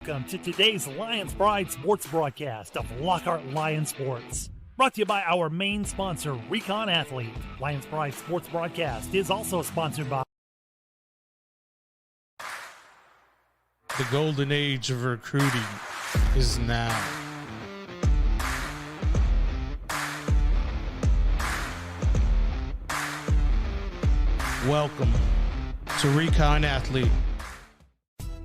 Welcome to today's Lions Pride sports broadcast of Lockhart Lion Sports. Brought to you by our main sponsor, Recon Athlete. Lions Pride sports broadcast is also sponsored by The golden age of recruiting is now. Welcome to Recon Athlete.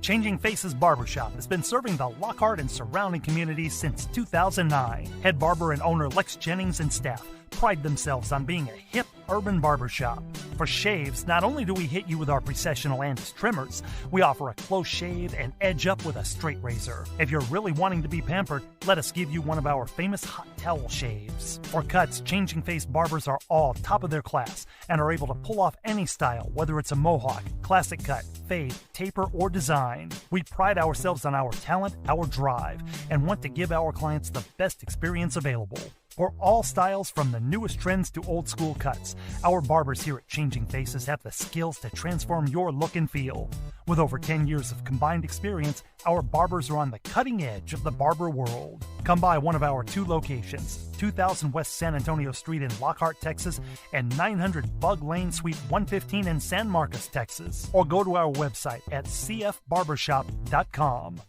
Changing Faces Barbershop has been serving the Lockhart and surrounding communities since 2009. Head barber and owner Lex Jennings and staff pride themselves on being a hip urban barbershop. For shaves, not only do we hit you with our Precessional Andis trimmers, we offer a close shave and edge up with a straight razor. If you're really wanting to be pampered, let us give you one of our famous hot towel shaves. For cuts, Changing Face barbers are all top of their class and are able to pull off any style, whether it's a mohawk, classic cut, fade, taper, or design. We pride ourselves on our talent, our drive, and want to give our clients the best experience available. For all styles, from the newest trends to old school cuts, our barbers here at Changing Faces have the skills to transform your look and feel. With over 10 years of combined experience, our barbers are on the cutting edge of the barber world. Come by one of our two locations, 2000 West San Antonio Street in Lockhart, Texas, and 900 Bug Lane, Suite 115 in San Marcos, Texas. Or go to our website at cfbarbershop.com.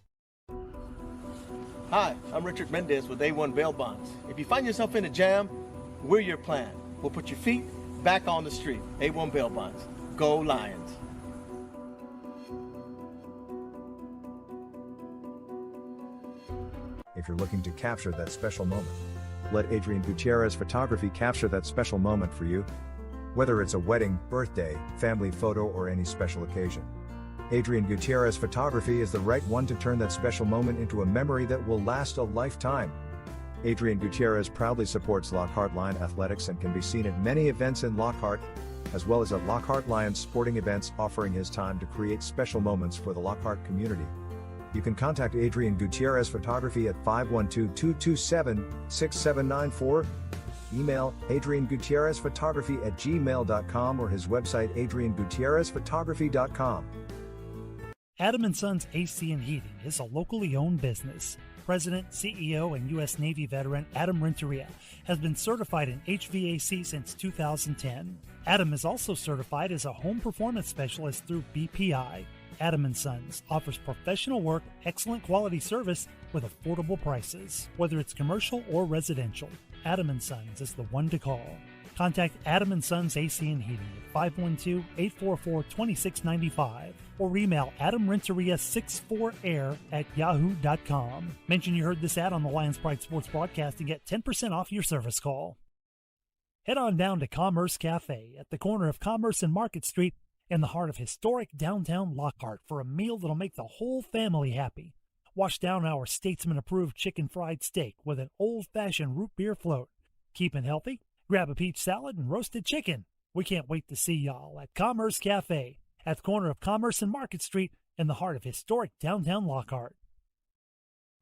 Hi, I'm Richard Mendez with A1 Bail Bonds. If you find yourself in a jam, we're your plan. We'll put your feet back on the street. A1 Bail Bonds. Go Lions. If you're looking to capture that special moment, let Adrian Gutierrez Photography capture that special moment for you. Whether it's a wedding, birthday, family photo, or any special occasion, Adrian Gutierrez Photography is the right one to turn that special moment into a memory that will last a lifetime. Adrian Gutierrez proudly supports Lockhart Lion Athletics and can be seen at many events in Lockhart, as well as at Lockhart Lions sporting events, offering his time to create special moments for the Lockhart community. You can contact Adrian Gutierrez Photography at 512-227-6794, email adriangutierrezphotography@gmail.com, or his website adriangutierrezphotography.com. Adam & Sons AC and Heating is a locally owned business. President, CEO, and U.S. Navy veteran Adam Renteria has been certified in HVAC since 2010. Adam is also certified as a home performance specialist through BPI. Adam & Sons offers professional work, excellent quality service with affordable prices. Whether it's commercial or residential, Adam & Sons is the one to call. Contact Adam & Sons AC and Heating at 512-844-2695 or email adamrenteria64air@yahoo.com. Mention you heard this ad on the Lions Pride Sports broadcast and get 10% off your service call. Head on down to Commerce Cafe at the corner of Commerce and Market Street in the heart of historic downtown Lockhart for a meal that'll make the whole family happy. Wash down our Statesman-approved chicken fried steak with an old-fashioned root beer float. Keeping healthy? Grab a peach salad and roasted chicken. We can't wait to see y'all at Commerce Cafe at the corner of Commerce and Market Street in the heart of historic downtown Lockhart.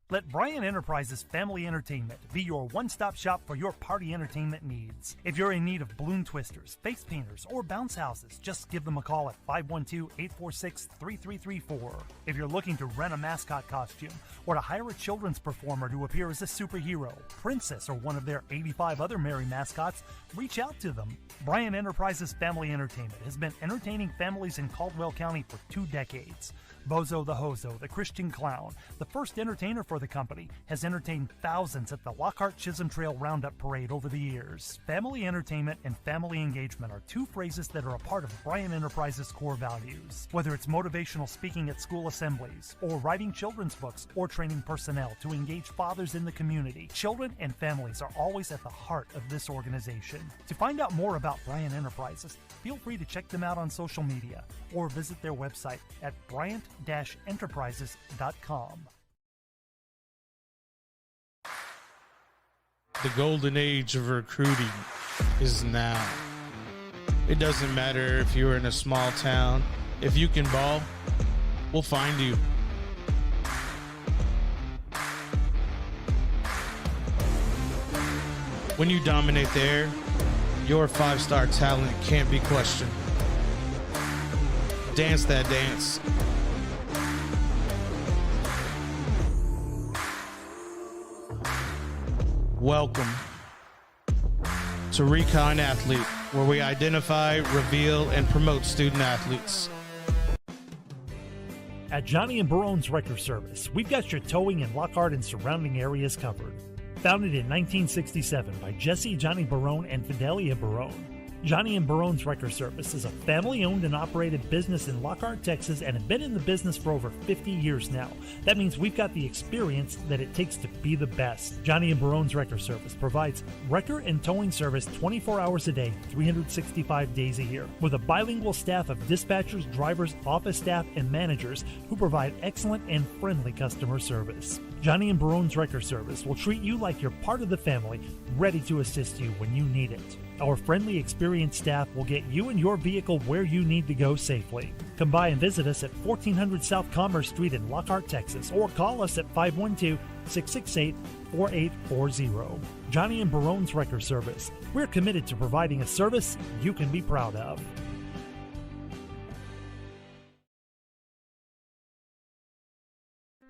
Let Bryan Enterprises Family Entertainment be your one-stop shop for your party entertainment needs. If you're in need of balloon twisters, face painters, or bounce houses, just give them a call at 512-846-3334. If you're looking to rent a mascot costume or to hire a children's performer to appear as a superhero, princess, or one of their 85 other merry mascots, reach out to them. Bryan Enterprises Family Entertainment has been entertaining families in Caldwell County for 2 decades. Bozo the Hozo, the Christian Clown, the first entertainer for the company, has entertained thousands at the Lockhart Chisholm Trail Roundup Parade over the years. Family entertainment and family engagement are 2 phrases that are a part of Bryan Enterprises' core values. Whether it's motivational speaking at school assemblies, or writing children's books, or training personnel to engage fathers in the community, children and families are always at the heart of this organization. To find out more about Bryan Enterprises, feel free to check them out on social media or visit their website at bryant-enterprises.com. The golden age of recruiting is now. It doesn't matter if you're in a small town. If you can ball, we'll find you. When you dominate the air, your 5-star talent can't be questioned. Dance that dance. Welcome to Recon Athlete, where we identify, reveal, and promote student athletes. At Johnny and Barone's Wrecker Service, we've got your towing in Lockhart and surrounding areas covered. Founded in 1967 by Jesse Johnny Barone and Fidelia Barone, Johnny and Barone's Wrecker Service is a family-owned and operated business in Lockhart, Texas, and have been in the business for over 50 years now. That means we've got the experience that it takes to be the best. Johnny and Barone's Wrecker Service provides wrecker and towing service 24 hours a day, 365 days a year, with a bilingual staff of dispatchers, drivers, office staff, and managers who provide excellent and friendly customer service. Johnny and Barone's Wrecker Service will treat you like you're part of the family, ready to assist you when you need it. Our friendly, experienced staff will get you and your vehicle where you need to go safely. Come by and visit us at 1400 South Commerce Street in Lockhart, Texas, or call us at 512-668-4840. Johnny and Barone's Wrecker Service. We're committed to providing a service you can be proud of.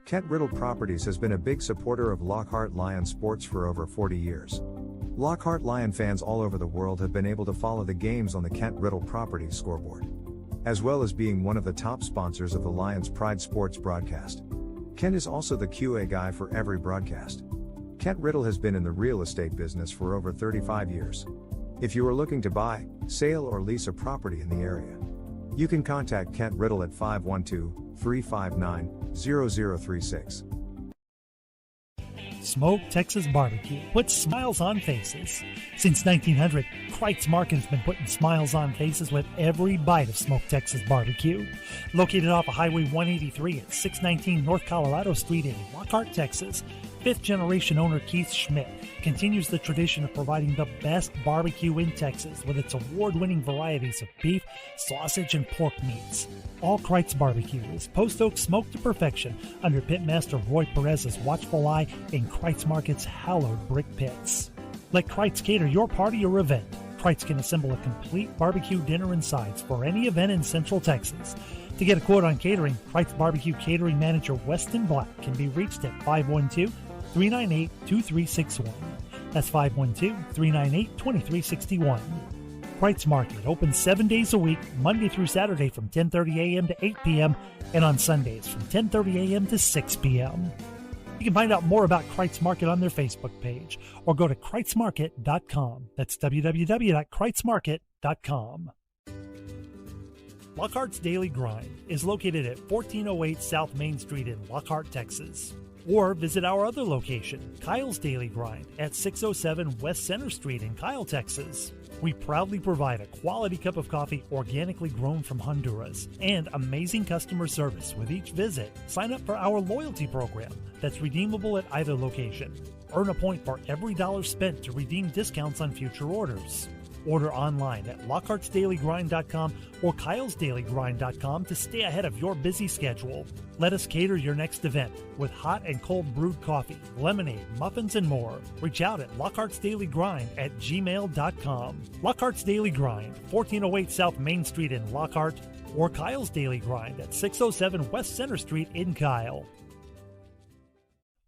Kent Riddle Properties has been a big supporter of Lockhart Lion sports for over 40 years. Lockhart Lion fans all over the world have been able to follow the games on the Kent Riddle Properties scoreboard, as well as being one of the top sponsors of the Lions Pride Sports broadcast. Kent is also the QA guy for every broadcast. Kent Riddle has been in the real estate business for over 35 years. If you are looking to buy, sale, or lease a property in the area, you can contact Kent Riddle at 512-359-0036. Smoke Texas Barbecue puts smiles on faces. Since 1900, Kreitz Market has been putting smiles on faces with every bite of Smoke Texas Barbecue. Located off of Highway 183 at 619 North Colorado Street in Lockhart, Texas, fifth-generation owner Keith Schmidt continues the tradition of providing the best barbecue in Texas with its award-winning varieties of beef, sausage, and pork meats. All Kreitz Barbecue is post oak smoked to perfection under Pitmaster Roy Perez's watchful eye in Kreitz Market's hallowed brick pits. Let Kreitz cater your party or event. Kreitz can assemble a complete barbecue dinner and sides for any event in Central Texas. To get a quote on catering, Kreitz Barbecue Catering Manager Weston Black can be reached at 512-398-2361. That's 512-398-2361. Kreitz Market opens 7 days a week, Monday through Saturday from 10:30 a.m. to 8 p.m. and on Sundays from 10:30 a.m. to 6 p.m. You can find out more about Kreitz Market on their Facebook page or go to kreitzmarket.com. That's www.kreitzmarket.com. Lockhart's Daily Grind is located at 1408 South Main Street in Lockhart, Texas. Or visit our other location, Kyle's Daily Grind, at 607 West Center Street in Kyle, Texas. We proudly provide a quality cup of coffee organically grown from Honduras and amazing customer service with each visit. Sign up for our loyalty program that's redeemable at either location. Earn a point for every dollar spent to redeem discounts on future orders. Order online at lockhartsdailygrind.com or kylesdailygrind.com to stay ahead of your busy schedule. Let us cater your next event with hot and cold brewed coffee, lemonade, muffins, and more. Reach out at lockhartsdailygrind@gmail.com. Lockhart's Daily Grind, 1408 South Main Street in Lockhart, or Kyle's Daily Grind at 607 West Center Street in Kyle.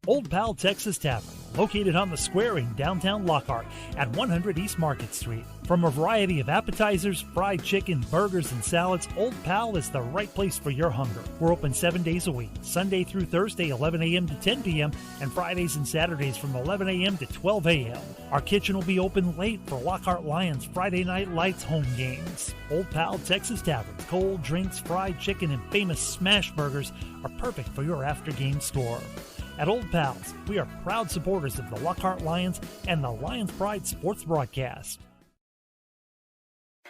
Old Pal Texas Tavern, located on the square in downtown Lockhart at 100 East Market Street. From a variety of appetizers, fried chicken, burgers, and salads, Old Pal is the right place for your hunger. We're open 7 days a week, Sunday through Thursday, 11 a.m. to 10 p.m., and Fridays and Saturdays from 11 a.m. to 12 a.m. Our kitchen will be open late for Lockhart Lions Friday Night Lights home games. Old Pal Texas Tavern, cold drinks, fried chicken, and famous smash burgers are perfect for your after-game store. At Old Pals, we are proud supporters of the Lockhart Lions and the Lions Pride Sports broadcast.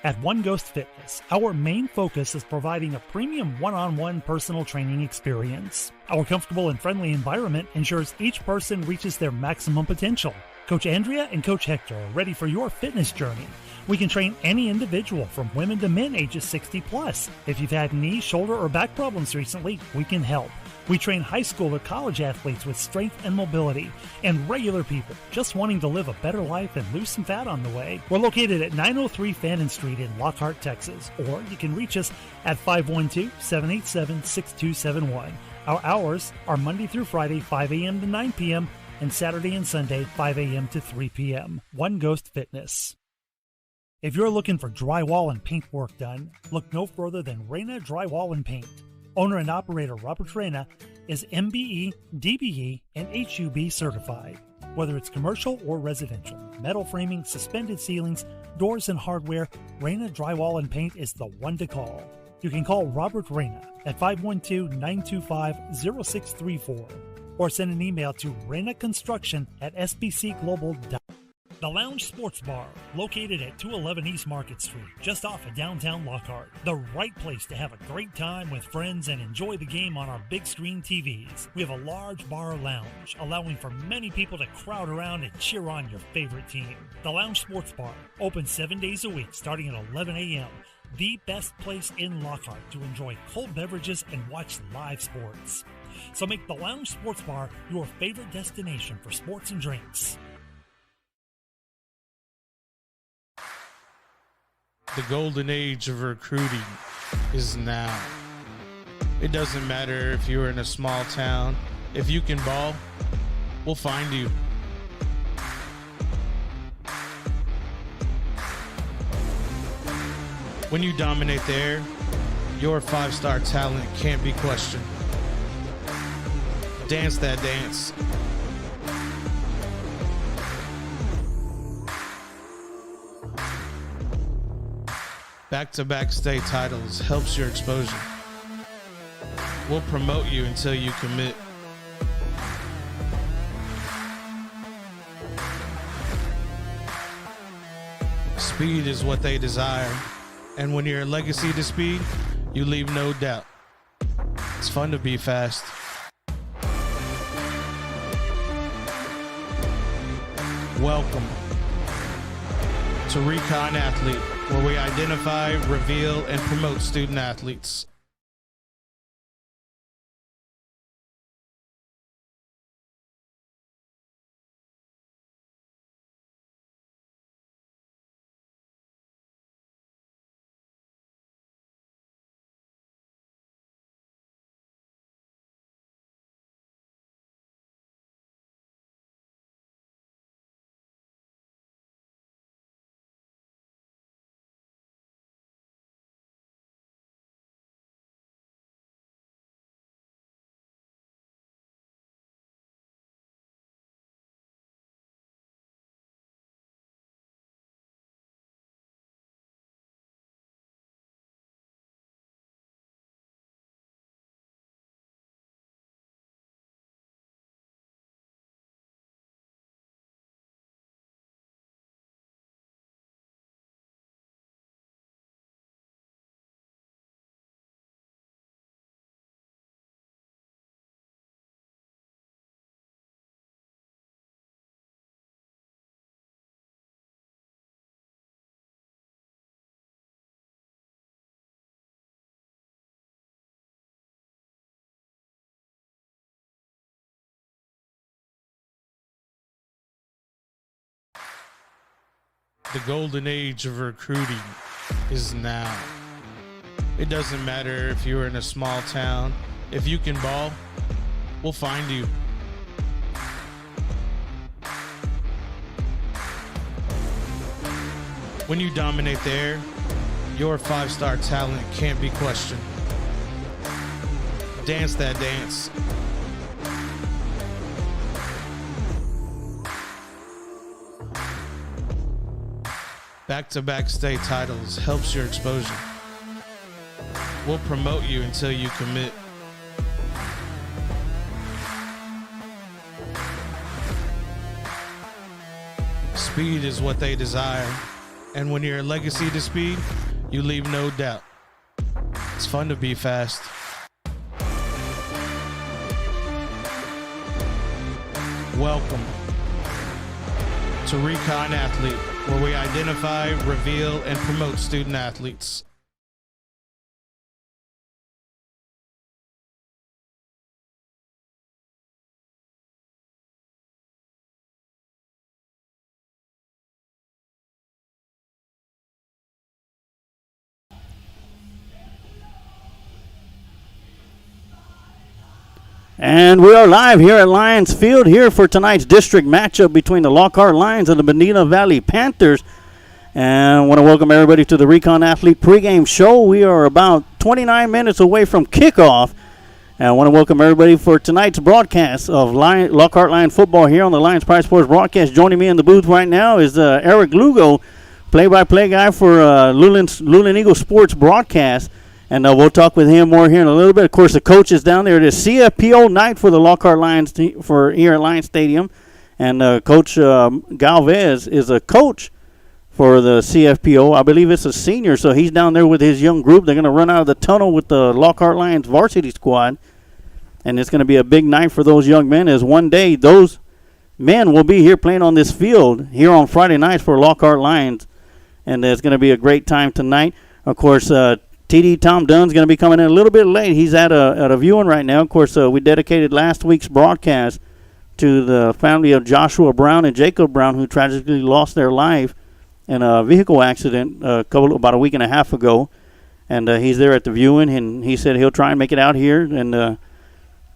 At One Ghost Fitness, our main focus is providing a premium one-on-one personal training experience. Our comfortable and friendly environment ensures each person reaches their maximum potential. Coach Andrea and Coach Hector are ready for your fitness journey. We can train any individual from women to men ages 60 plus. If you've had knee, shoulder, or back problems recently, we can help. We train high school or college athletes with strength and mobility, and regular people just wanting to live a better life and lose some fat on the way. We're located at 903 Fannin Street in Lockhart, Texas, or you can reach us at 512-787-6271. Our hours are Monday through Friday, 5 a.m. to 9 p.m., and Saturday and Sunday 5 a.m. to 3 p.m. One Ghost Fitness. If you're looking for drywall and paint work done, look no further than Reyna Drywall and Paint. Owner and operator Robert Reyna is MBE, DBE, and HUB certified. Whether it's commercial or residential, metal framing, suspended ceilings, doors, and hardware, Reyna Drywall and Paint is the one to call. You can call Robert Reyna at 512-925-0634 or send an email to reynaconstruction@sbcglobal.com. The Lounge Sports Bar, located at 211 East Market Street, just off of downtown Lockhart. The right place to have a great time with friends and enjoy the game on our big screen TVs. We have a large bar lounge, allowing for many people to crowd around and cheer on your favorite team. The Lounge Sports Bar, open 7 days a week starting at 11 a.m. The best place in Lockhart to enjoy cold beverages and watch live sports. So make the Lounge Sports Bar your favorite destination for sports and drinks. The golden age of recruiting is now. It doesn't matter if you're in a small town. If you can ball, we'll find you. When you dominate there, your 5-star talent can't be questioned. Dance that dance. Back-to-back state titles helps your exposure. We'll promote you until you commit. Speed is what they desire, and when you're a legacy to speed, you leave no doubt. It's fun to be fast. Welcome to Recon Athlete, where we identify, reveal, and promote student athletes. The golden age of recruiting is now. It doesn't matter if you're in a small town. If you can ball, we'll find you. When you dominate there, your 5-star talent can't be questioned. Dance that dance. Back-to-back state titles helps your exposure. We'll promote you until you commit. Speed is what they desire, and when you're a legacy to speed, you leave no doubt. It's fun to be fast. Welcome to Recon Athlete, where we identify, reveal, and promote student athletes. And we are live here at Lions Field here for tonight's district matchup between the Lockhart Lions and the Medina Valley Panthers. And I want to welcome everybody to the Recon Athlete pregame show. We are about 29 minutes away from kickoff. And I want to welcome everybody for tonight's broadcast of Lockhart Lion football here on the Lions Pride Sports broadcast. Joining me in the booth right now is Eric Lugo, play-by-play guy for Luling Eagle Sports broadcast. And we'll talk with him more here in a little bit. Of course, the coach is down there. It is CFPO night for the Lockhart Lions for here at Lions Stadium. And Coach Galvez is a coach for the CFPO. I believe it's a senior, so he's down there with his young group. They're going to run out of the tunnel with the Lockhart Lions varsity squad. And it's going to be a big night for those young men, as one day those men will be here playing on this field here on Friday nights for Lockhart Lions. And it's going to be a great time tonight. Of course, TD Tom Dunn's going to be coming in a little bit late. He's at a viewing right now. Of course, we dedicated last week's broadcast to the family of Joshua Brown and Jacob Brown, who tragically lost their life in a vehicle accident about a week and a half ago. And he's there at the viewing, and he said he'll try and make it out here and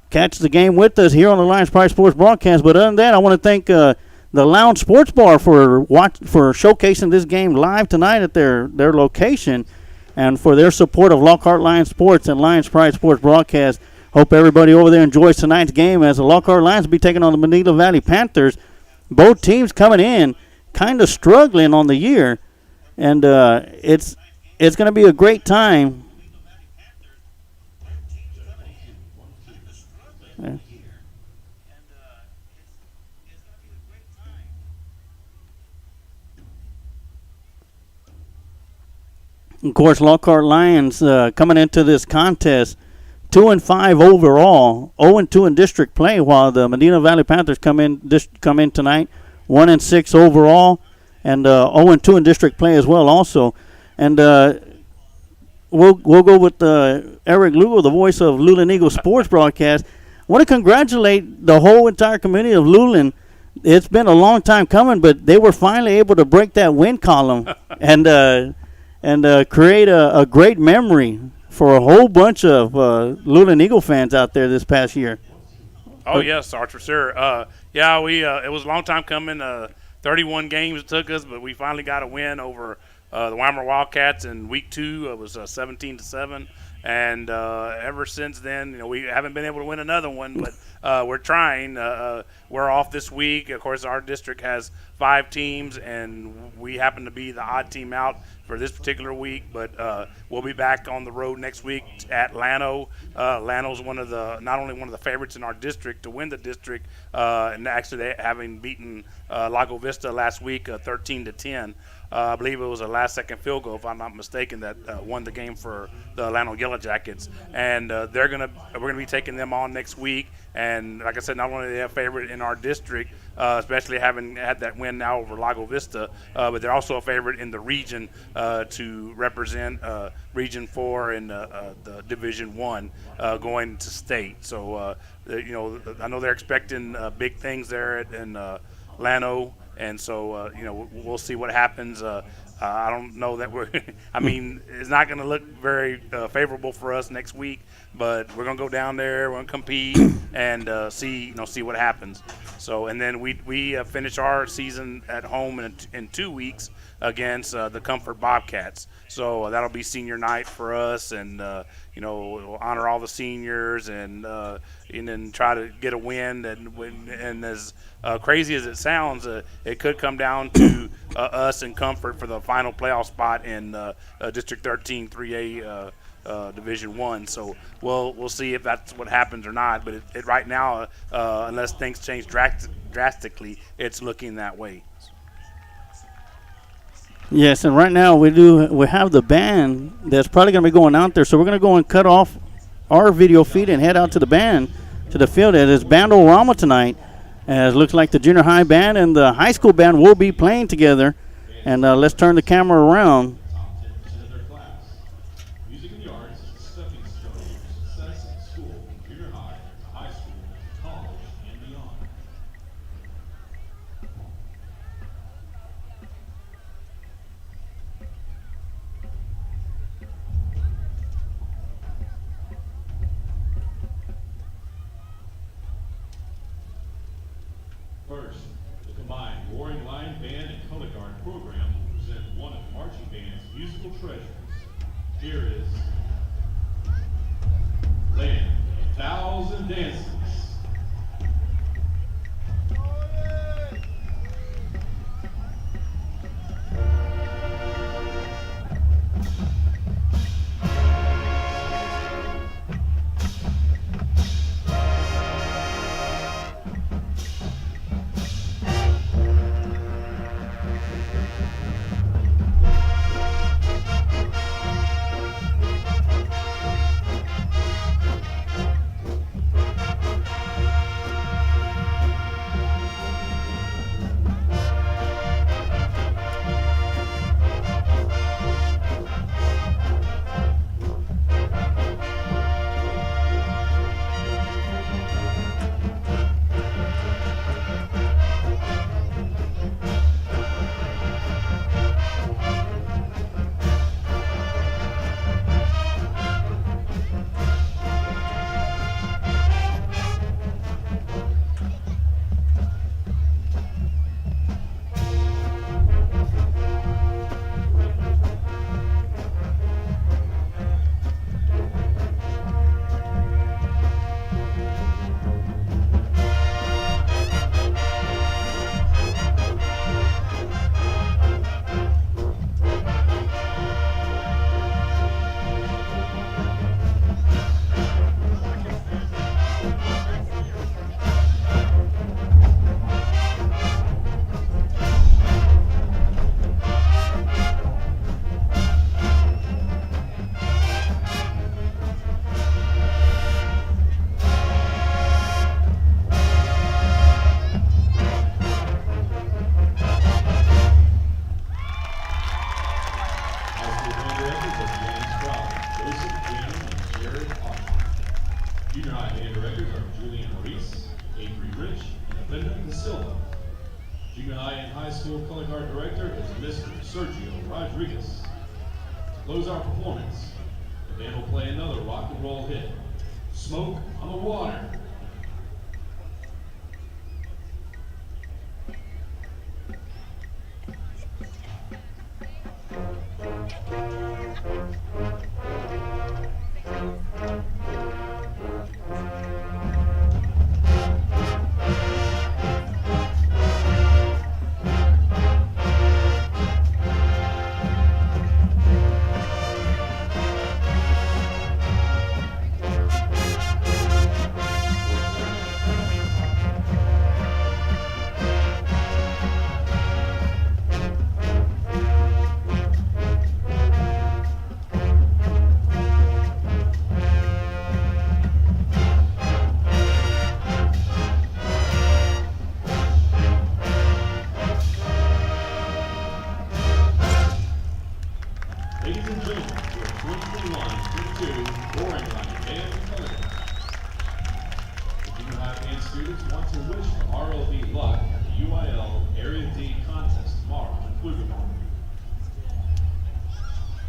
catch the game with us here on the Lions Pride Sports broadcast. But other than that, I want to thank the Lounge Sports Bar for showcasing this game live tonight at their location, and for their support of Lockhart Lions Sports and Lions Pride Sports broadcast. Hope everybody over there enjoys tonight's game as the Lockhart Lions will be taking on the Medina Valley Panthers. Both teams coming in kind of struggling on the year, and it's going to be a great time. Yeah. Of course, Lockhart Lions coming into this contest 2-5 overall, 0-2 in district play, while the Medina Valley Panthers come in tonight 1-6 overall and 0-2 in district play as well also. And we'll go with Eric Lugo, the voice of Luling Eagle Sports broadcast. I want to congratulate the whole entire community of Luling. It's been a long time coming, but they were finally able to break that win column and create a great memory for a whole bunch of Luling Eagle fans out there this past year. Oh, yes, Archer, sir. Yeah, it was a long time coming. 31 games it took us, but we finally got a win over the Weimar Wildcats in week 2. It was 17-7. And ever since then, we haven't been able to win another one, but we're trying. We're off this week. Of course, our district has 5 teams, and we happen to be the odd team out for this particular week. But we'll be back on the road next week at Llano. Llano's not only one of the favorites in our district to win the district, and actually having beaten Lago Vista last week 13-10. I believe it was a last-second field goal, if I'm not mistaken, that won the game for the Llano Yellow Jackets. And we're gonna be taking them on next week. And like I said, not only are they a favorite in our district, especially having had that win now over Lago Vista, but they're also a favorite in the region to represent Region 4 in the Division 1 going to state. So, I know they're expecting big things there in Llano. And so, we'll see what happens. I don't know that it's not going to look very favorable for us next week, but we're going to go down there, we're going to compete and see what happens. So, and then we finish our season at home in 2 weeks against the Comfort Bobcats. So that'll be senior night for us, and we'll honor all the seniors and then try to get a win. And as crazy as it sounds, it could come down to us and Comfort for the final playoff spot in District 13 3A Division 1. So we'll see if that's what happens or not. But it right now, unless things change drastically, it's looking that way. Yes, and right now we have the band that's probably going to be going out there. So we're going to go and cut off our video feed and head out to the band, to the field. It is Bandorama tonight. As it looks like the junior high band and the high school band will be playing together. And let's turn the camera around. musical treasures. Here is Land of 1,000 Dances. Junior high band directors are Julian Maurice, Avery Rich, and Linda De Silva. Junior high and high school color guard director is Mr. Sergio Rodriguez. To close our performance, the band will play another rock and roll hit, Smoke on the Water. Ladies and gentlemen, your 2021-22 Boring Line Band Color. The junior high band students want to wish for RLB luck at the UIL Area D contest tomorrow in Pflugerville.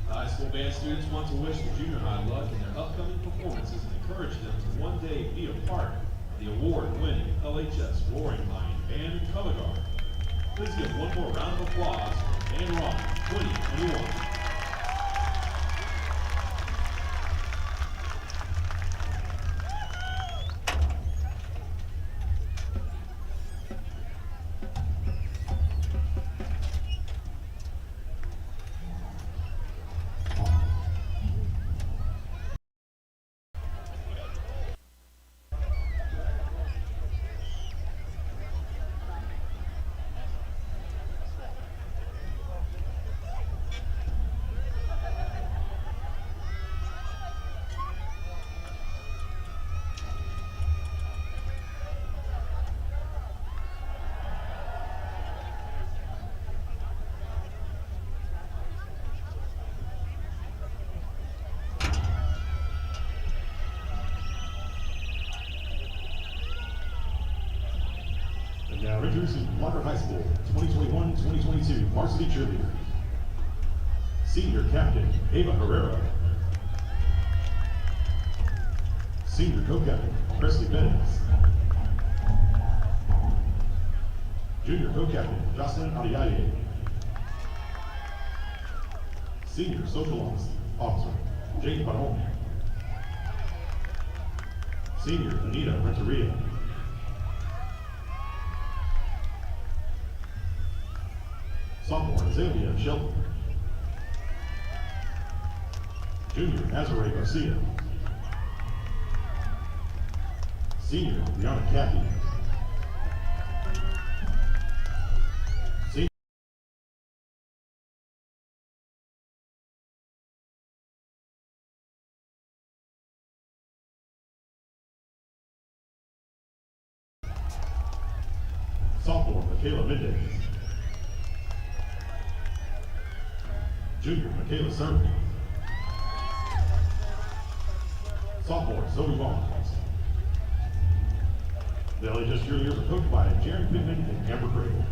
The high school band students want to wish the junior high luck in their upcoming performances and encourage them to one day be a part of the award-winning LHS Boring Line Band Color Guard. Please give one more round of applause for Band Rock 2021. Now introducing Lockhart High School 2021-2022 varsity cheerleader. Senior Captain Ava Herrera. Senior Co-Captain Presley Bennett. Junior Co-Captain Jocelyn Ariaye. Senior Social Officer, Jane Barone. Senior Anita Renteria. Sophomore Azalea Shelton. Junior Azare Garcia. Senior Brianna Cathy. Senior Sophomore Michaela Mendez. Junior Michaela Sermon. Sophomore Zoe Vaughn. The LHS cheerleaders are coached by Jaron Pittman and Amber Cradle.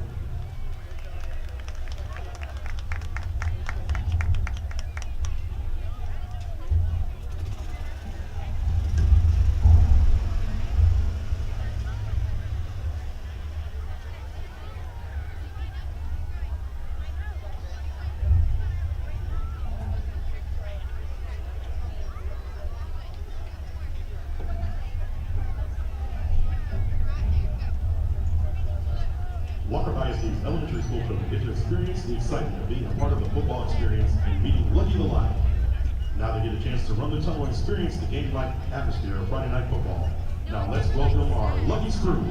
Lockhart ISD's elementary school children get to experience the excitement of being a part of the football experience and meeting Lucky the Lion. Now they get a chance to run the tunnel and experience the game-like atmosphere of Friday Night Football. Now let's welcome our Lucky Crew.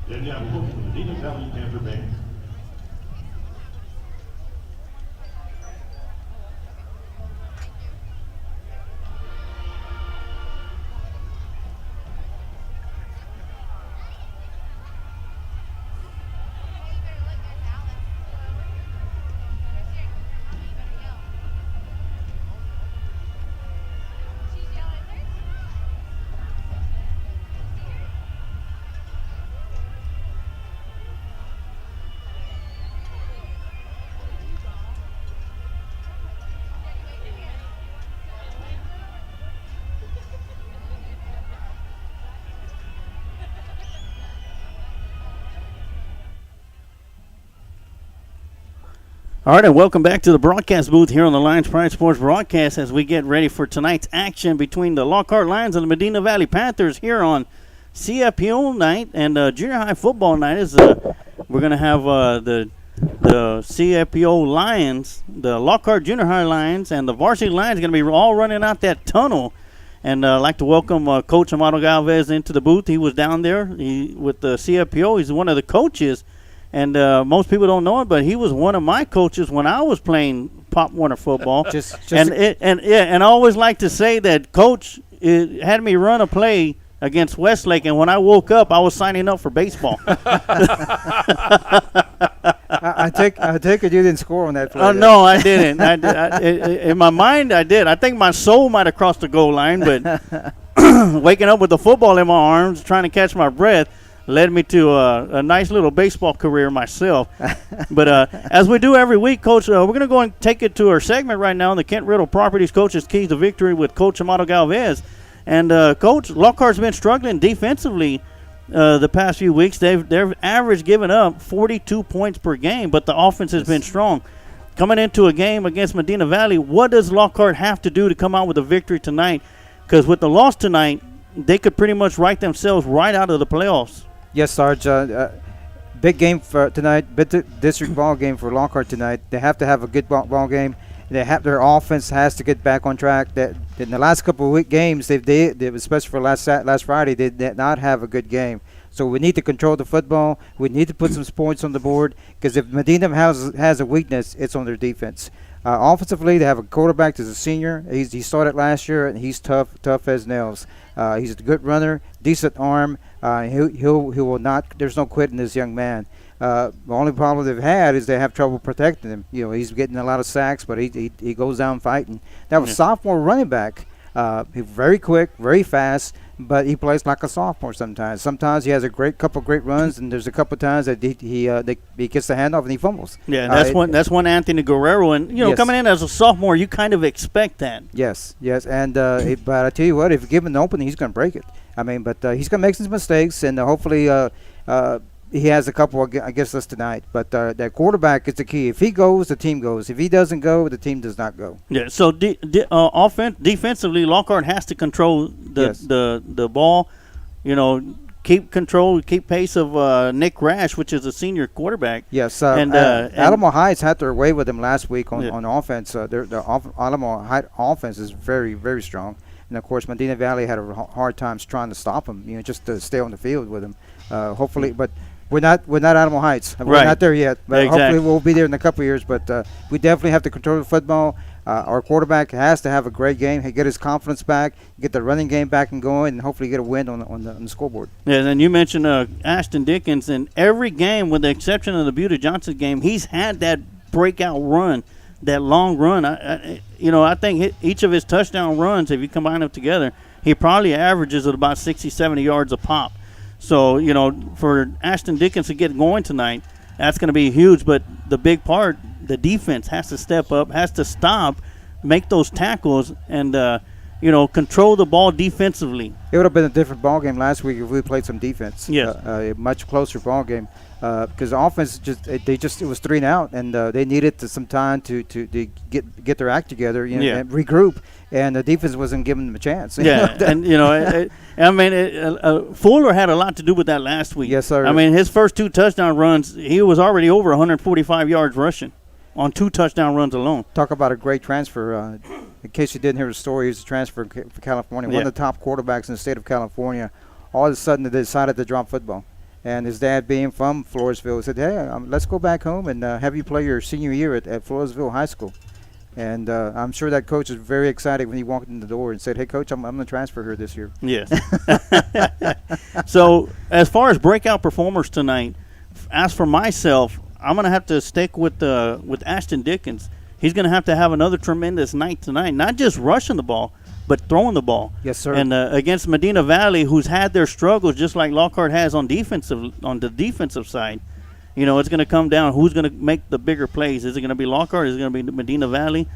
And now we welcome the Medina Valley Panther Band. All right, and welcome back to the broadcast booth here on the Lions Pride Sports broadcast as we get ready for tonight's action between the Lockhart Lions and the Medina Valley Panthers here on CFPO night and junior high football night. Is we're going to have the CFPO Lions, the Lockhart Junior High Lions, and the varsity Lions going to be all running out that tunnel. And I'd like to welcome Coach Amado Galvez into the booth. He was down there with the CFPO. He's one of the coaches. And most people don't know it, but he was one of my coaches when I was playing Pop Warner football. And I always like to say that Coach had me run a play against Westlake, and when I woke up, I was signing up for baseball. I take it you didn't score on that play. Oh no, I didn't. In my mind, I did. I think my soul might have crossed the goal line, but waking up with the football in my arms, trying to catch my breath, led me to a nice little baseball career myself. But as we do every week, Coach, we're going to go and take it to our segment right now, the Kent Riddle Properties Coach's Keys to Victory with Coach Amado Galvez. And, Coach, Lockhart's been struggling defensively the past few weeks. They've average giving up 42 points per game, but the offense has been strong. Coming into a game against Medina Valley, what does Lockhart have to do to come out with a victory tonight? Because with the loss tonight, they could pretty much write themselves right out of the playoffs. Yes, Sarge. Big game for tonight. Big district ball game for Lockhart tonight. They have to have a good ball game. Their offense has to get back on track. That in the last couple of games, they especially for last Friday, they did not have a good game. So we need to control the football. We need to put some points on the board, because if Medina has a weakness, it's on their defense. Offensively, they have a quarterback that's a senior. He started last year, and he's tough as nails. He's a good runner, decent arm. He will not. There's no quitting this young man. The only problem they've had is they have trouble protecting him. He's getting a lot of sacks, but he goes down fighting. Now, a sophomore running back, he's very quick, very fast, but he plays like a sophomore sometimes. Sometimes he has a couple great runs, and there's a couple times that he gets the handoff and he fumbles. Yeah, that's one Anthony Guerrero, and yes. Coming in as a sophomore, you kind of expect that. Yes, and but I tell you what, if you give him an opening, he's going to break it. I mean, but he's going to make some mistakes, and hopefully he has a couple against us tonight. But that quarterback is the key. If he goes, the team goes. If he doesn't go, the team does not go. Yeah. So defensively, Lockhart has to control the ball. Keep control, keep pace of Nick Rash, which is a senior quarterback. Yes. And Alamo Heights had their way with him last week on offense. The Alamo Heights offense is very, very strong. And, of course, Medina Valley had a hard time trying to stop him, just to stay on the field with him. Hopefully, but we're not Alamo Heights. We're not there yet. But hopefully we'll be there in a couple of years. But we definitely have to control the football. Our quarterback has to have a great game, get his confidence back, get the running game back and going, and hopefully get a win on the scoreboard. Yeah, and you mentioned Ashton Dickens. In every game, with the exception of the Buda Johnson game, he's had that breakout run, that long run. I think each of his touchdown runs, if you combine them together, he probably averages at about 60, 70 yards a pop. So, for Ashton Dickens to get going tonight, that's going to be huge. But the big part, the defense has to step up, has to stop, make those tackles, and, control the ball defensively. It would have been a different ball game last week if we played some defense. Yes. A much closer ball game. Because the offense it was 3 and out, and they needed some time to get their act together, and regroup, and the defense wasn't giving them a chance. Yeah, and Fuller had a lot to do with that last week. Yes, sir. I mean, his first 2 touchdown runs, he was already over 145 yards rushing on 2 touchdown runs alone. Talk about a great transfer. In case you didn't hear the story, he's a transfer for California, one of the top quarterbacks in the state of California. All of a sudden, they decided to drop football. And his dad, being from Floresville, said, hey, let's go back home and have you play your senior year at Floresville High School. And I'm sure that coach is very excited when he walked in the door and said, hey, Coach, I'm going to transfer here this year. Yes. So as far as breakout performers tonight, as for myself, I'm going to have to stick with Ashton Dickens. He's going to have another tremendous night tonight, not just rushing the ball, but throwing the ball. Yes, sir. And against Medina Valley, who's had their struggles, just like Lockhart has on the defensive side, it's going to come down who's going to make the bigger plays. Is it going to be Lockhart? Is it going to be Medina Valley?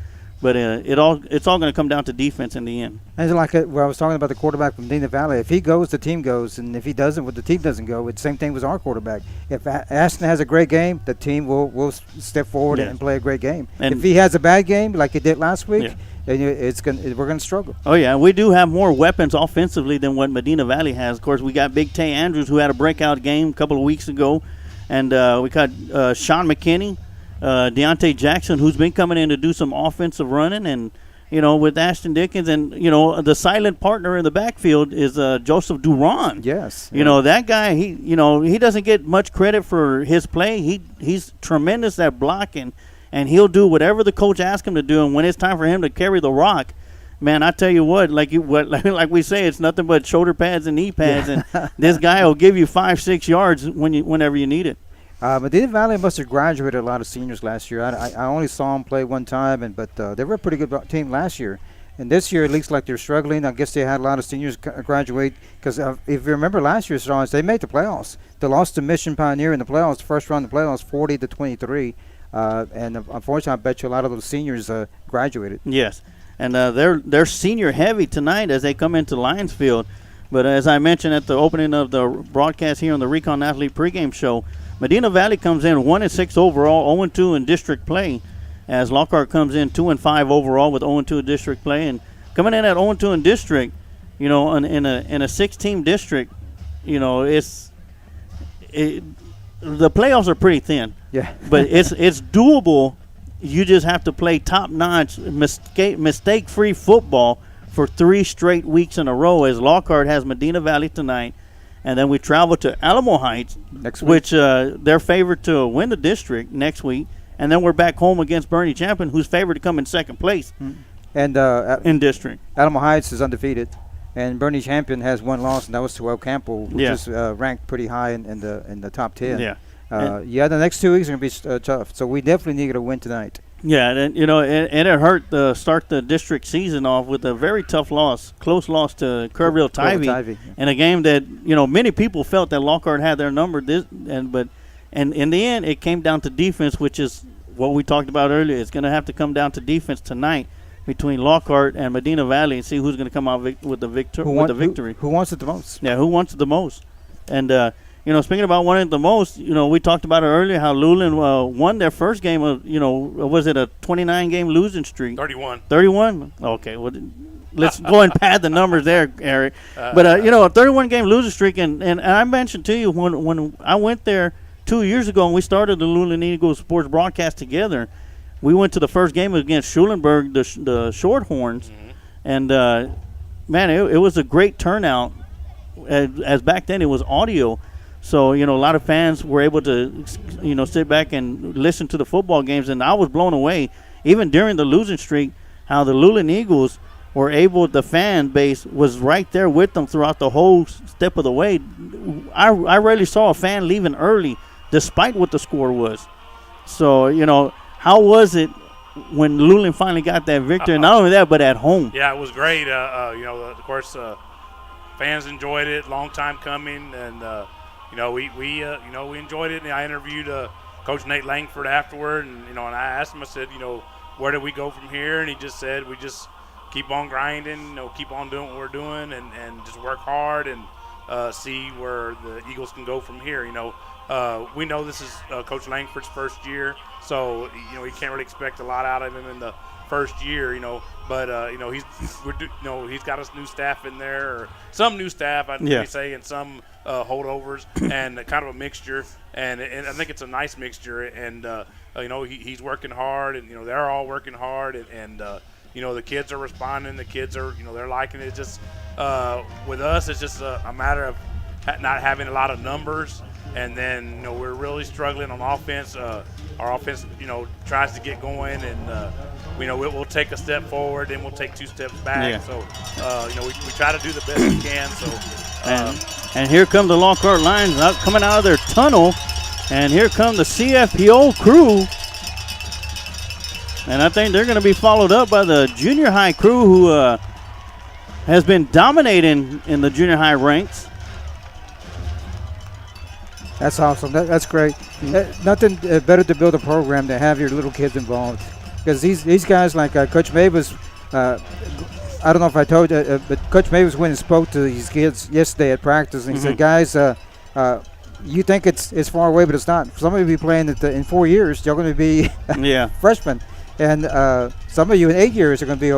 But it's all going to come down to defense in the end. And like where I was talking about the quarterback from Medina Valley, if he goes, the team goes, and if he doesn't, the team doesn't go. It's the same thing with our quarterback. If Ashton has a great game, the team will step forward and play a great game. And if he has a bad game, like he did last week, we're going to struggle. Oh, yeah. We do have more weapons offensively than what Medina Valley has. Of course, we got Big Tay Andrews, who had a breakout game a couple of weeks ago. And we got Sean McKinney, Deontay Jackson, who's been coming in to do some offensive running. And, with Ashton Dickens. And, the silent partner in the backfield is Joseph Duran. Yes. That guy, he doesn't get much credit for his play. He's tremendous at blocking. And he'll do whatever the coach asks him to do. And when it's time for him to carry the rock, man, I tell you what, like we say, it's nothing but shoulder pads and knee pads. And this guy will give you 5-6 yards whenever you need it. Medina Valley must have graduated a lot of seniors last year. I only saw them play one time, but they were a pretty good team last year. And this year, it looks like they're struggling. I guess they had a lot of seniors graduate. Because if you remember last year's drawings, they made the playoffs. They lost to Mission Pioneer in the playoffs, the first round of the playoffs, 40-23. And unfortunately, I bet you a lot of those seniors graduated. Yes, and they're senior heavy tonight as they come into Lionsfield. But as I mentioned at the opening of the broadcast here on the Recon Athlete pregame show, Medina Valley comes in 1-6 overall, 0-2 in district play, as Lockhart comes in 2-5 overall with 0-2 in district play. And coming in at 0-2 in district, in a 6-team district, the playoffs are pretty thin. Yeah. But it's doable. You just have to play top-notch, mistake-free football for 3 straight weeks in a row, as Lockhart has Medina Valley tonight. And then we travel to Alamo Heights Next week. which they're favored to win the district next week. And then we're back home against Bernie Champion, who's favored to come in second place And in district. Alamo Heights is undefeated, and Bernie Champion has one loss, and that was to El Campo, which Yeah. is ranked pretty high in the top 10. Yeah. The next 2 weeks are going to be tough, so we definitely need to win tonight. Yeah, and and it hurt to start the district season off with a very tough loss, close loss to Kerrville Tivy, in a game that many people felt that Lockhart had their number. But in the end, it came down to defense, which is what we talked about earlier. It's going to have to come down to defense tonight between Lockhart and Medina Valley, and see who's going to come out with the victory. Who wants it the most? Yeah, who wants it the most? And speaking about wanting it the most, we talked about it earlier how Luling won their first game of, was it a 29-game losing streak? 31. 31? Okay, well, let's go and pad the numbers there, Eric. But, a 31-game losing streak, and I mentioned to you when I went there 2 years ago and we started the Luling Eagles sports broadcast together, we went to the first game against Schulenburg, the Shorthorns, and, man, it was a great turnout. As back then it was audio. So, a lot of fans were able to, sit back and listen to the football games. And I was blown away, even during the losing streak, how the Luling Eagles were able, the fan base was right there with them throughout the whole step of the way. I rarely saw a fan leaving early, despite what the score was. So, how was it when Luling finally got that victory? Not only that, but at home. Yeah, it was great. Of course, fans enjoyed it. Long time coming, and we enjoyed it. And I interviewed Coach Nate Langford afterward, and I asked him. I said, where do we go from here? And he just said, we just keep on grinding. Keep on doing what we're doing, and just work hard and see where the Eagles can go from here. We know this is Coach Langford's first year, so you can't really expect a lot out of him in the first year, but he's got us new staff in there, or some new staff, I'd say, and some holdovers, and kind of a mixture, and I think it's a nice mixture, and he's working hard, and they're all working hard, and the kids are responding, the kids are they're liking it. It's just with us, it's just a matter of not having a lot of numbers. And then, we're really struggling on offense. Our offense, tries to get going, and we'll take a step forward, then we'll take 2 steps back. Yeah. So, we try to do the best we can. So, and here come the Lockhart Lions coming out of their tunnel, and here come the CFPO crew. And I think they're going to be followed up by the junior high crew, who has been dominating in the junior high ranks. That's awesome. That's great. Nothing better to build a program than have your little kids involved. Because these guys, like Coach Mavis, I don't know if I told you, but Coach Mavis went and spoke to these kids yesterday at practice, and he said, guys, you think it's far away, but it's not. Some of you will be playing in 4 years. You're going to be freshmen. And some of you in 8 years are going to be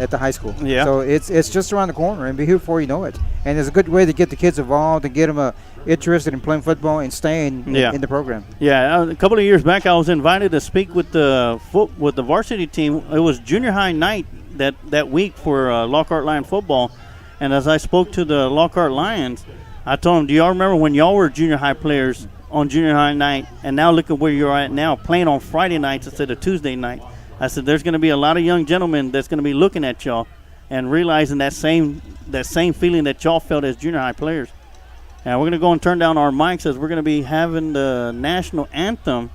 at the high school. Yeah. So it's just around the corner, and be here before you know it. And it's a good way to get the kids involved and get them interested in playing football and staying in the program. Yeah, a couple of years back, I was invited to speak with the varsity team. It was junior high night that week for Lockhart Lion football. And as I spoke to the Lockhart Lions, I told them, do y'all remember when y'all were junior high players on junior high night, and now look at where you're at now, playing on Friday nights instead of Tuesday night. I said, there's going to be a lot of young gentlemen that's going to be looking at y'all and realizing that same feeling that y'all felt as junior high players. And we're going to go and turn down our mics as we're going to be having the national anthem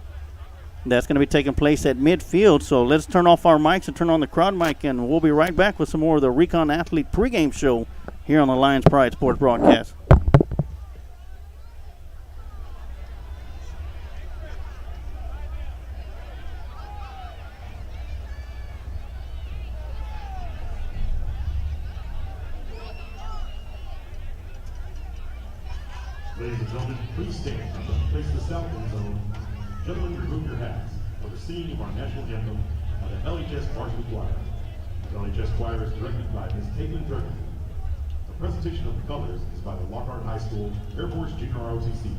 that's going to be taking place at midfield. So let's turn off our mics and turn on the crowd mic, and we'll be right back with some more of the Recon Athlete pregame show here on the Lions Pride Sports Broadcast. Ladies and gentlemen, please stand. Face the south end zone. Gentlemen, remove your hats for the singing of our national anthem by the LHS Varsity Choir. The LHS Choir is directed by Ms. Caitlin Durkin. The presentation of the colors is by the Lockhart High School Air Force Junior ROTC.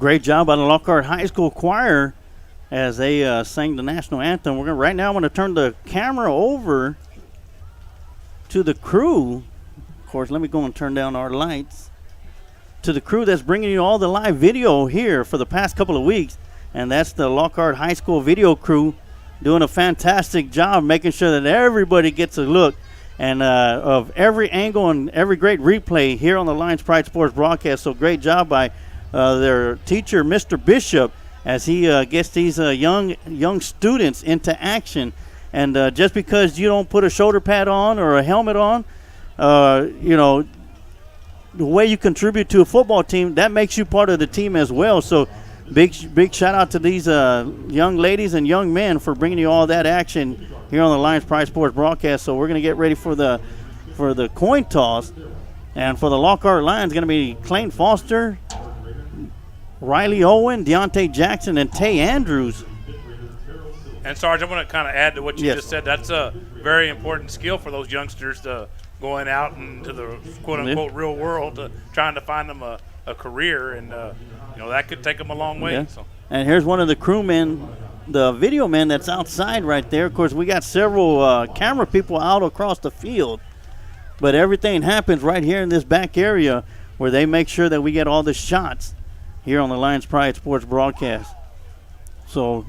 Great job by the Lockhart High School choir as they sang the national anthem. Right now I'm going to turn the camera over to the crew. Of course, let me go and turn down our lights. To the crew that's bringing you all the live video here for the past couple of weeks, and that's the Lockhart High School video crew doing a fantastic job making sure that everybody gets a look and of every angle and every great replay here on the Lions Pride Sports broadcast. So great job by their teacher, Mr. Bishop, as he gets these young students into action. And just because you don't put a shoulder pad on or a helmet on, the way you contribute to a football team, that makes you part of the team as well. So big shout out to these young ladies and young men for bringing you all that action here on the Lions Pride Sports broadcast. So we're going to get ready for the coin toss. And for the Lockhart Lions, going to be Clayton Foster, Riley Owen, Deontay Jackson, and Tay Andrews. And Sarge, I want to kind of add to what you just said. That's a very important skill for those youngsters to going out into the quote-unquote real world, trying to find them a career, and that could take them a long way. Yeah. So. And here's one of the crewmen, the video man that's outside right there. Of course, we got several camera people out across the field, but everything happens right here in this back area where they make sure that we get all the shots here on the Lions Pride Sports broadcast. So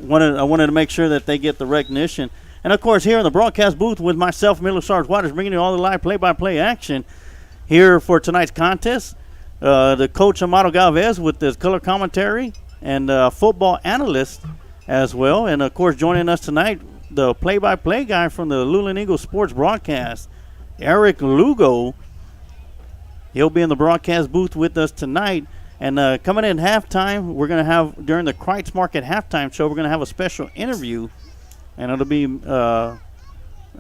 I wanted to make sure that they get the recognition. And, of course, here in the broadcast booth with myself, Miller Sarge Waters, bringing you all the live play-by-play action here for tonight's contest. The coach, Amado Galvez, with his color commentary and football analyst as well. And, of course, joining us tonight, the play-by-play guy from the Luling Eagles Sports broadcast, Eric Lugo. He'll be in the broadcast booth with us tonight. And coming in halftime, we're going to have, during the Kreitz Market halftime show, we're going to have a special interview. And it'll be, I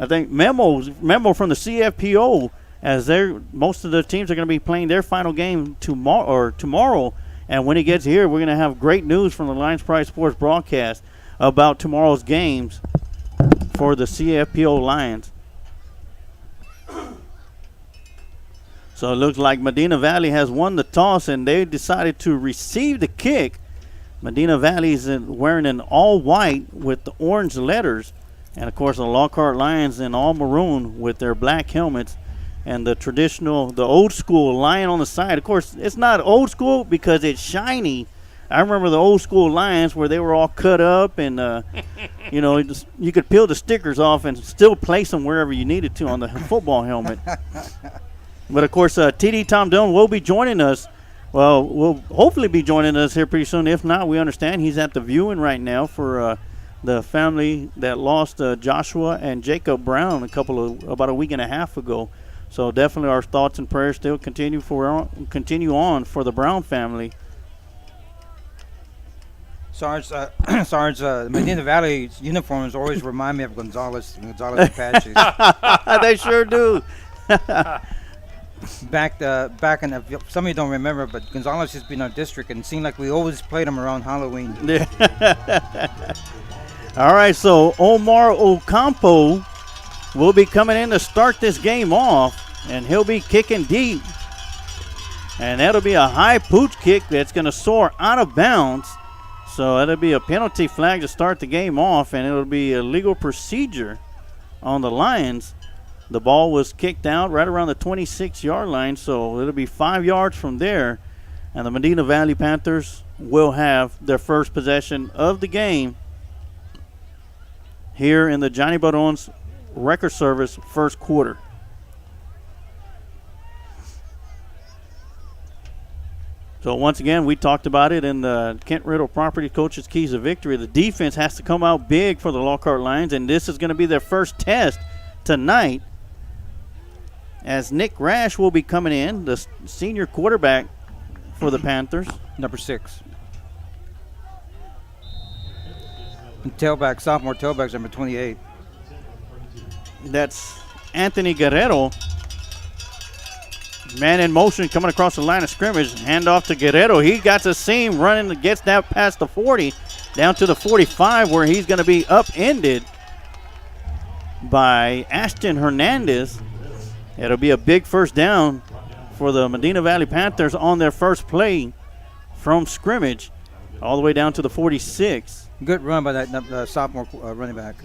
think, memo from the CFPO, as most of the teams are going to be playing their final game tomorrow. And when he gets here, we're going to have great news from the Lions Pride Sports broadcast about tomorrow's games for the CFPO Lions. So it looks like Medina Valley has won the toss, and they decided to receive the kick. Medina Valley is wearing an all-white with the orange letters. And, of course, the Lockhart Lions in all maroon with their black helmets and the old-school lion on the side. Of course, it's not old school because it's shiny. I remember the old-school Lions where they were all cut up and, you could peel the stickers off and still place them wherever you needed to on the football helmet. But, of course, T.D. Tom Dillon will be joining us. Well, will hopefully be joining us here pretty soon. If not, we understand he's at the viewing right now for the family that lost Joshua and Jacob Brown about a week and a half ago. So definitely our thoughts and prayers still continue on for the Brown family. Sarge, Medina Valley's uniforms always remind me of Gonzales Apaches. They sure do. Back in some of you don't remember, but Gonzales has been our district, and it seemed like we always played them around Halloween. All right, so Omar Ocampo will be coming in to start this game off, and he'll be kicking deep. And that'll be a high pooch kick that's going to soar out of bounds. So that'll be a penalty flag to start the game off, and it'll be a legal procedure on the Lions. The ball was kicked out right around the 26-yard line, so it'll be 5 yards from there. And the Medina Valley Panthers will have their first possession of the game here in the Johnny Baron's Record Service first quarter. So once again, we talked about it in the Kent Riddle Property Coaches Keys of Victory. The defense has to come out big for the Lockhart Lions, and this is going to be their first test tonight, as Nick Rash will be coming in, the senior quarterback for the Panthers. Number 6. And sophomore tailback's number 28. That's Anthony Guerrero. Man in motion coming across the line of scrimmage. Hand off to Guerrero. He got the seam running, gets that past the 40, down to the 45, where he's going to be upended by Ashton Hernandez. It'll be a big first down for the Medina Valley Panthers on their first play from scrimmage all the way down to the 46. Good run by that sophomore running back.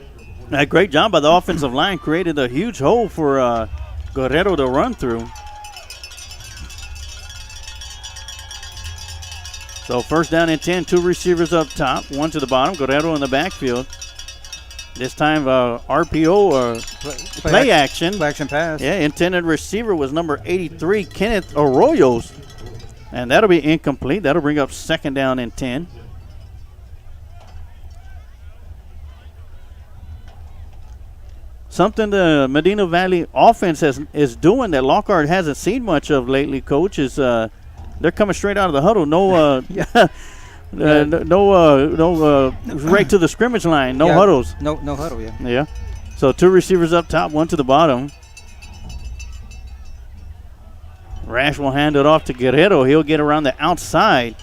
A great job by the offensive line. Created a huge hole for Guerrero to run through. So first down and 10, 2 receivers up top, 1 to the bottom. Guerrero in the backfield. This time RPO play action. Play action pass. Yeah, intended receiver was number 83, Kenneth Arroyos. And that'll be incomplete. That'll bring up second down and 10. Something the Medina Valley offense is doing that Lockhart hasn't seen much of lately, Coach, is they're coming straight out of the huddle. No, right to the scrimmage line. No huddles. No huddle. Yeah. Yeah. So 2 receivers up top, 1 to the bottom. Rash will hand it off to Guerrero. He'll get around the outside,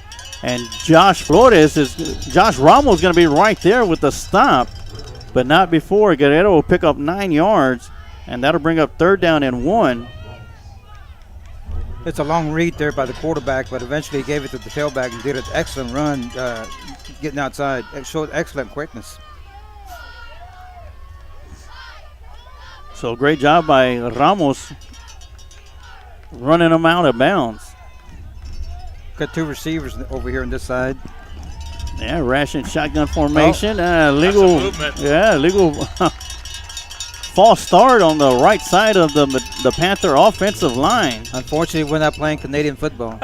and Josh Ramos is going to be right there with the stop, but not before. Guerrero will pick up 9 yards, and that'll bring up third down and 1. It's a long read there by the quarterback, but eventually he gave it to the tailback and did an excellent run getting outside. It showed excellent quickness. So great job by Ramos running him out of bounds. Got 2 receivers over here on this side. Yeah, Rash in shotgun formation. Legal movement. Yeah, legal false start on the right side of the Panther offensive line. Unfortunately, we're not playing Canadian football.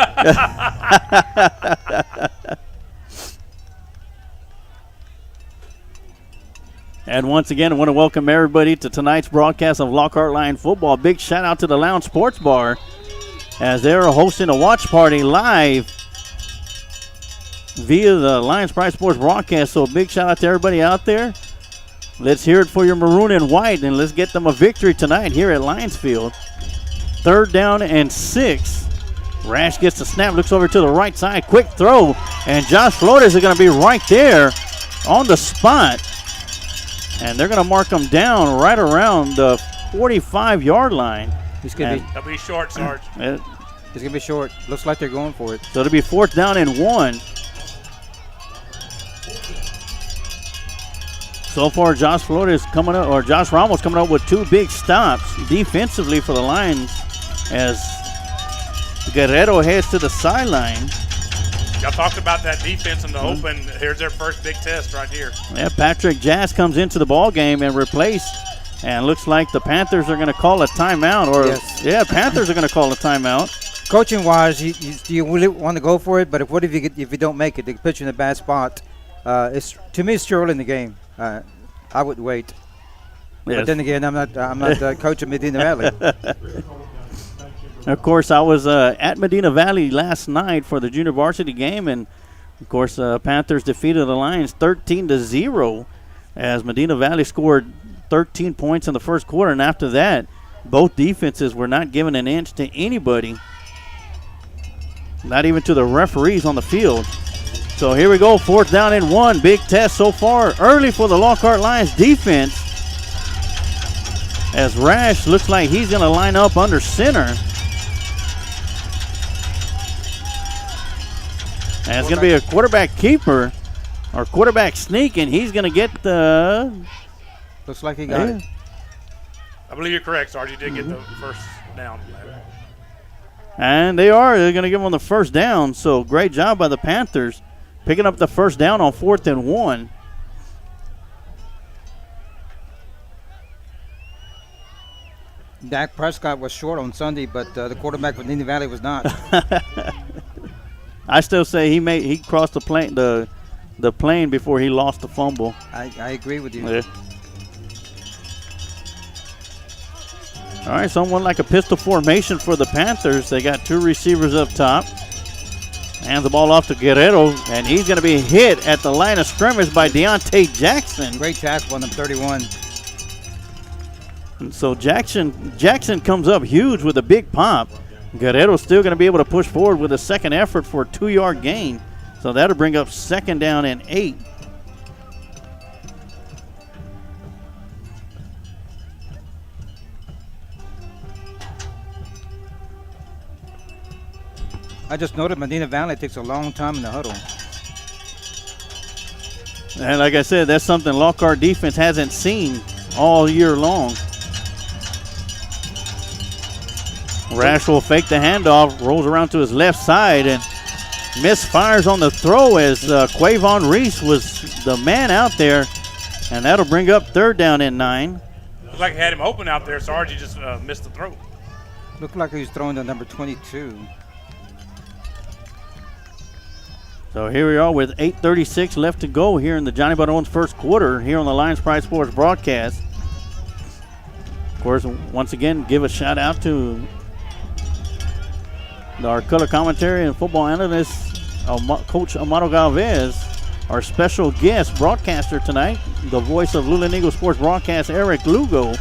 And once again, I want to welcome everybody to tonight's broadcast of Lockhart Lion football. Big shout out to the Lounge Sports Bar as they're hosting a watch party live via the Lions Pride Sports broadcast. So big shout out to everybody out there. Let's hear it for your maroon and white, and let's get them a victory tonight here at Lions Field. Third down and 6. Rash gets the snap, looks over to the right side, quick throw, and Josh Flores is going to be right there on the spot. And they're going to mark him down right around the 45-yard line. That'll be short, Sarge. He's going to be short. Looks like they're going for it. So it'll be fourth down and 1. So far, Josh Ramos coming up with 2 big stops defensively for the Lions as Guerrero heads to the sideline. Y'all talked about that defense in the open. Here's their first big test right here. Yeah, Patrick Jazz comes into the ball game and replaced, and looks like the Panthers are going to call a timeout. Panthers are going to call a timeout. Coaching wise, you really want to go for it, but if you don't make it, they put you in a bad spot. To me, it's too early in the game. I would wait. Yes. But then again, I'm not coach of Medina Valley. Of course, I was at Medina Valley last night for the junior varsity game, and of course, Panthers defeated the Lions 13-0 as Medina Valley scored 13 points in the first quarter, and after that, both defenses were not giving an inch to anybody, not even to the referees on the field. So here we go, fourth down and 1. Big test so far early for the Lockhart Lions defense as Rash looks like he's going to line up under center. And it's going to be a quarterback keeper or quarterback sneak, and he's going to get the... Looks like he got it. I believe you're correct, Sarge. You did get the first down. And they're going to give him the first down. So great job by the Panthers picking up the first down on 4th and 1. Dak Prescott was short on Sunday, but the quarterback for Medina Valley was not. I still say he crossed the plane before he lost the fumble. I agree with you. Yeah. All right, somewhat like a pistol formation for the Panthers. They got 2 receivers up top. Hands the ball off to Guerrero, and he's going to be hit at the line of scrimmage by Deontay Jackson. Great tackle on him, 31. And so Jackson comes up huge with a big pop. Guerrero's still going to be able to push forward with a second effort for a 2-yard gain. So that'll bring up second down and 8. I just noted Medina Valley takes a long time in the huddle. And like I said, that's something Lockhart defense hasn't seen all year long. Rash will fake the handoff, rolls around to his left side, and misfires on the throw as Quavon Reese was the man out there, and that'll bring up 3rd down and 9. Looks like he had him open out there, Sarge. He just missed the throw. Looked like he was throwing to number 22. So here we are with 8:36 left to go here in the Johnny Butt Owens first quarter here on the Lions Pride Sports broadcast. Of course, once again, give a shout out to our color commentary and football analyst, Coach Amado Galvez, our special guest broadcaster tonight, the voice of Lulen Eagle Sports broadcast, Eric Lugo,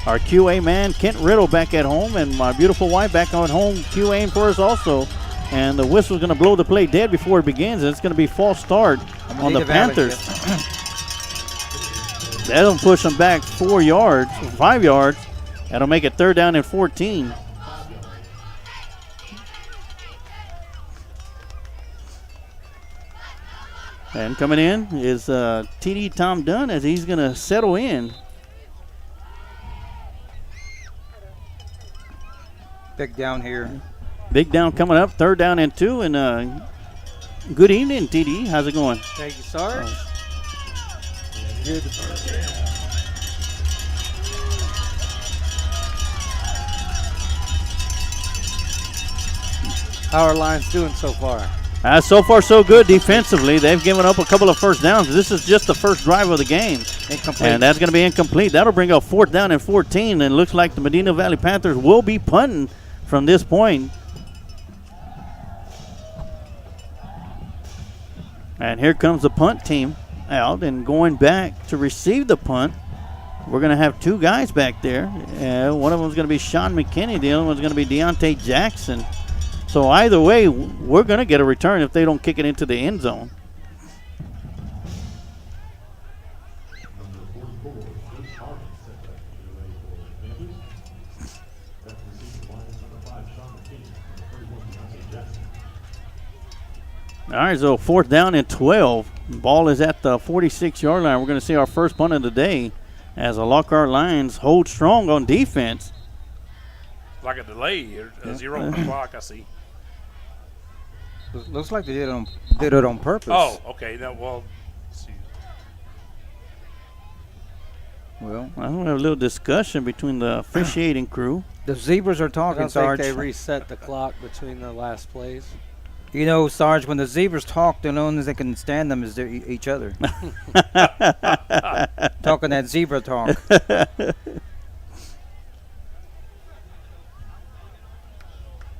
our QA man, Kent Riddle, back at home, and my beautiful wife back at home QAing for us also. And the whistle's going to blow the play dead before it begins, and it's going to be false start on the Panthers. That'll push them back 5 yards. That'll make it 3rd down and 14. And coming in is TD Tom Dunn as he's going to settle in. Big down here. Big down coming up, 3rd down and 2. And good evening, TD. How's it going? Thank you, Sarge. Good. How are Lions doing so far? So far, so good defensively. They've given up a couple of first downs. This is just the first drive of the game. Incomplete. And that's going to be incomplete. That'll bring up 4th down and 14. And it looks like the Medina Valley Panthers will be punting from this point. And here comes the punt team out and going back to receive the punt. We're going to have 2 guys back there. One of them is going to be Sean McKinney. The other one's going to be Deontay Jackson. So either way, we're going to get a return if they don't kick it into the end zone. All right, so 4th down and 12. Ball is at the 46-yard line. We're going to see our first punt of the day as the Lockhart Lions hold strong on defense. Like a delay, a 0 on the clock, I see. Looks like they did it on purpose. Oh, okay. No, well, let's see. Well, I don't have a little discussion between the officiating crew. The Zebras are I talking, don't Sarge. think they reset the clock between the last plays. You know, Sarge, when the Zebras talk, the only ones that can stand them is each other. Talking that zebra talk.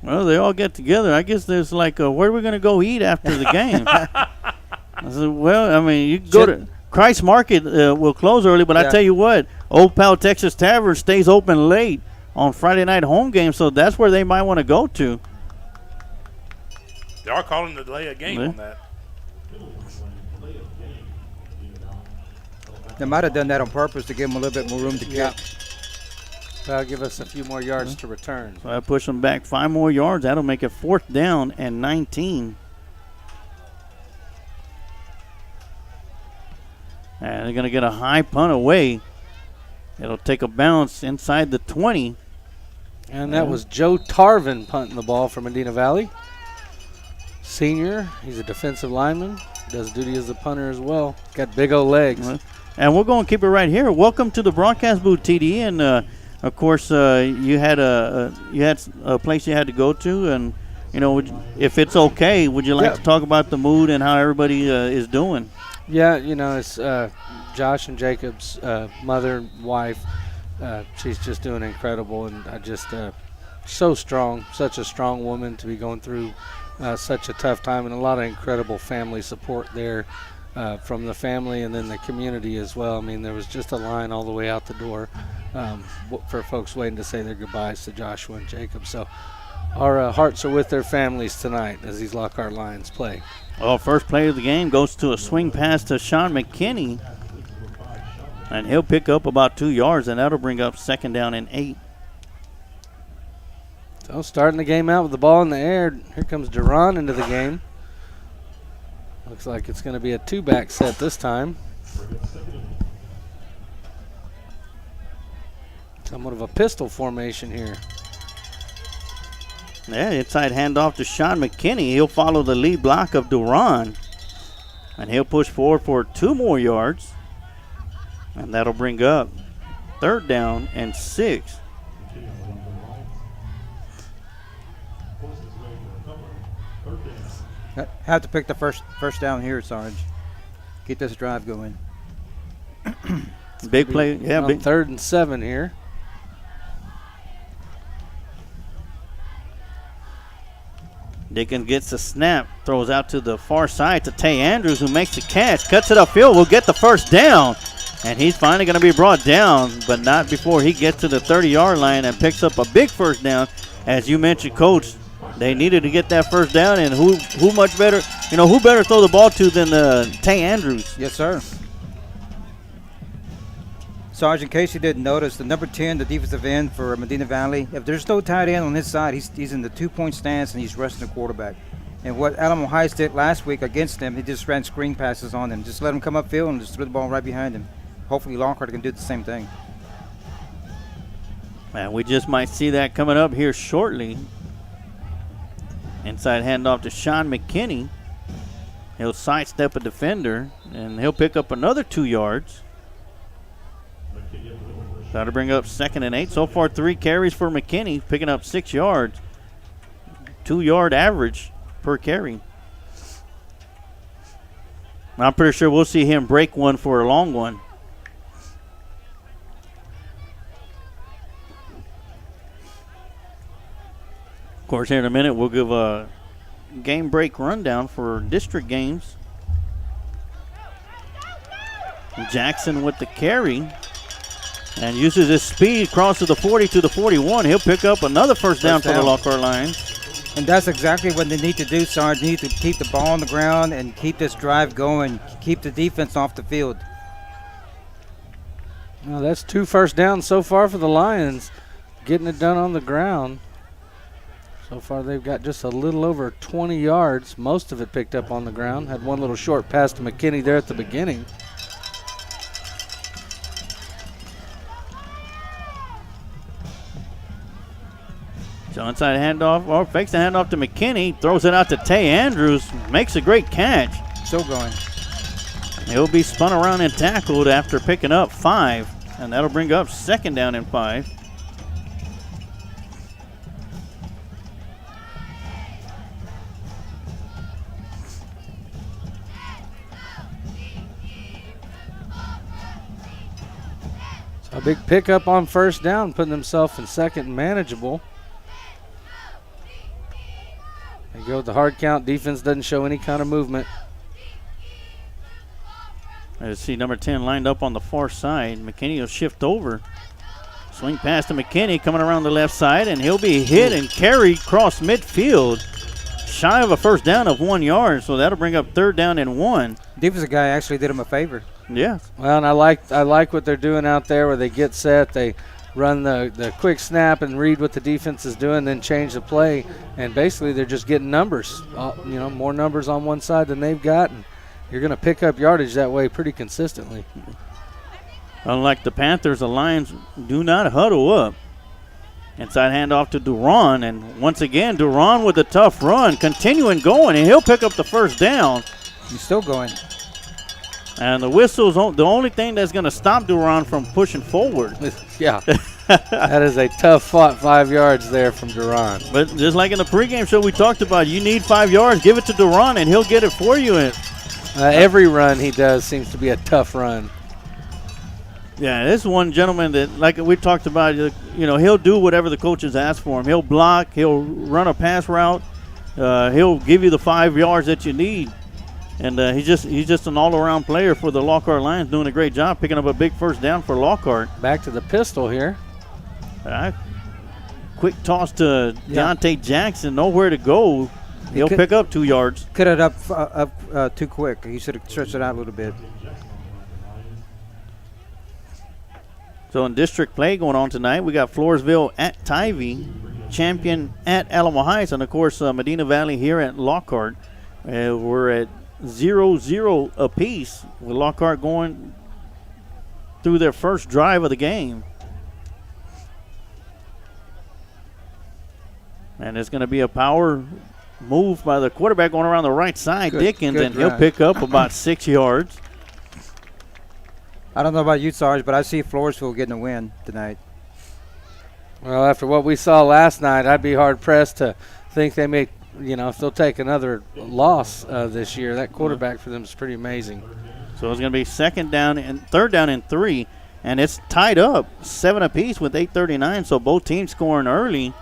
Well, they all get together. I guess there's like, where are we going to go eat after the game? I said, well, I mean, you can go to Christ Market will close early, but I tell you what, Old Pal Texas Tavern stays open late on Friday night home games, so that's where they might want to go to. They are calling the delay of game on that. They might have done that on purpose to give them a little bit more room to kick. That'll give us a few more yards to return. So I push them back 5 more yards. That'll make it 4th down and 19. And they're going to get a high punt away. It'll take a bounce inside the 20. And that was Joe Tarvin punting the ball for Medina Valley. Senior. He's a defensive lineman. Does duty as a punter as well. Got big old legs. And we're going to keep it right here. Welcome to the broadcast booth, TD. And, of course, you had a place you had to go to. And, you know, if it's okay, would you like to talk about the mood and how everybody is doing? Yeah, you know, it's Josh and Jacob's mother and wife. She's just doing incredible. And I just so strong, such a strong woman to be going through such a tough time, and a lot of incredible family support there from the family and then the community as well. I mean, there was just a line all the way out the door for folks waiting to say their goodbyes to Joshua and Jacob. So our hearts are with their families tonight as these Lockhart Lions play. Well, first play of the game goes to a swing pass to Sean McKinney, and he'll pick up about 2 yards, and that'll bring up 2nd down and 8. So starting the game out with the ball in the air. Here comes Duran into the game. Looks like it's going to be a 2-back set this time. Somewhat of a pistol formation here. Yeah, inside handoff to Sean McKinney. He'll follow the lead block of Duran. And he'll push forward for 2 more yards. And that'll bring up 3rd down and 6. Have to pick the first down here, Sarge. Get this drive going. Big play. Yeah, big. 3rd and 7 here. Dickens gets the snap, throws out to the far side to Tay Andrews, who makes the catch, cuts it upfield, will get the first down. And he's finally going to be brought down, but not before he gets to the 30-yard line and picks up a big first down. As you mentioned, Coach, they needed to get that first down, and who much better, who better throw the ball to than Tay Andrews? Yes, sir. Sarge, in case you didn't notice, the number 10, the defensive end for Medina Valley, if there's no tight end on his side, he's in the 2-point stance and he's rushing the quarterback. And what Alamo Heights did last week against them, he just ran screen passes on them. Just let him come upfield and just threw the ball right behind him. Hopefully Lockhart can do the same thing. And we just might see that coming up here shortly. Inside handoff to Sean McKinney. He'll sidestep a defender, and he'll pick up another 2 yards. That'll bring up 2nd and 8. So far, 3 carries for McKinney, picking up 6 yards. 2-yard average per carry. I'm pretty sure we'll see him break one for a long one. Of course, here in a minute, we'll give a game break rundown for district games. Jackson with the carry. And uses his speed, crosses the 40 to the 41. He'll pick up another first down for the Lockhart Lions. And that's exactly what they need to do, Sarge. They need to keep the ball on the ground and keep this drive going, keep the defense off the field. Well, that's 2 first downs so far for the Lions, getting it done on the ground. So far they've got just a little over 20 yards, most of it picked up on the ground. Had one little short pass to McKinney there at the beginning. So inside handoff, or fakes the handoff to McKinney, throws it out to Tay Andrews, makes a great catch. Still going. He'll be spun around and tackled after picking up 5, and that'll bring up 2nd down and 5. So a big pickup on first down, putting himself in 2nd and manageable. They go with the hard count. Defense doesn't show any kind of movement. I see number 10 lined up on the far side. McKinney will shift over. Swing pass to McKinney coming around the left side, and he'll be hit and carried across midfield. Shy of a first down of 1 yard, so that'll bring up 3rd down and 1. Defensive guy actually did him a favor. Yeah. Well, and I like what they're doing out there where they get set, they run the quick snap and read what the defense is doing, then change the play, and basically they're just getting numbers, more numbers on one side than they've got, and you're going to pick up yardage that way pretty consistently. Unlike the Panthers, the Lions do not huddle up. Inside handoff to Duran, and once again, Duran with a tough run, continuing going, and he'll pick up the first down. He's still going. And the whistle's the only thing that's going to stop Duran from pushing forward. Yeah. That is a tough fought 5 yards there from Duran. But just like in the pregame show we talked about, you need 5 yards, give it to Duran, and he'll get it for you. Every run he does seems to be a tough run. Yeah, this is one gentleman that, like we talked about, he'll do whatever the coaches ask for him. He'll block, he'll run a pass route, he'll give you the 5 yards that you need. And he's just an all-around player for the Lockhart Lions, doing a great job picking up a big first down for Lockhart. Back to the pistol here. Quick toss to Deontay Jackson, nowhere to go. He'll pick up 2 yards. Cut it up too quick. He should have stretched it out a little bit. So in district play going on tonight, we got Floresville at Tivy. champion at Alamo Heights. And, of course, Medina Valley here at Lockhart. We're at 0-0 apiece with Lockhart going through their first drive of the game. And it's going to be a power move by the quarterback going around the right side, Dickens, and he'll pick up about 6 yards. I don't know about you, Sarge, but I see Floresville getting a win tonight. Well, after what we saw last night, I'd be hard-pressed to think they may, if they'll take another loss this year. That quarterback for them is pretty amazing. So it's going to be third down and 3, and it's tied up 7 apiece with 8:39, so both teams scoring early.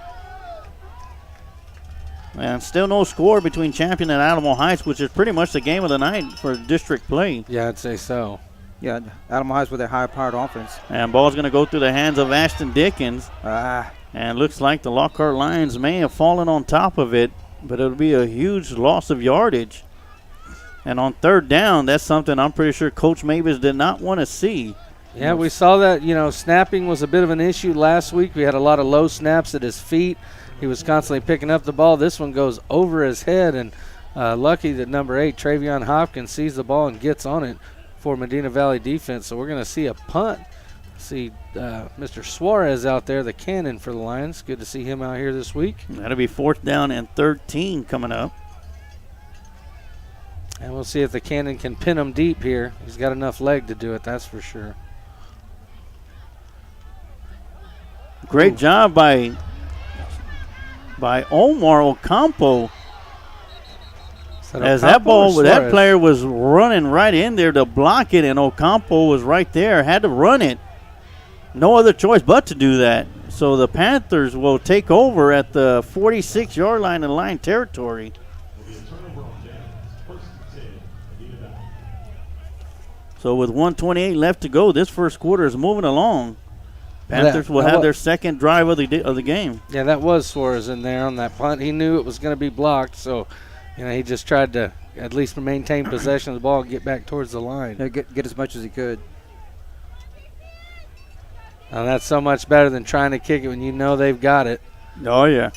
And still no score between Champion and Alamo Heights, which is pretty much the game of the night for district play. Yeah, I'd say so. Yeah, Alamo Heights with their high-powered offense. And ball's going to go through the hands of Ashton Dickens. And looks like the Lockhart Lions may have fallen on top of it, but it'll be a huge loss of yardage. And on third down, that's something I'm pretty sure Coach Mavis did not want to see. Yeah, we saw that, snapping was a bit of an issue last week. We had a lot of low snaps at his feet. He was constantly picking up the ball. This one goes over his head, and lucky that number 8, Travion Hopkins, sees the ball and gets on it for Medina Valley defense. So we're going to see a punt. See Mr. Suarez out there, the cannon for the Lions. Good to see him out here this week. That'll be 4th down and 13 coming up. And we'll see if the cannon can pin him deep here. He's got enough leg to do it, that's for sure. Great job by Omar Ocampo. As that player was running right in there to block it, and Ocampo was right there, had to run it. No other choice but to do that. So the Panthers will take over at the 46-yard line in line territory. So with 1:28 left to go, this first quarter is moving along. Panthers will have their second drive of the game. Yeah, that was Suarez in there on that punt. He knew it was going to be blocked, so he just tried to at least maintain possession of the ball and get back towards the line. Yeah, get as much as he could. Now that's so much better than trying to kick it when you know they've got it. Oh, yeah.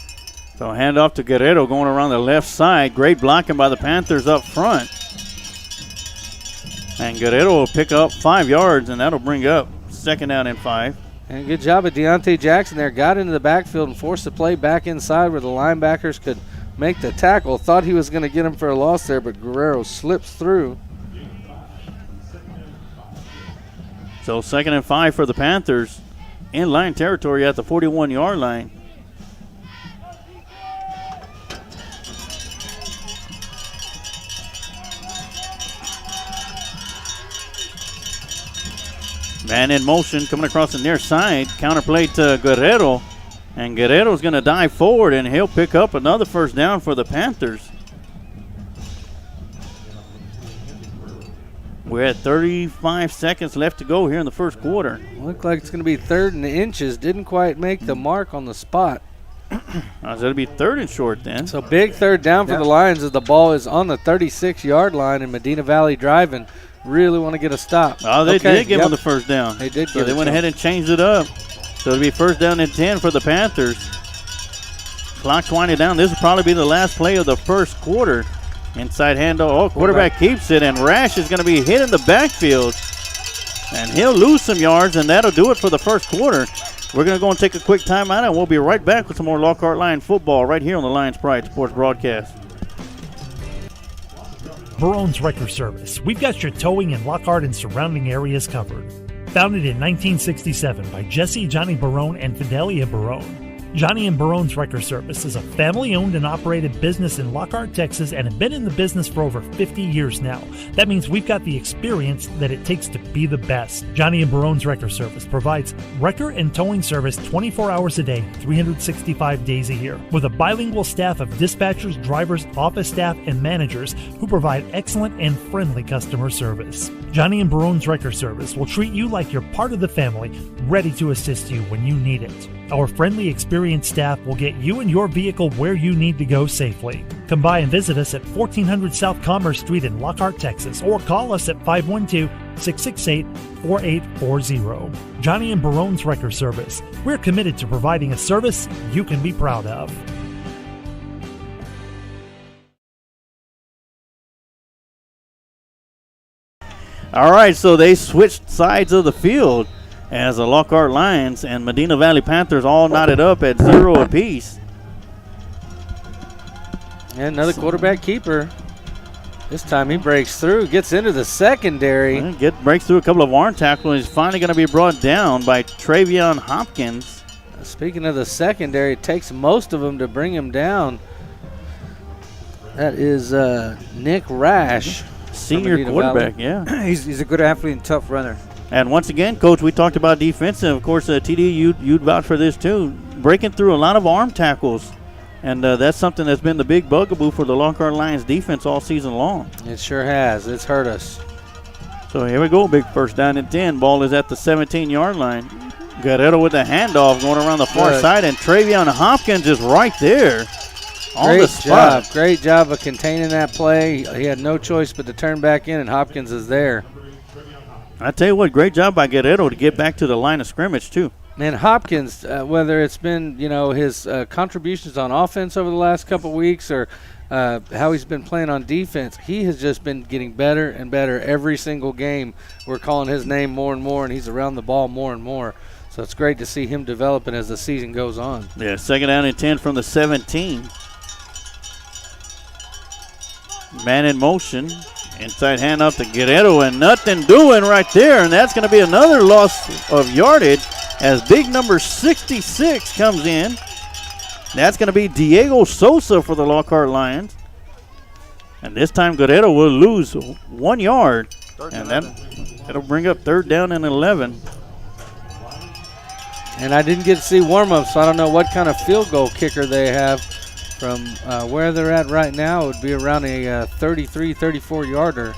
So hand off to Guerrero going around the left side. Great blocking by the Panthers up front. And Guerrero will pick up 5 yards, and that'll bring up 2nd down and 5. And good job of Deontay Jackson there. Got into the backfield and forced the play back inside where the linebackers could make the tackle. Thought he was going to get him for a loss there, but Guerrero slips through. So 2nd and 5 for the Panthers in line territory at the 41-yard line. Man in motion coming across the near side. Counterplay to Guerrero. And Guerrero's going to dive forward, and he'll pick up another 1st down for the Panthers. We're at 35 seconds left to go here in the first quarter. Looked like it's going to be 3rd and inches. Didn't quite make the mark on the spot. So it'll be 3rd and short then. So big 3rd down for the Lions as the ball is on the 36-yard line, and Medina Valley driving. Really want to get a stop. Oh, they did give him the 1st down. They did. So they went ahead and changed it up. So it'll be 1st down and 10 for the Panthers. Clock winding down. This will probably be the last play of the first quarter. Inside handoff. Oh, quarterback keeps it, and Rash is going to be hit in the backfield. And he'll lose some yards, and that'll do it for the first quarter. We're going to go and take a quick timeout, and we'll be right back with some more Lockhart Lion football right here on the Lions Pride Sports broadcast. Barone's Wrecker Service. We've got your towing in Lockhart and surrounding areas covered. Founded in 1967 by Jesse Johnny Barone and Fidelia Barone. Johnny and Barone's Wrecker Service is a family-owned and operated business in Lockhart, Texas, and have been in the business for over 50 years now. That means we've got the experience that it takes to be the best. Johnny and Barone's Wrecker Service provides wrecker and towing service 24 hours a day, 365 days a year, with a bilingual staff of dispatchers, drivers, office staff, and managers who provide excellent and friendly customer service. Johnny and Barone's Wrecker Service will treat you like you're part of the family, ready to assist you when you need it. Our friendly, experienced staff will get you and your vehicle where you need to go safely. Come by and visit us at 1400 South Commerce Street in Lockhart, Texas, or call us at 668-4840. Johnny and Barone's Wrecker Service. We're committed to providing a service you can be proud of. All right, so they switched sides of the field as the Lockhart Lions and Medina Valley Panthers all knotted up at 0 apiece. And another quarterback keeper. This time he breaks through, gets into the secondary. Breaks through a couple of arm tackles. He's finally going to be brought down by Travion Hopkins. Speaking of the secondary, it takes most of them to bring him down. That is Nick Rash. Senior quarterback, Valley. yeah. He's a good athlete and tough runner. And once again, Coach, we talked about defense, and of course, TD, you'd vouch for this too. Breaking through a lot of arm tackles. And that's something that's been the big bugaboo for the Lockhart Lions defense all season long. It sure has. It's hurt us. So here we go. Big first down and 10. Ball is at the 17-yard line. Guerrero with the handoff going around the far side. And Travion Hopkins is right there on the spot. Great job of containing that play. He had no choice but to turn back in, and Hopkins is there. I tell you what, great job by Guerrero to get back to the line of scrimmage, too. Man, Hopkins, whether it's been, his contributions on offense over the last couple weeks or how he's been playing on defense, he has just been getting better and better every single game. We're calling his name more and more, and he's around the ball more and more. So it's great to see him developing as the season goes on. Yeah, second down and 10 from the 17. Man in motion. Inside handoff to Guerrero, and nothing doing right there. And that's going to be another loss of yardage as big number 66 comes in. That's going to be Diego Sosa for the Lockhart Lions. And this time Guerrero will lose 1 yard. And that'll bring up third down and 11. And I didn't get to see warm-up, so I don't know what kind of field goal kicker they have. From where they're at right now, it would be around a 33, 34-yarder.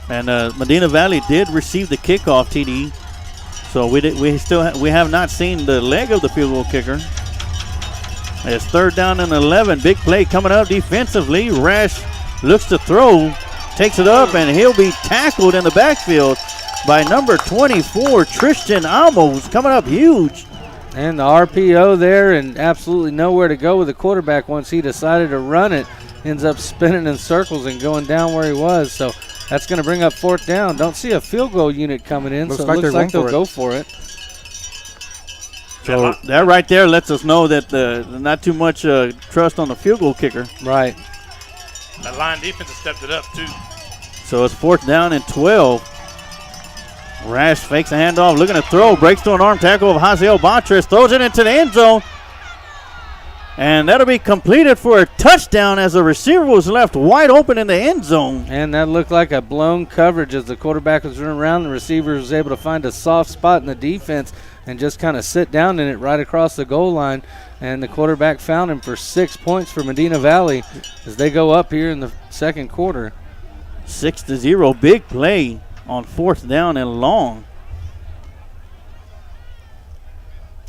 And Medina Valley did receive the kickoff, TD. So we have not seen the leg of the field goal kicker. It's third down and 11. Big play coming up defensively. Rash looks to throw, takes it up, and he'll be tackled in the backfield by number 24, Tristan Amos, coming up huge. And the RPO there, and absolutely nowhere to go with the quarterback once he decided to run it. Ends up spinning in circles and going down where he was. So that's going to bring up fourth down. Don't see a field goal unit coming in, so it looks like they'll go for it. So that right there lets us know that not too much trust on the field goal kicker. Right. That line defense has stepped it up, too. So it's fourth down and 12. Rash fakes a handoff, looking to throw, breaks through an arm tackle of Haziel Batres, throws it into the end zone. And that'll be completed for a touchdown as the receiver was left wide open in the end zone. And that looked like a blown coverage as the quarterback was running around. The receiver was able to find a soft spot in the defense and just kind of sit down in it right across the goal line. And the quarterback found him for 6 points for Medina Valley as they go up here in the second quarter. 6-0, big play on fourth down and long.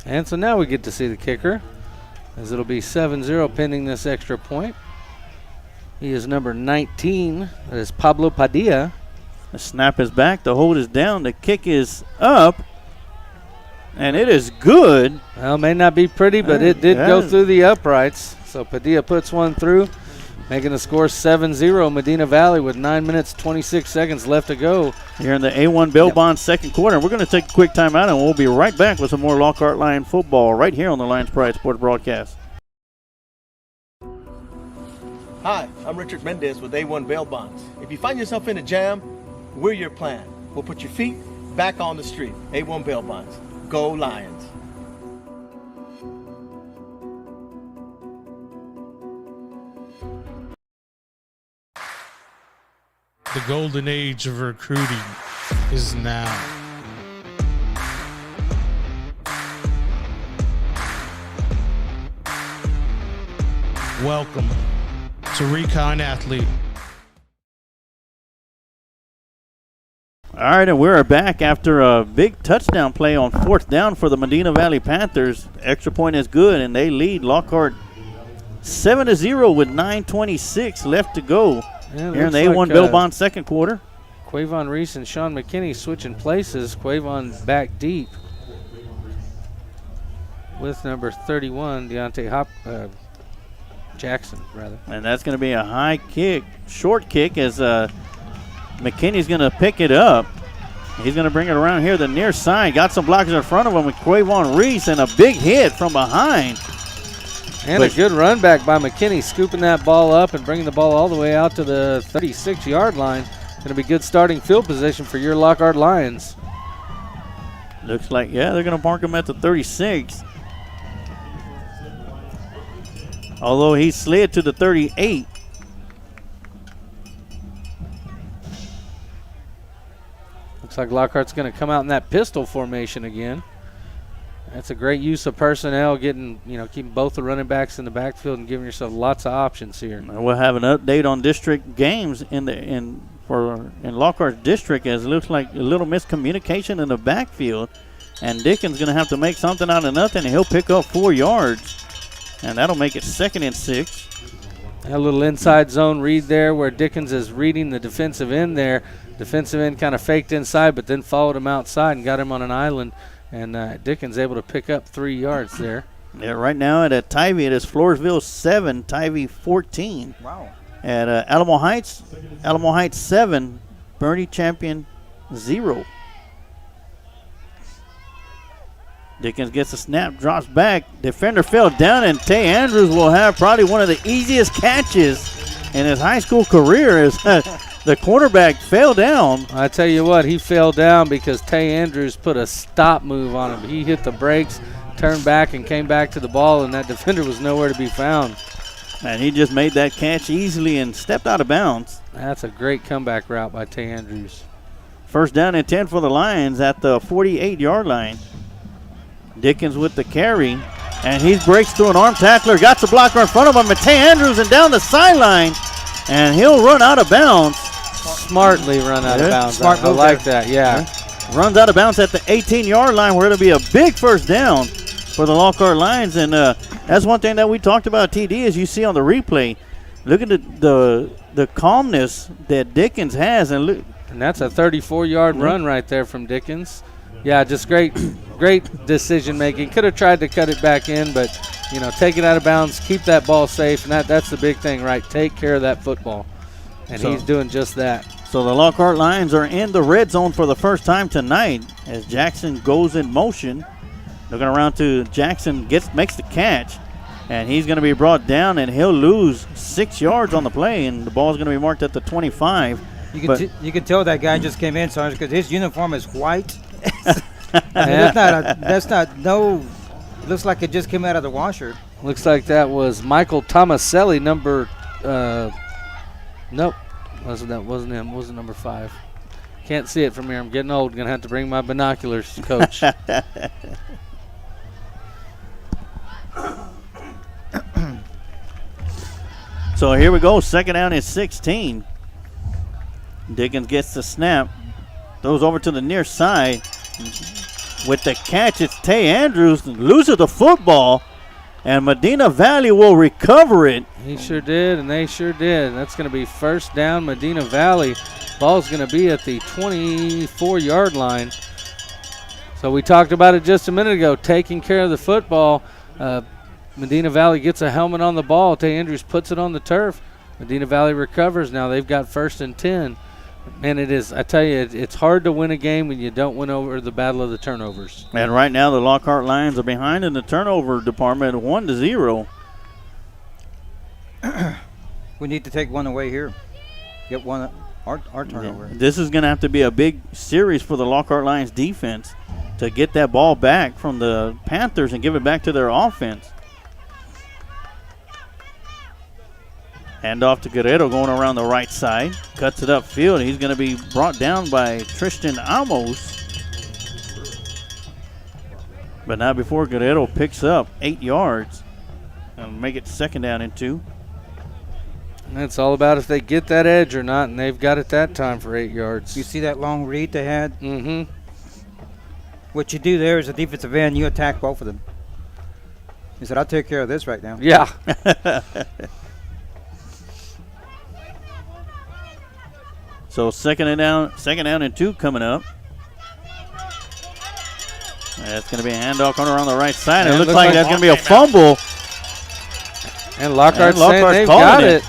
And so now we get to see the kicker, as it'll be 7-0 pending this extra point. He is number 19. That is Pablo Padilla. The snap is back. The hold is down. The kick is up. And it is good. Well, it may not be pretty, but it did go through the uprights. So Padilla puts one through, making the score 7-0 Medina Valley with 9 minutes, 26 seconds left to go. Here in the A1 Bail Bond second quarter. We're going to take a quick timeout, and we'll be right back with some more Lockhart Lion football right here on the Lions Pride Sports Broadcast. Hi, I'm Richard Mendez with A1 Bail Bonds. If you find yourself in a jam, we're your plan. We'll put your feet back on the street. A1 Bail Bonds. Go Lions. The golden age of recruiting is now. Welcome to Recon Athlete. All right, and we're back after a big touchdown play on fourth down for the Medina Valley Panthers. Extra point is good, and they lead Lockhart 7-0 with 9:26 left to go. Yeah, here in the A1 Bill Bond second quarter. Quavon Reese and Sean McKinney switching places. Quavon back deep with number 31, Deontay Jackson, rather. And that's going to be a high kick, short kick, as McKinney's going to pick it up. He's going to bring it around here, the near side. Got some blockers in front of him with Quavon Reese, and a big hit from behind. And a good run back by McKinney, scooping that ball up and bringing the ball all the way out to the 36-yard line. Going to be good starting field position for your Lockhart Lions. Looks like, yeah, they're going to park him at the 36. Although he slid to the 38. Looks like Lockhart's going to come out in that pistol formation again. That's a great use of personnel, keeping both the running backs in the backfield and giving yourself lots of options here. And we'll have an update on district games in Lockhart's district, as it looks like a little miscommunication in the backfield. And Dickens going to have to make something out of nothing, and he'll pick up 4 yards. And that'll make it 2nd and 6. A little inside zone read there where Dickens is reading the defensive end there. Defensive end kind of faked inside, but then followed him outside and got him on an island. And Dickens able to pick up 3 yards there. Yeah, right now at Tivy, it is Floresville 7, Tivy 14. Wow. At Alamo Heights 7, Bernie Champion 0. Dickens gets a snap, drops back. Defender fell down, and Tay Andrews will have probably one of the easiest catches in his high school career as the quarterback fell down. I tell you what, he fell down because Tay Andrews put a stop move on him. He hit the brakes, turned back, and came back to the ball, and that defender was nowhere to be found. And he just made that catch easily and stepped out of bounds. That's a great comeback route by Tay Andrews. 1st down and 10 for the Lions at the 48-yard line. Dickens with the carry, and he breaks through an arm tackler, got the blocker in front of him, and Tay Andrews and down the sideline, and he'll run out of bounds. Smartly run out of bounds. I like that, yeah. Runs out of bounds at the 18-yard line, where it'll be a big 1st down for the Lockhart Lions, and that's one thing that we talked about, TD, as you see on the replay. Look at the calmness that Dickens has, and that's a 34-yard run right there from Dickens. Yeah, just great decision making. Could have tried to cut it back in, but take it out of bounds, keep that ball safe, and that's the big thing, right? Take care of that football, and he's doing just that. So the Lockhart Lions are in the red zone for the first time tonight as Jackson goes in motion. Looking around to Jackson, makes the catch, and he's going to be brought down, and he'll lose 6 yards on the play, and the ball is going to be marked at the 25. You can tell that guy just came in, Sarge, because his uniform is white. That's not looks like it just came out of the washer. Looks like that was Michael Tomaselli, number nope, wasn't him. Wasn't number 5. Can't see it from here. I'm getting old. Gonna have to bring my binoculars, Coach. So here we go, 2nd down and 16. Dickens gets the snap, throws over to the near side. With the catch, it's Tay Andrews, loses the football, and Medina Valley will recover it. He sure did, and they sure did. That's going to be 1st down, Medina Valley. Ball's going to be at the 24-yard line. So we talked about it just a minute ago, taking care of the football. Medina Valley gets a helmet on the ball. Tay Andrews puts it on the turf. Medina Valley recovers. Now they've got 1st and 10. And it is, I tell you, it's hard to win a game when you don't win over the battle of the turnovers. And right now the Lockhart Lions are behind in the turnover department 1-0. We need to take one away here. Get one, our turnover. This is going to have to be a big series for the Lockhart Lions defense to get that ball back from the Panthers and give it back to their offense. Hand off to Guerrero going around the right side. Cuts it upfield. He's going to be brought down by Tristan Amos. But now before Guerrero picks up 8 yards and make it 2nd down and 2. And it's all about if they get that edge or not, and they've got it that time for 8 yards. You see that long read they had? Mm-hmm. What you do there is a defensive end, you attack both of them. He said, I'll take care of this right now. Yeah. So second down and 2 coming up. That's going to be a handoff corner on the right side. And it looks like that's going to be a fumble. And Lockhart's saying Lockhart's they've calling got it.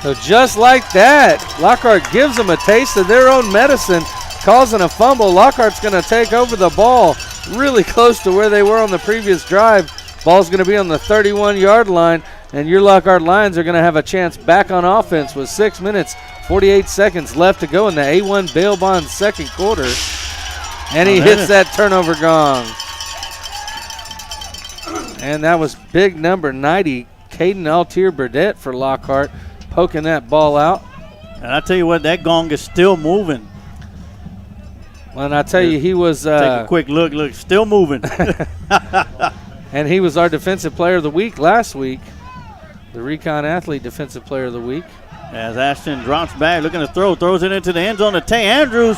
So just like that, Lockhart gives them a taste of their own medicine, causing a fumble. Lockhart's going to take over the ball really close to where they were on the previous drive. Ball's going to be on the 31-yard line, and your Lockhart Lions are going to have a chance back on offense with 6 minutes, 48 seconds left to go in the A1 Bail Bond second quarter. And he hits that turnover gong. And that was big number 90, Caden Altier Burdette for Lockhart, poking that ball out. And I tell you what, that gong is still moving. And I tell you, he was take a quick look, still moving. And he was our Defensive Player of the Week last week, the Recon Athlete Defensive Player of the Week. As Ashton drops back, looking to throws it into the end zone to Tay Andrews.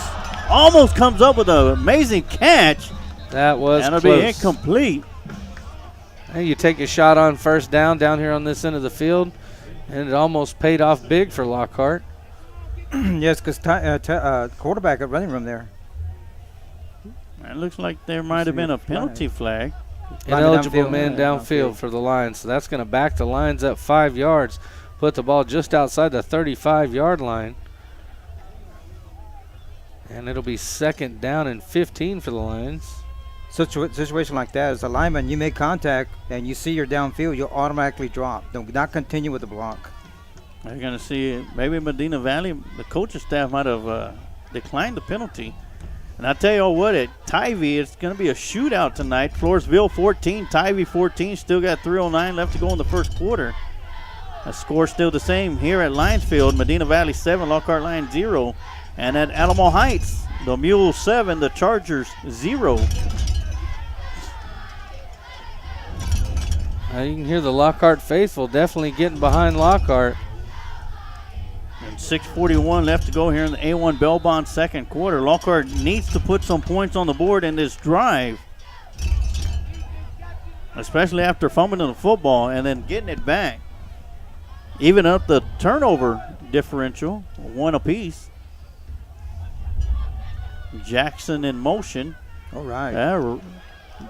Almost comes up with an amazing catch. That was and it'll close. be incomplete. And you take a shot on first down here on this end of the field, and it almost paid off big for Lockhart. Yes, because quarterback at running room there. It looks like there might have been a penalty flag. Ineligible man downfield for the Lions. So that's going to back the Lions up 5 yards, put the ball just outside the 35-yard line. And it'll be second down and 15 for the Lions. Situation like that, as a lineman, you make contact and you see you're downfield, you'll automatically drop. Do not continue with the block. They're going to see maybe Medina Valley, the coaching staff might have declined the penalty. And I tell you what, at Tivy, it's going to be a shootout tonight. Floresville 14, Tivy 14. Still got 3:09 left to go in the first quarter. The score still the same here at Lionsfield. Medina Valley 7, Lockhart Lions 0. And at Alamo Heights, the Mules 7, the Chargers 0. You can hear the Lockhart faithful definitely getting behind Lockhart. And 6:41 left to go here in the A1 Bell Bond second quarter. Lockhart needs to put some points on the board in this drive, especially after fumbling the football and then getting it back. Even up the turnover differential, 1 apiece. Jackson in motion. All right.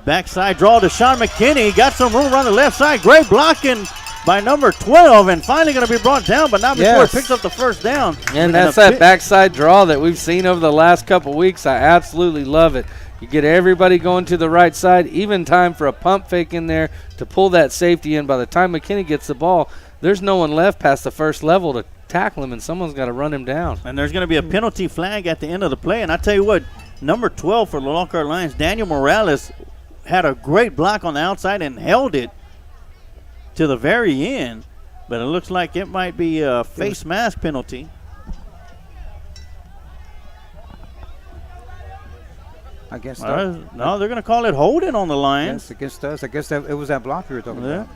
Backside draw to Sean McKinney. Got some room around the left side. Great blocking by number 12, and finally going to be brought down, but not before it picks up the first down. And that's that backside draw that we've seen over the last couple weeks. I absolutely love it. You get everybody going to the right side, even time for a pump fake in there to pull that safety in. By the time McKinney gets the ball, there's no one left past the first level to tackle him, and someone's got to run him down. And there's going to be a penalty flag at the end of the play. And I tell you what, number 12 for the Lockhart Lions, Daniel Morales, had a great block on the outside and held it to the very end. But it looks like it might be a face mask penalty. I guess no, they're going to call it holding on the Lions. Yes, against us. I guess it was that block you were talking about.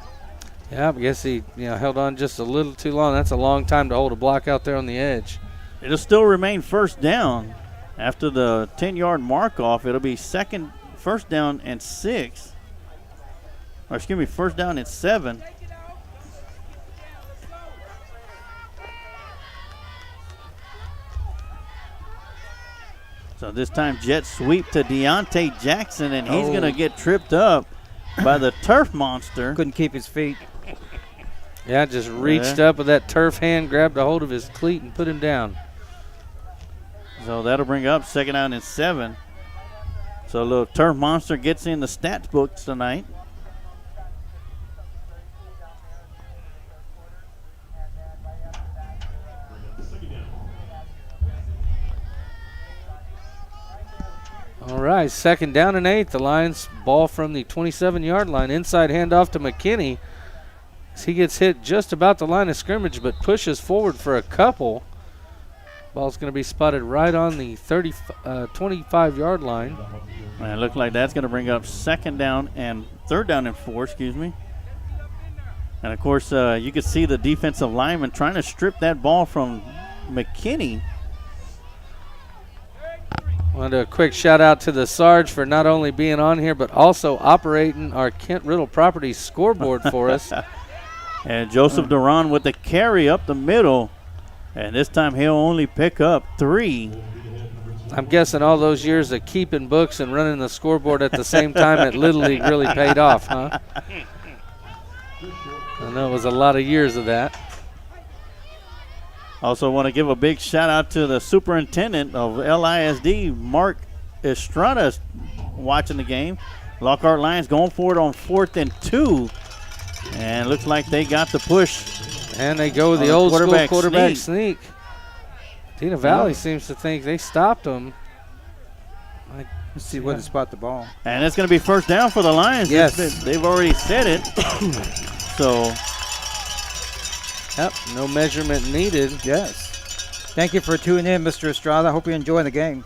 Yeah, I guess he held on just a little too long. That's a long time to hold a block out there on the edge. It'll still remain first down after the 10-yard mark off. It'll be first down and 6. Or excuse me, first down and 7. So this time jet sweep to Deontay Jackson, and he's going to get tripped up by the turf monster. Couldn't keep his feet. Yeah, just reached up with that turf hand, grabbed a hold of his cleat, and put him down. So that'll bring up second down and 7. So a little turf monster gets in the stats books tonight. All right, second down and 8. The Lions ball from the 27-yard line. Inside handoff to McKinney. He gets hit just about the line of scrimmage, but pushes forward for a couple. Ball's going to be spotted right on the 25-yard line. And it looks like that's going to bring up third down and 4, excuse me. And, of course, you can see the defensive lineman trying to strip that ball from McKinney. I want a quick shout out to the Sarge for not only being on here, but also operating our Kent Riddle Properties scoreboard for us. And Joseph Duran with the carry up the middle. And this time he'll only pick up 3. I'm guessing all those years of keeping books and running the scoreboard at the same time at Little League really paid off, huh? I know it was a lot of years of that. Also want to give a big shout out to the superintendent of LISD, Mark Estrada, watching the game. Lockhart Lions going for it on 4th and 2. And looks like they got the push. And they go with the old school quarterback sneak. Medina Valley seems to think they stopped them. Let's see where to spot the ball. And it's going to be first down for the Lions. Yes. They've already said it. So. Yep, no measurement needed. Yes. Thank you for tuning in, Mr. Estrada. I hope you're enjoying the game.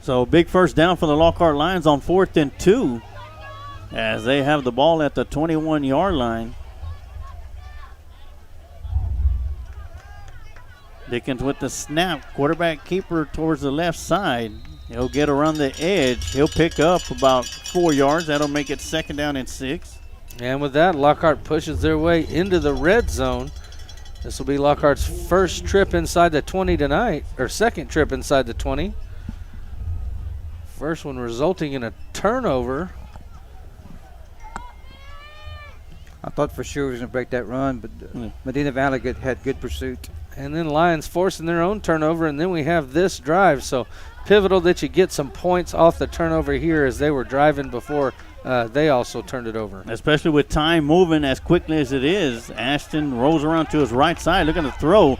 So big first down for the Lockhart Lions on 4th and 2 as they have the ball at the 21-yard line. Dickens with the snap. Quarterback keeper towards the left side. He'll get around the edge. He'll pick up about 4 yards. That'll make it 2nd down and 6. And with that, Lockhart pushes their way into the red zone. This will be Lockhart's first trip inside the 20 tonight, or second trip inside the 20. First one resulting in a turnover. I thought for sure he was going to break that run, but Medina Valley had good pursuit. And then Lions forcing their own turnover, and then we have this drive. So pivotal that you get some points off the turnover here as they were driving before they also turned it over. Especially with time moving as quickly as it is. Ashton rolls around to his right side, looking to throw.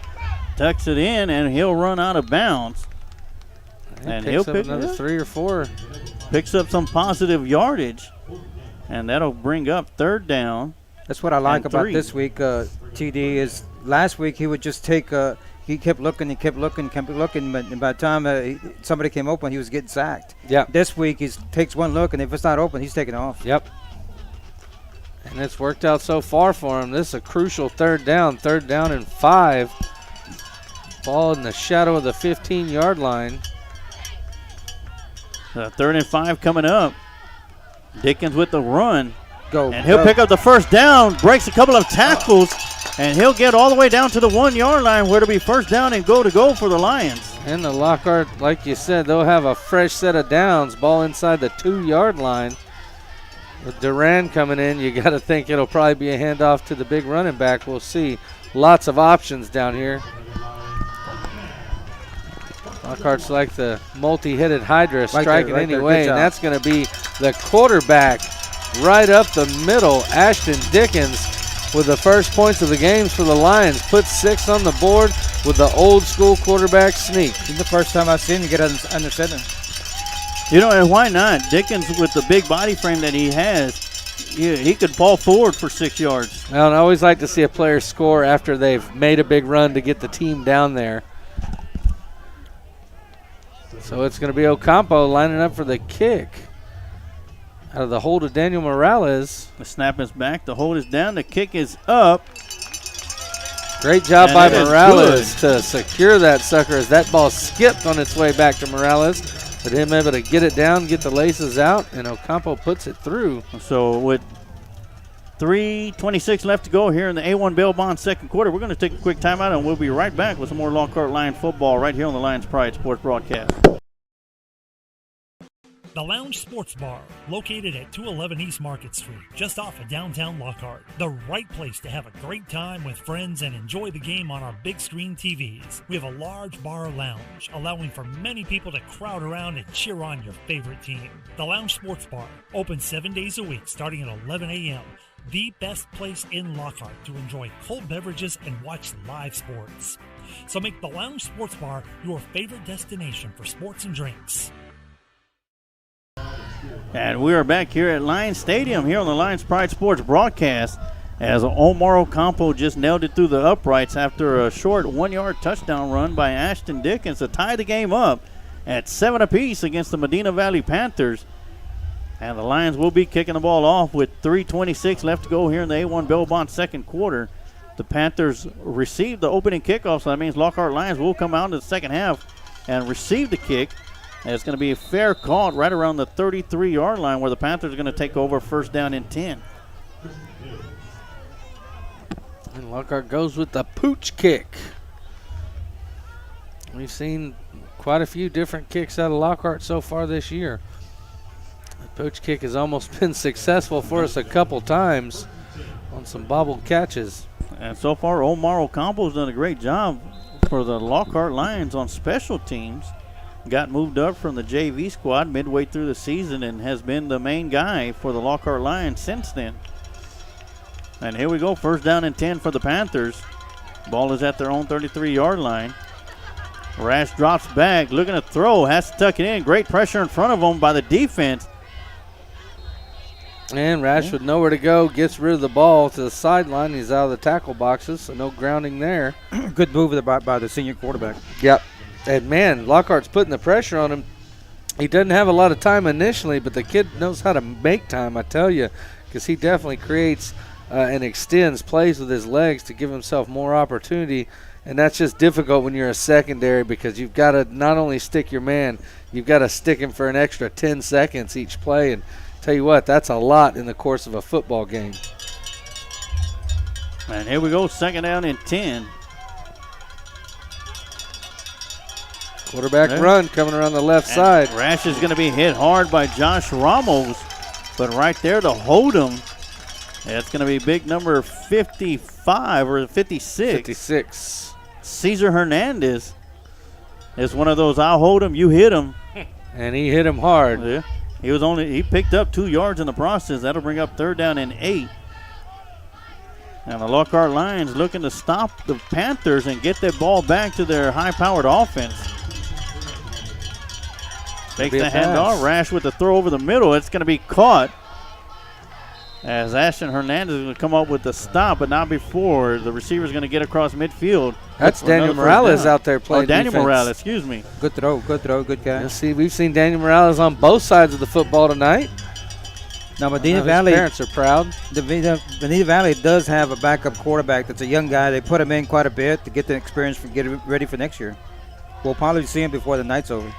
Tucks it in, and he'll run out of bounds. And he'll pick another 3 or 4. Picks up some positive yardage, and that'll bring up 3rd down. That's what I like about this week, TD, is last week he would just take he kept looking, but by the time somebody came open, he was getting sacked. Yeah. This week he takes one look, and if it's not open, he's taking off. Yep. And it's worked out so far for him. This is a crucial 3rd down and 5. Ball in the shadow of the 15-yard line. 3rd and 5 coming up. Dickens with the run. And he'll pick up the first down, breaks a couple of tackles, and he'll get all the way down to the 1-yard line where it'll be first down and go for the Lions. And the Lockhart, like you said, they'll have a fresh set of downs. Ball inside the 2-yard line. With Duran coming in, you got to think it'll probably be a handoff to the big running back. We'll see. Lots of options down here. Lockhart's like the multi-headed Hydra, striking anyway, and that's going to be the quarterback right up the middle. Ashton Dickens with the first points of the games for the Lions. Puts 6 on the board with the old school quarterback sneak. This is the first time I've seen him get under center. You know, and why not? Dickens with the big body frame that he has, he could fall forward for 6 yards. Well, I always like to see a player score after they've made a big run to get the team down there. So it's going to be Ocampo lining up for the kick. Out of the hold of Daniel Morales. The snap is back. The hold is down. The kick is up. Great job by Morales to secure that sucker as that ball skipped on its way back to Morales. But him able to get it down, get the laces out, and Ocampo puts it through. So with 3:26 left to go here in the A1 Bail Bond second quarter, we're going to take a quick timeout, and we'll be right back with some more Lockhart Lion football right here on the Lions Pride Sports Broadcast. The Lounge Sports Bar, located at 211 East Market Street, just off of downtown Lockhart. The right place to have a great time with friends and enjoy the game on our big screen TVs. We have a large bar lounge, allowing for many people to crowd around and cheer on your favorite team. The Lounge Sports Bar, open 7 days a week starting at 11 a.m. The best place in Lockhart to enjoy cold beverages and watch live sports. So make the Lounge Sports Bar your favorite destination for sports and drinks. And we are back here at Lions Stadium here on the Lions Pride Sports broadcast as Omar Ocampo just nailed it through the uprights after a short 1-yard touchdown run by Ashton Dickens to tie the game up at 7 apiece against the Medina Valley Panthers. And the Lions will be kicking the ball off with 3:26 left to go here in the A1 Bail Bond second quarter. The Panthers received the opening kickoff, so that means Lockhart Lions will come out in the second half and receive the kick. And it's going to be a fair call right around the 33-yard line where the Panthers are going to take over first down and 10. And Lockhart goes with the pooch kick. We've seen quite a few different kicks out of Lockhart so far this year. The pooch kick has almost been successful for us a couple times on some bobbled catches. And so far, Omar Ocampo's done a great job for the Lockhart Lions on special teams. Got moved up from the JV squad midway through the season and has been the main guy for the Lockhart Lions since then. And here we go, first down and 10 for the Panthers. Ball is at their own 33-yard line. Rash drops back, looking to throw, has to tuck it in. Great pressure in front of him by the defense. And Rash with nowhere to go gets rid of the ball to the sideline. He's out of the tackle boxes, so no grounding there. Good move by the senior quarterback. Yep. And, man, Lockhart's putting the pressure on him. He doesn't have a lot of time initially, but the kid knows how to make time, I tell you, because he definitely creates and extends plays with his legs to give himself more opportunity. And that's just difficult when you're a secondary because you've got to not only stick your man, you've got to stick him for an extra 10 seconds each play. And tell you what, that's a lot in the course of a football game. And here we go, second down and 10. Quarterback run coming around the left side. Rash is going to be hit hard by Josh Ramos, but right there to hold him, that's going to be big number 55 or 56. 56. Cesar Hernandez is one of those, I'll hold him, you hit him. And he hit him hard. Yeah. He picked up 2 yards in the process. That'll bring up third down and 8. And the Lockhart Lions looking to stop the Panthers and get that ball back to their high-powered offense. Takes the handoff. Rash with the throw over the middle. It's going to be caught as Ashton Hernandez is going to come up with the stop, but not before. The receiver's going to get across midfield. That's Daniel Morales out there playing Daniel defense. Morales, excuse me. Good throw, good guy. You'll see, we've seen Daniel Morales on both sides of the football tonight. Now, Medina Valley. His parents are proud. Medina Valley does have a backup quarterback that's a young guy. They put him in quite a bit to get the experience for getting ready for next year. We'll probably see him before the night's over.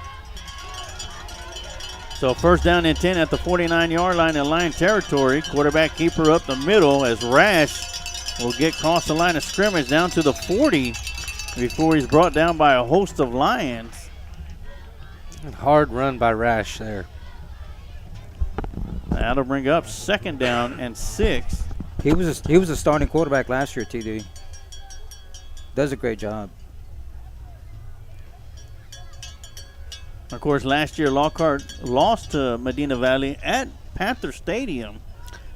So first down and 10 at the 49-yard line in Lion territory. Quarterback keeper up the middle as Rash will get across the line of scrimmage down to the 40 before he's brought down by a host of Lions. Hard run by Rash there. That'll bring up second down and 6. He was a starting quarterback last year, TD. Does a great job. Of course, last year Lockhart lost to Medina Valley at Panther Stadium,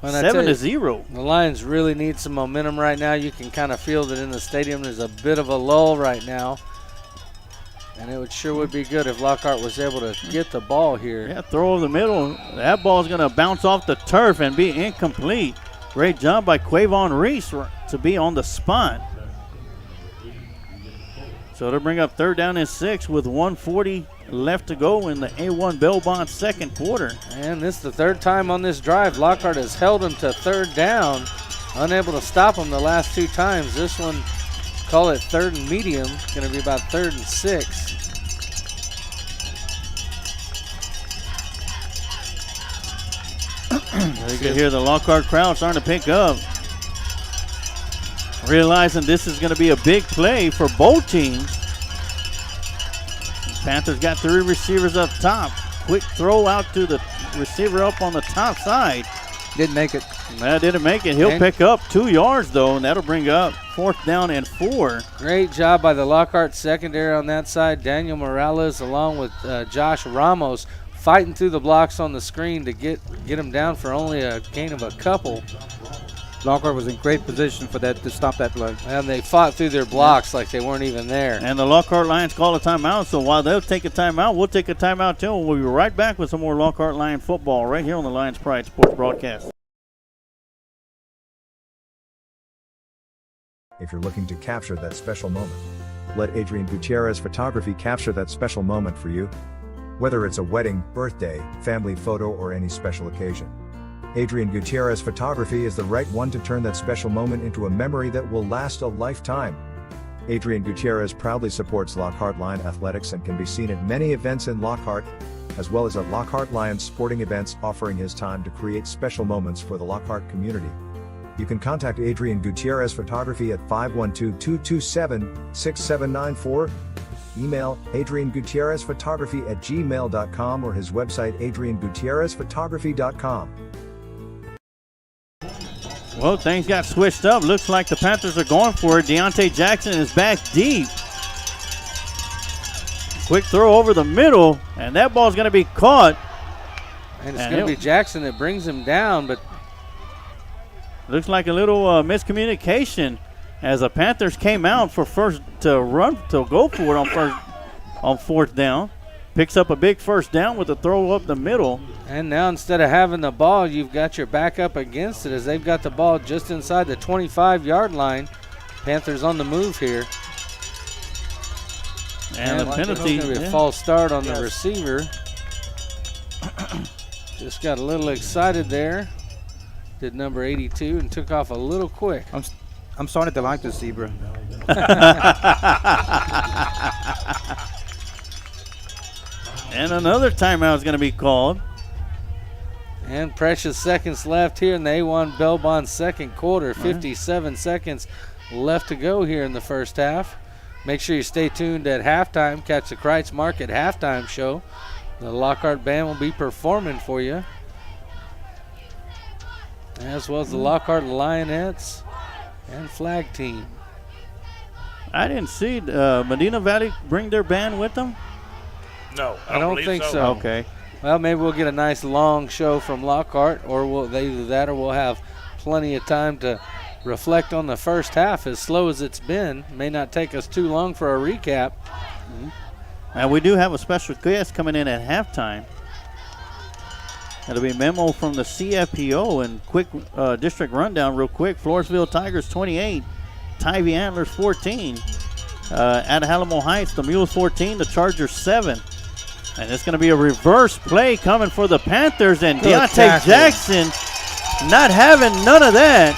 7-0. The Lions really need some momentum right now. You can kind of feel that in the stadium there's a bit of a lull right now. And it sure would be good if Lockhart was able to get the ball here. Yeah, throw over the middle. That ball's going to bounce off the turf and be incomplete. Great job by Quavon Reese to be on the spot. So they'll bring up third down and 6 with 1:40 left to go in the A1 Bell-Bond second quarter. And this is the third time on this drive. Lockhart has held him to third down, unable to stop him the last 2 times. This one, call it third and medium, going to be about third and 6. You can hear the Lockhart crowd starting to pick up. Realizing this is going to be a big play for both teams. Panthers got 3 receivers up top. Quick throw out to the receiver up on the top side. Didn't make it. That didn't make it. He'll pick up 2 yards, though, and that'll bring up fourth down and 4. Great job by the Lockhart secondary on that side. Daniel Morales along with Josh Ramos fighting through the blocks on the screen to get him down for only a gain of a couple. Lockhart was in great position for that to stop that play. And they fought through their blocks like they weren't even there. And the Lockhart Lions call a timeout, so while they'll take a timeout, we'll take a timeout too. We'll be right back with some more Lockhart Lion football right here on the Lions Pride Sports Broadcast. If you're looking to capture that special moment, let Adrian Gutierrez Photography capture that special moment for you. Whether it's a wedding, birthday, family photo, or any special occasion, Adrian Gutierrez Photography is the right one to turn that special moment into a memory that will last a lifetime. Adrian Gutierrez proudly supports Lockhart Lion Athletics and can be seen at many events in Lockhart, as well as at Lockhart Lions sporting events, offering his time to create special moments for the Lockhart community. You can contact Adrian Gutierrez Photography at 512-227-6794. Email adriangutierrezphotography@gmail.com or his website adriangutierrezphotography.com. Well, things got switched up. Looks like the Panthers are going for it. Deontay Jackson is back deep. Quick throw over the middle, and that ball's going to be caught. And it's going to be Jackson that brings him down, but looks like a little miscommunication as the Panthers came out for first to go for it on fourth down. Picks up a big first down with a throw up the middle. And now instead of having the ball, you've got your back up against it as they've got the ball just inside the 25-yard line. Panthers on the move here. And the penalty. It's going to be a false start on the receiver. Just got a little excited there. Did number 82 and took off a little quick. I'm starting to like the zebra. And another timeout is going to be called. And precious seconds left here in the A1 Bell-Bond second quarter. 57 seconds left to go here in the first half. Make sure you stay tuned at halftime. Catch the Kreitz Market halftime show. The Lockhart band will be performing for you, as well as the Lockhart Lionettes and flag team. I didn't see Medina Valley bring their band with them. No, I don't think so. Okay. Well, maybe we'll get a nice long show from Lockhart, or either that or we'll have plenty of time to reflect on the first half. As slow as it's been, may not take us too long for a recap. And we do have a special guest coming in at halftime. It'll be a memo from the CFPO and quick district rundown real quick. Floresville Tigers 28, Tybee Antlers 14. At Alamo Heights, the Mules 14, the Chargers 7. And it's going to be a reverse play coming for the Panthers, and Deontay Jackson not having none of that.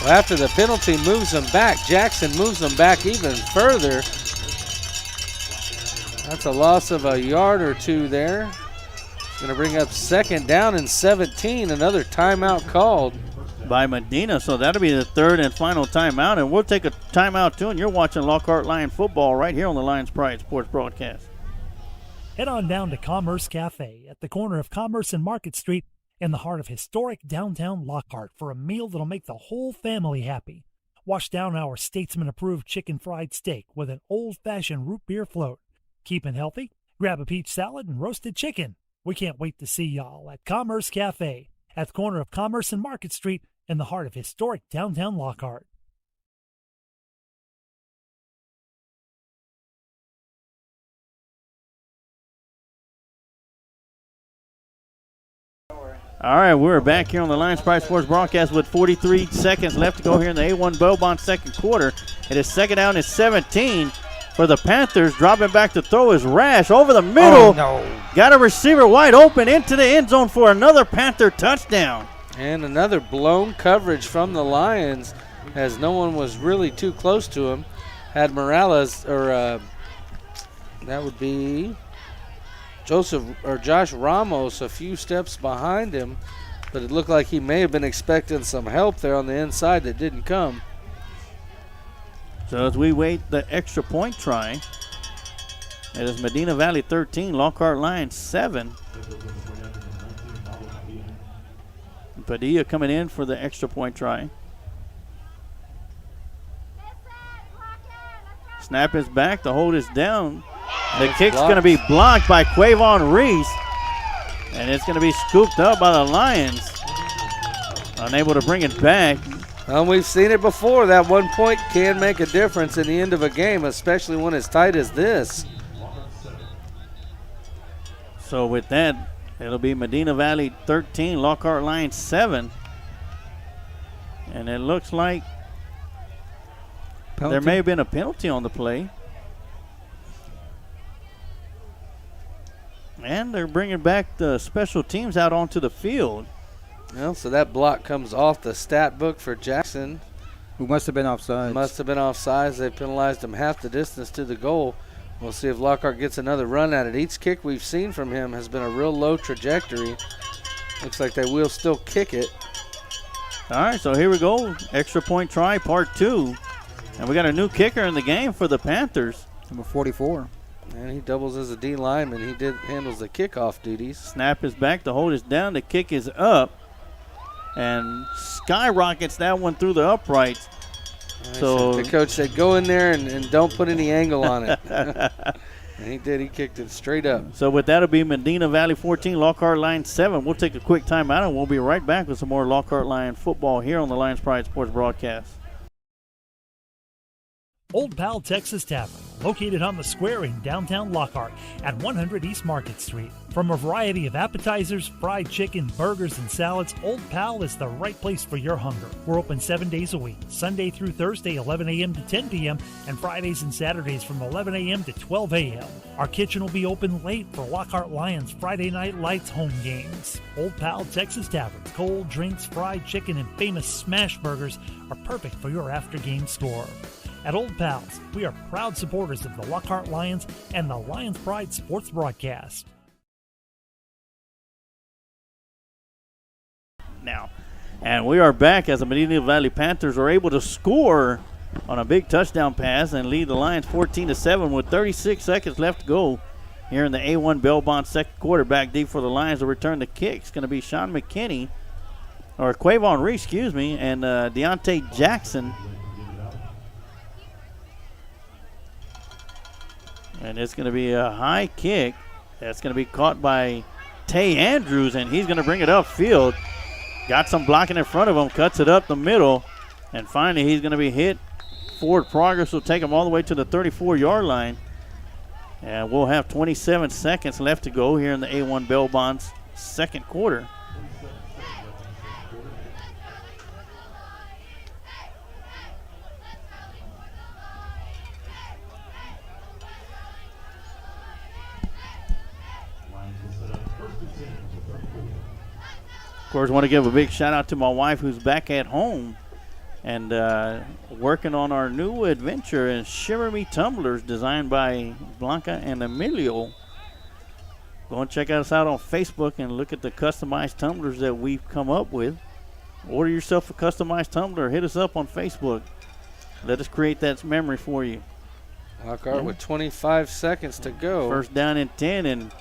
Well, after the penalty moves them back, Jackson moves them back even further. That's a loss of a yard or two there. It's going to bring up second down and 17. Another timeout called by Medina, so that'll be the third and final timeout, and we'll take a timeout too, and you're watching Lockhart Lion football right here on the Lions Pride Sports Broadcast. Head on down to Commerce Cafe at the corner of Commerce and Market Street in the heart of historic downtown Lockhart for a meal that'll make the whole family happy. Wash down our Statesman-approved chicken fried steak with an old-fashioned root beer float. Keeping healthy? Grab a peach salad and roasted chicken. We can't wait to see y'all at Commerce Cafe at the corner of Commerce and Market Street in the heart of historic downtown Lockhart. All right, we're back here on the Lions Pride Sports Broadcast with 43 seconds left to go here in the A1 Bell-Bond second quarter. It is second down and 17 for the Panthers. Dropping back to throw is Rash over the middle. Oh, no. Got a receiver wide open into the end zone for another Panther touchdown. And another blown coverage from the Lions as no one was really too close to him. Had Morales, or that would be Josh Ramos a few steps behind him, but it looked like he may have been expecting some help there on the inside that didn't come. So as we wait the extra point try, it is Medina Valley 13, Lockhart Lions 7. Padilla coming in for the extra point try. Snap is back, the hold is down. The kick's going to be blocked by Quavon Reese, and it's going to be scooped up by the Lions. Unable to bring it back. Well, we've seen it before. That 1 point can make a difference in the end of a game, especially when it's tight as this. So with that, it'll be Medina Valley 13, Lockhart Lions 7. And it looks like there may have been a penalty on the play. And they're bringing back the special teams out onto the field. Well, so that block comes off the stat book for Jackson. Who must have been offside. Must have been offsides. They penalized him half the distance to the goal. We'll see if Lockhart gets another run at it. Each kick we've seen from him has been a real low trajectory. Looks like they will still kick it. All right, so here we go. Extra point try, part 2. And we got a new kicker in the game for the Panthers. Number 44. And he doubles as a D lineman. He handles the kickoff duties. Snap is back. The hold is down. The kick is up. And skyrockets that one through the uprights. So the coach said, go in there and don't put any angle on it. And he did. He kicked it straight up. So with that, it'll be Medina Valley 14, Lockhart Lions 7. We'll take a quick timeout, and we'll be right back with some more Lockhart Lion football here on the Lions Pride Sports broadcast. Old Pal Texas Tavern, located on the square in downtown Lockhart at 100 East Market Street. From a variety of appetizers, fried chicken, burgers, and salads, Old Pal is the right place for your hunger. We're open 7 days a week, Sunday through Thursday, 11 a.m. to 10 p.m., and Fridays and Saturdays from 11 a.m. to 12 a.m. Our kitchen will be open late for Lockhart Lions Friday Night Lights home games. Old Pal Texas Tavern, cold drinks, fried chicken, and famous smash burgers are perfect for your after-game score. At Old Pals, we are proud supporters of the Lockhart Lions and the Lions Pride Sports broadcast. Now, and we are back as the Medina Valley Panthers are able to score on a big touchdown pass and lead the Lions 14-7 with 36 seconds left to go here in the A1 Belmont second quarter. Back deep for the Lions to return the kick. It's going to be Sean McKinney, or Quavon Reese, and Deontay Jackson. And it's going to be a high kick. That's going to be caught by Tay Andrews, and he's going to bring it upfield. Got some blocking in front of him, cuts it up the middle, and finally he's going to be hit. Forward progress will take him all the way to the 34-yard line. And we'll have 27 seconds left to go here in the A1 Belmont's second quarter. Of course, I want to give a big shout out to my wife who's back at home and working on our new adventure in Shimmer Me Tumblers designed by Blanca and Emilio. Go and check us out on Facebook and look at the customized tumblers that we've come up with. Order yourself a customized tumbler. Hit us up on Facebook. Let us create that memory for you. Lockhart with 25 seconds to go. First down and 10, and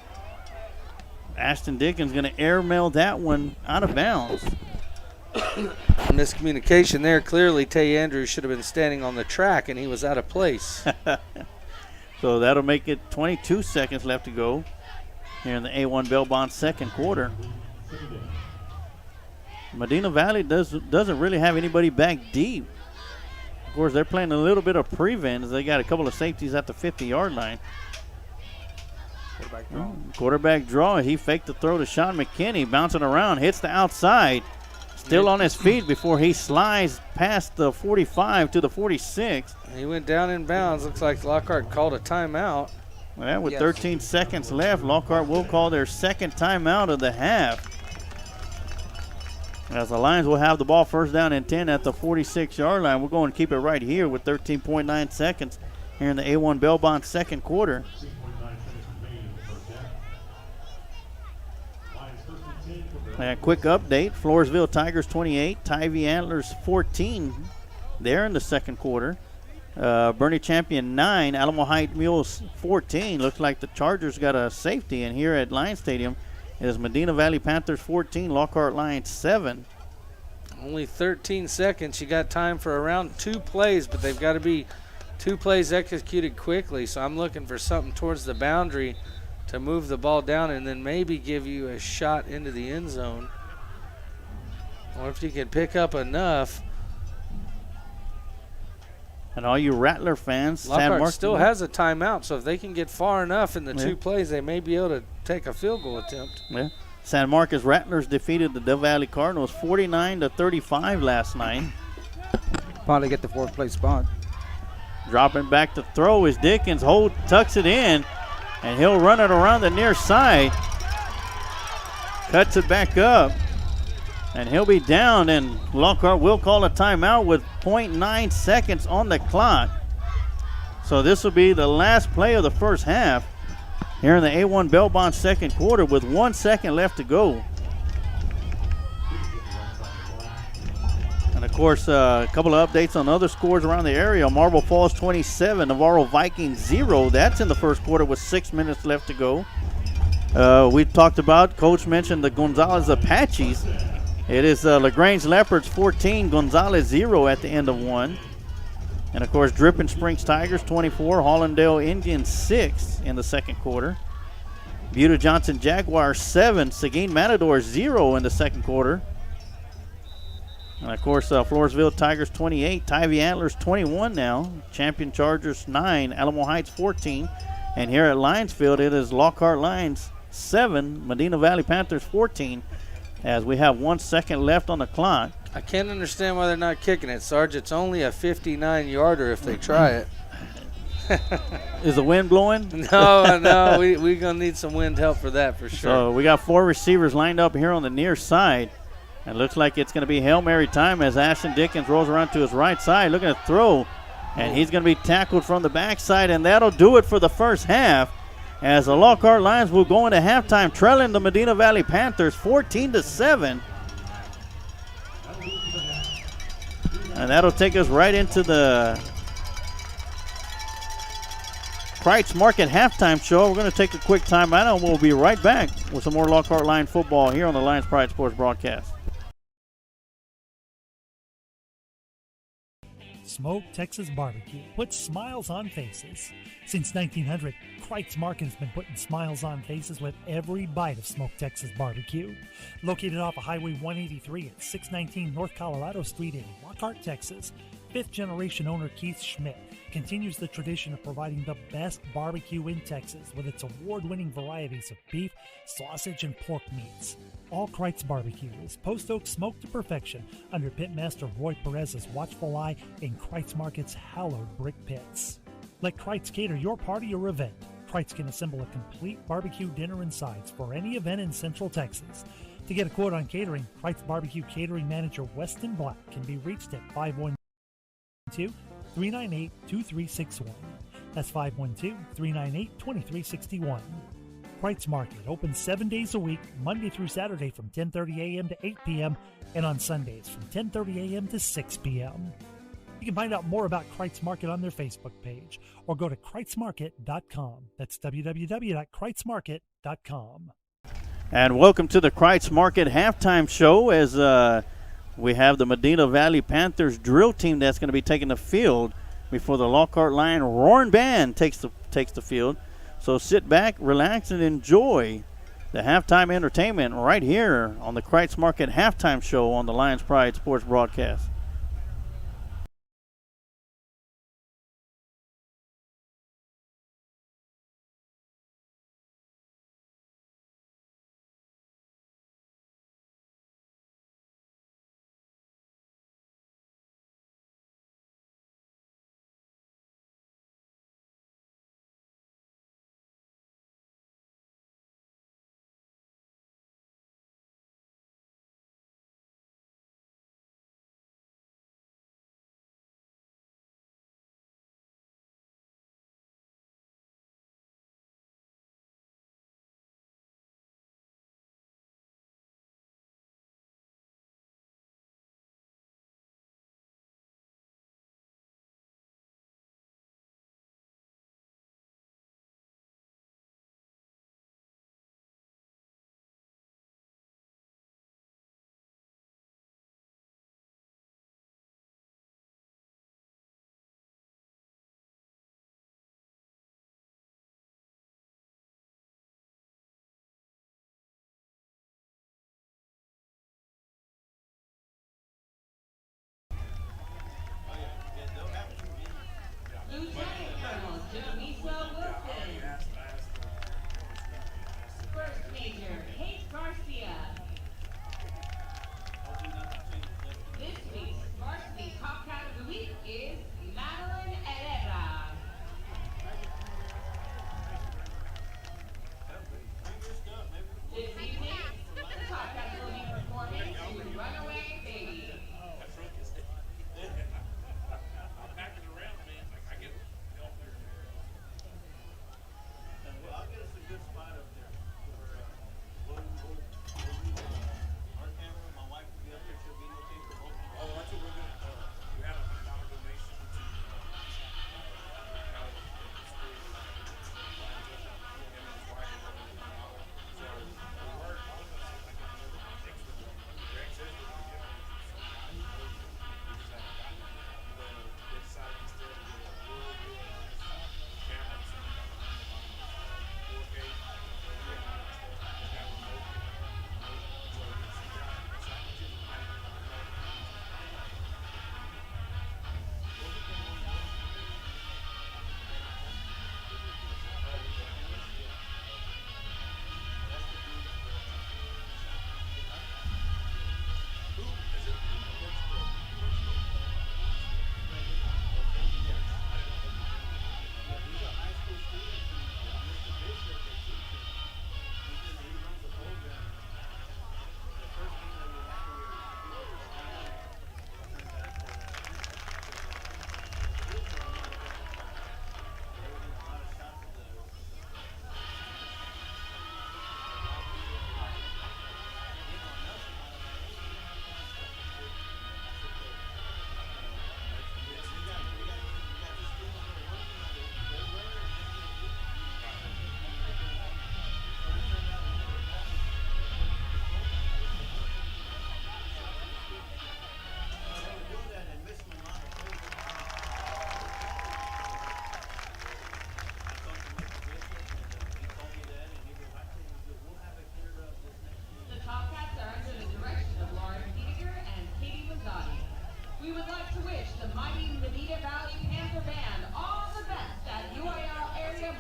Ashton Dickens going to airmail that one out of bounds. Miscommunication there. Clearly, Tay Andrews should have been standing on the track, and he was out of place. So that'll make it 22 seconds left to go here in the A1 Belmont second quarter. Medina Valley doesn't really have anybody back deep. Of course, they're playing a little bit of prevent as they got a couple of safeties at the 50-yard line. Quarterback draw. He faked the throw to Sean McKinney, bouncing around, hits the outside. Still on his feet before he slides past the 45 to the 46. He went down in bounds. Looks like Lockhart called a timeout. Well, with 13 seconds left, Lockhart will call their second timeout of the half. As the Lions will have the ball first down and 10 at the 46-yard line. We're going to keep it right here with 13.9 seconds here in the A1 Belmont second quarter. And a quick update, Floresville Tigers 28, Tivy Antlers 14 there in the second quarter. Bernie Champion 9, Alamo Heights Mules 14. Looks like the Chargers got a safety, and here at Lions Stadium is Medina Valley Panthers 14, Lockhart Lions 7. Only 13 seconds. You got time for around 2 plays, but they've got to be 2 plays executed quickly. So I'm looking for something towards the boundary to move the ball down and then maybe give you a shot into the end zone. Or if you can pick up enough. And all you Rattler fans, Lockhart still has a timeout, so if they can get far enough in the 2 plays, they may be able to take a field goal attempt. Yeah. San Marcos Rattlers defeated the Del Valley Cardinals 49-35 last night. Probably get the 4th place spot. Dropping back to throw is Dickens. Tucks it in. And he'll run it around the near side. Cuts it back up. And he'll be down, and Lockhart will call a timeout with 0.9 seconds on the clock. So this will be the last play of the first half here in the A1 Belmont second quarter with 1 second left to go. course, a couple of updates on other scores around the area. Marble Falls 27, Navarro Vikings 0. That's in the first quarter with 6 minutes left to go. We talked about, Coach mentioned the Gonzales Apaches. It is LaGrange Leopards 14, Gonzales 0 at the end of one. And, of course, Dripping Springs Tigers 24, Hollandale Indians 6 in the second quarter. Buda Johnson Jaguars 7, Seguin Matadors 0 in the second quarter. And, of course, Floresville Tigers 28, Tivy Antlers 21 now. Champion Chargers 9, Alamo Heights 14. And here at Lions Field, it is Lockhart Lions 7, Medina Valley Panthers 14, as we have 1 second left on the clock. I can't understand why they're not kicking it, Sarge. It's only a 59-yarder if they try it. Is the wind blowing? No, we're going to need some wind help for that for sure. So we got 4 receivers lined up here on the near side. It looks like it's going to be Hail Mary time as Ashton Dickens rolls around to his right side, looking to throw. And he's going to be tackled from the backside, and that'll do it for the first half, as the Lockhart Lions will go into halftime trailing the Medina Valley Panthers 14-7. And that'll take us right into the Kreitz Market halftime show. We're going to take a quick timeout, and we'll be right back with some more Lockhart Lion football here on the Lions Pride Sports broadcast. Smoke Texas Barbecue puts smiles on faces. Since 1900, Kreitz Market has been putting smiles on faces with every bite of Smoke Texas Barbecue. Located off of Highway 183 at 619 North Colorado Street in Lockhart, Texas, fifth-generation owner Keith Schmidt continues the tradition of providing the best barbecue in Texas with its award-winning varieties of beef, sausage, and pork meats. All Kreitz Barbecue is post oak smoked to perfection under Pitmaster Roy Perez's watchful eye in Kreitz Market's hallowed brick pits. Let Kreitz cater your party or event. Kreitz can assemble a complete barbecue dinner and sides for any event in Central Texas. To get a quote on catering, Kreitz Barbecue Catering Manager Weston Black can be reached at 512-398-2361. That's 512-398-2361. Kreitz Market opens 7 days a week, Monday through Saturday from 10:30 a.m. to 8 p.m. and on Sundays from 10:30 a.m. to 6 p.m. You can find out more about Kreitz Market on their Facebook page or go to kreitzmarket.com. That's www.kreitzmarket.com. And welcome to the Kreitz Market halftime show as we have the Medina Valley Panthers drill team that's going to be taking the field before the Lockhart Lion Roaring Band takes the field. So sit back, relax, and enjoy the halftime entertainment right here on the Kreitz Market halftime show on the Lions Pride Sports broadcast.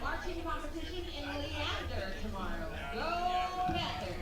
marching competition in Leander tomorrow. Go Panthers!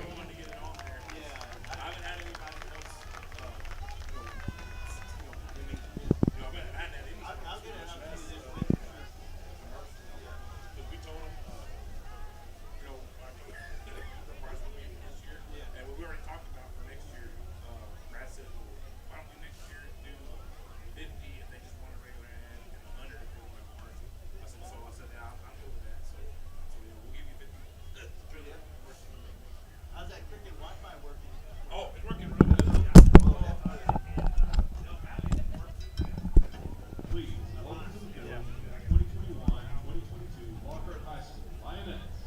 Please, welcome to the field, 2021-2022 Lockhart High School Lionettes.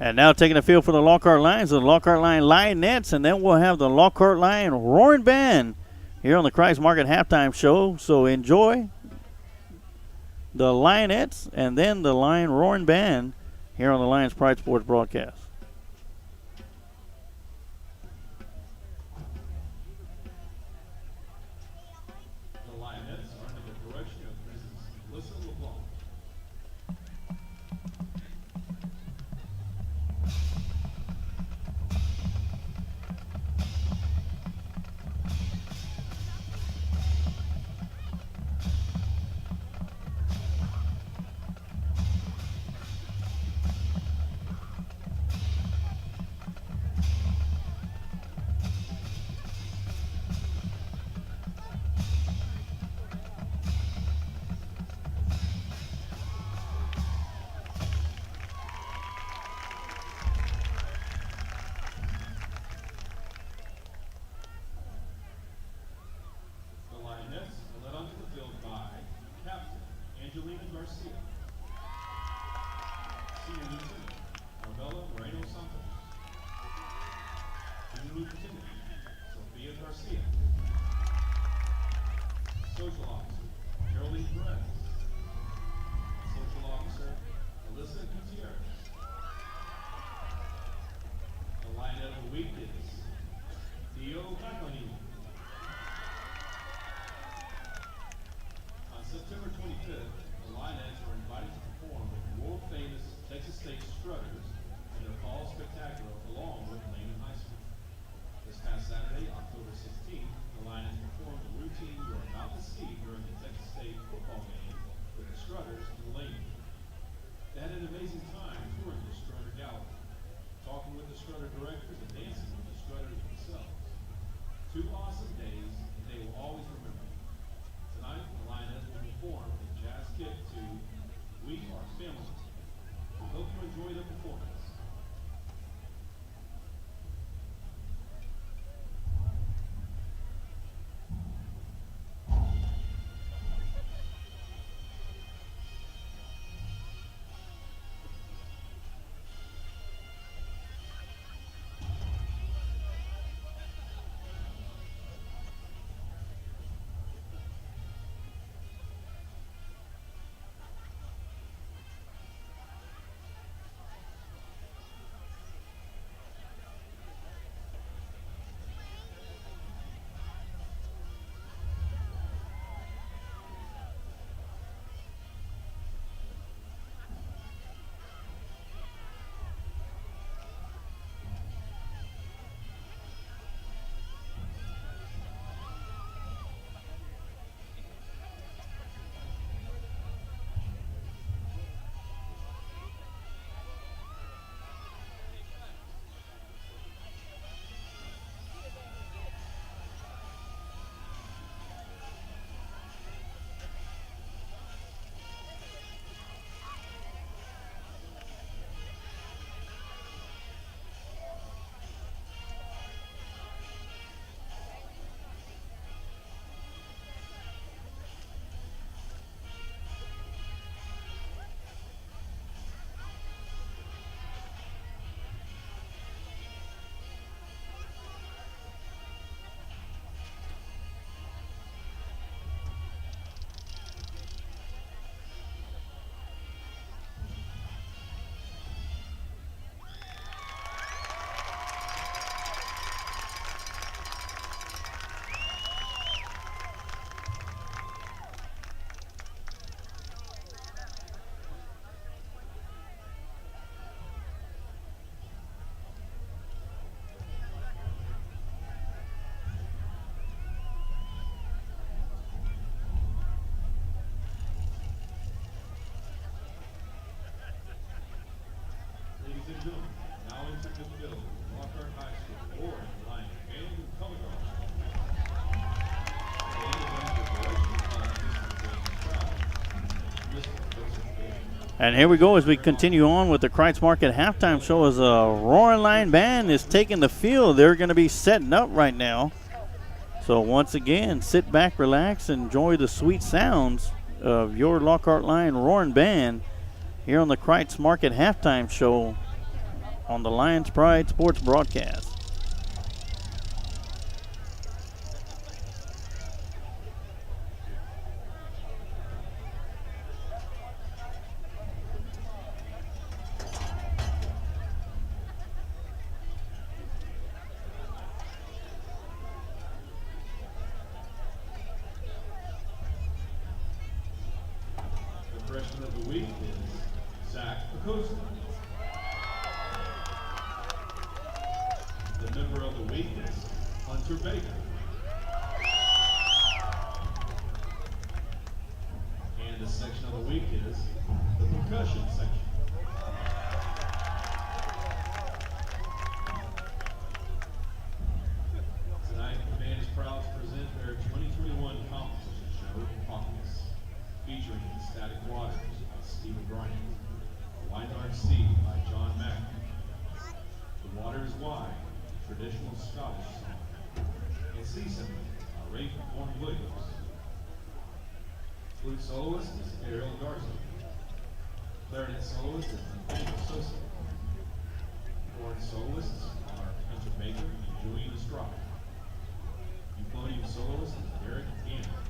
And now taking the field for the Lockhart Lions, the Lockhart Lion Lionettes, and then we'll have the Lockhart Lion Roaring Band here on the Christ Market Halftime Show. So enjoy the Lionettes and then the Lion Roaring Band here on the Lions Pride Sports broadcast. The Lionettes are under the direction of Mrs. Melissa LeBlanc. The Lionettes are led onto the field by Captain Angelina Garcia, Senior Lieutenant Arbella Moreno Santos, Junior Lieutenant Sophia Garcia, Social Officer Geraldine Perez, Social Officer Alyssa Gutierrez. The Lionette of the Week is Theo Campani. On September 25th, the Lionettes were invited to perform with the world-famous Texas State Strutters in their fall spectacular along with Lehman High School. This past Saturday, October 16th, the Lionettes performed the routine you're about to see during the Texas State football game with the Strutters and Lehman. They had an amazing time touring the Strutter Gallery, talking with the Strutter directors and dancing Ladies and gentlemen, now entering the field, Lockhart High School, Warren Lion Band and Color Guard. And here we go as we continue on with the Kreitz Market halftime show as a Roaring Lion Band is taking the field. They're going to be setting up right now. So once again, sit back, relax, enjoy the sweet sounds of your Lockhart Lion Roaring Band here on the Kreitz Market halftime show on the Lions Pride Sports broadcast. The freshman of the week is Zach Acosta. The member of the week is Hunter Baker. And the section of the week is the percussion section. Tonight, the band is proud to present their 2021 composition show, Pockets, featuring Static Waters by Stephen Bryant, Weinard Sea by John Mack, The Water is Wide, traditional Scottish song, and Sea Symphony by Ray Horn Williams. Flute soloist is Ariel Garza. Clarinet soloist is Nathaniel Sosa. Horn soloists are Hunter Baker and Julian Estrada. Euphonium soloist is Eric Gannon.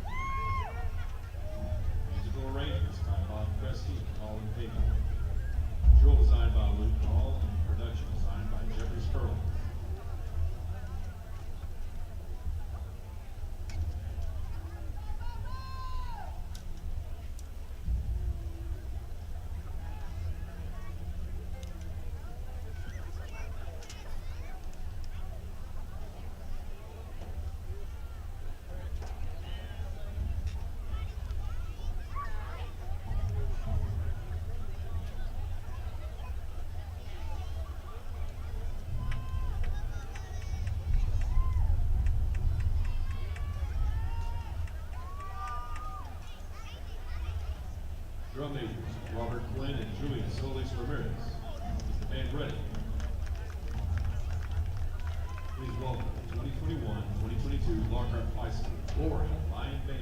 Musical arrangements by Bob Kresge and Colin Payton. Drill designed by Luke Hall and production designed by Jeffrey Sperling. Drum majors, Robert Quinn and Julian Solis Ramirez. Is the band ready? Please welcome the 2021-2022 Lockhart High School Roaring Lion Band.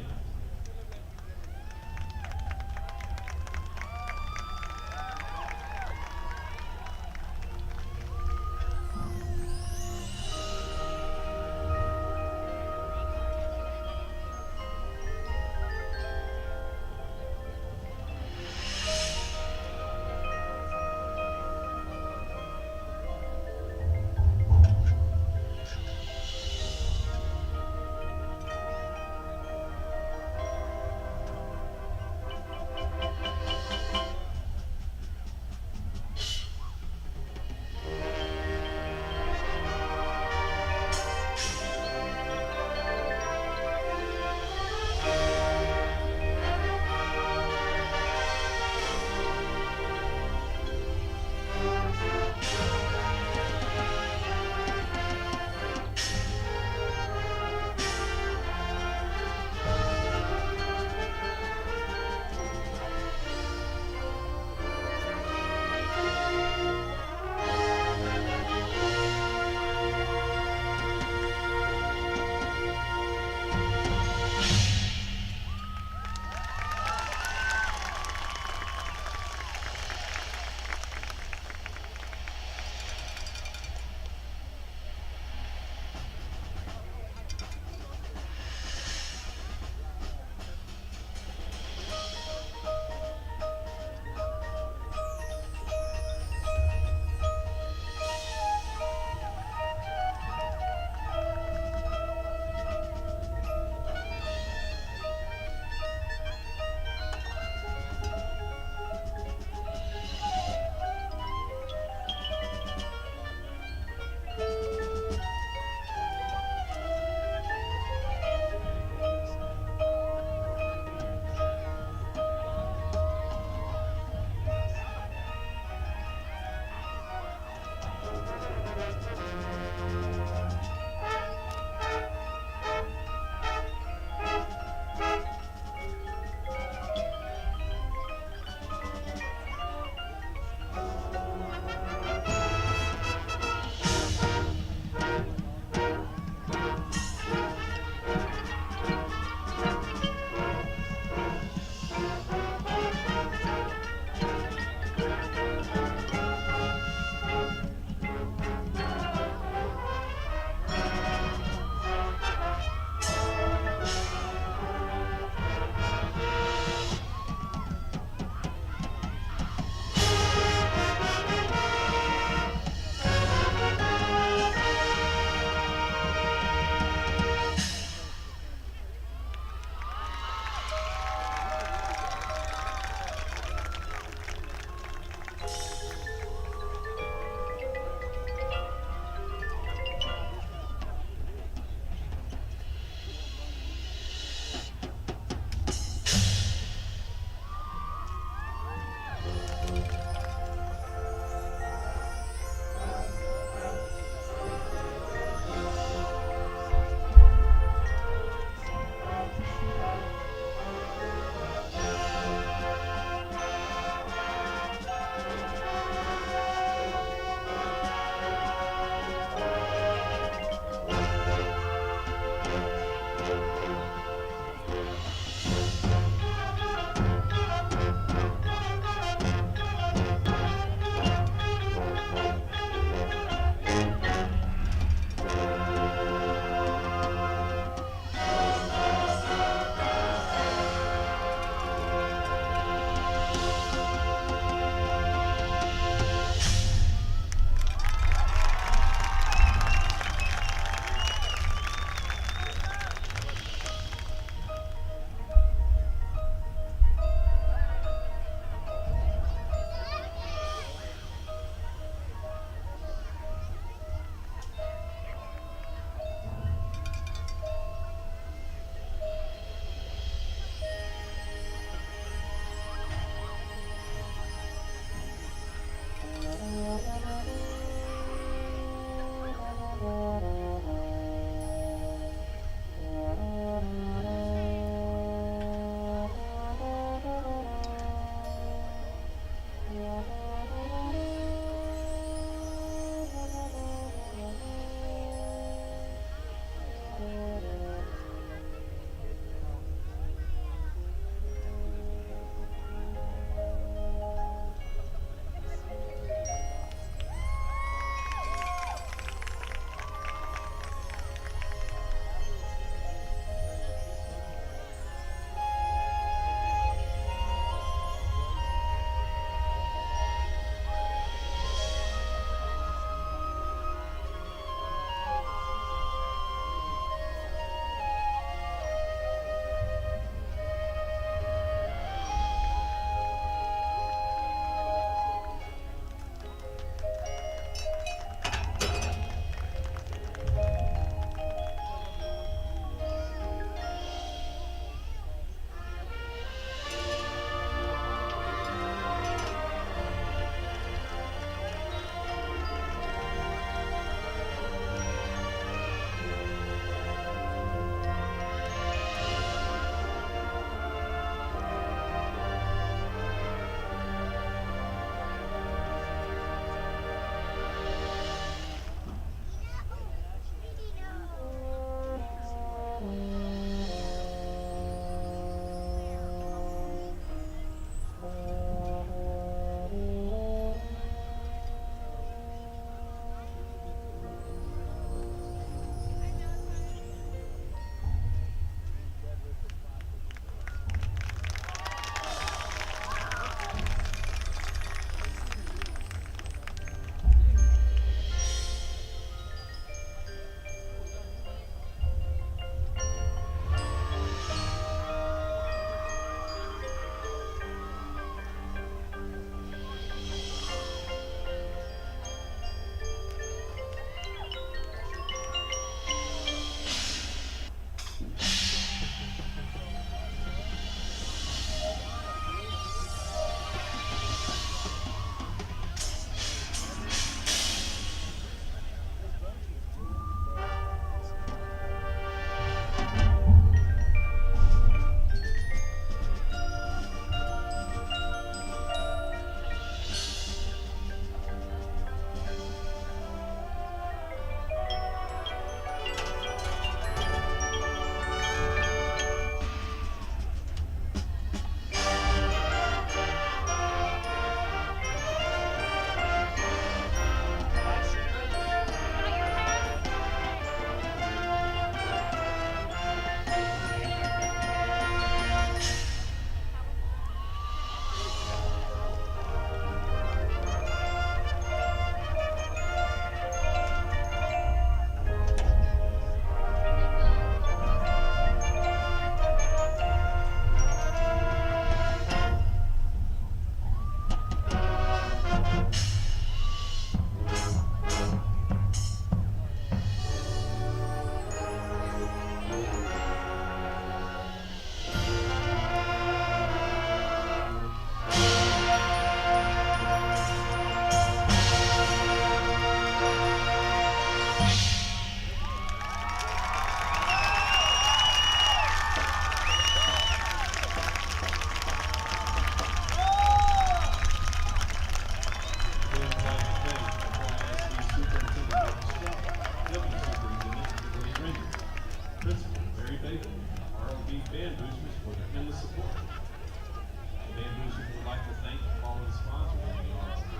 Bacon, and the RLB Band Boosters for their endless support. The Band Boosters would like to thank the following sponsors of the RLB.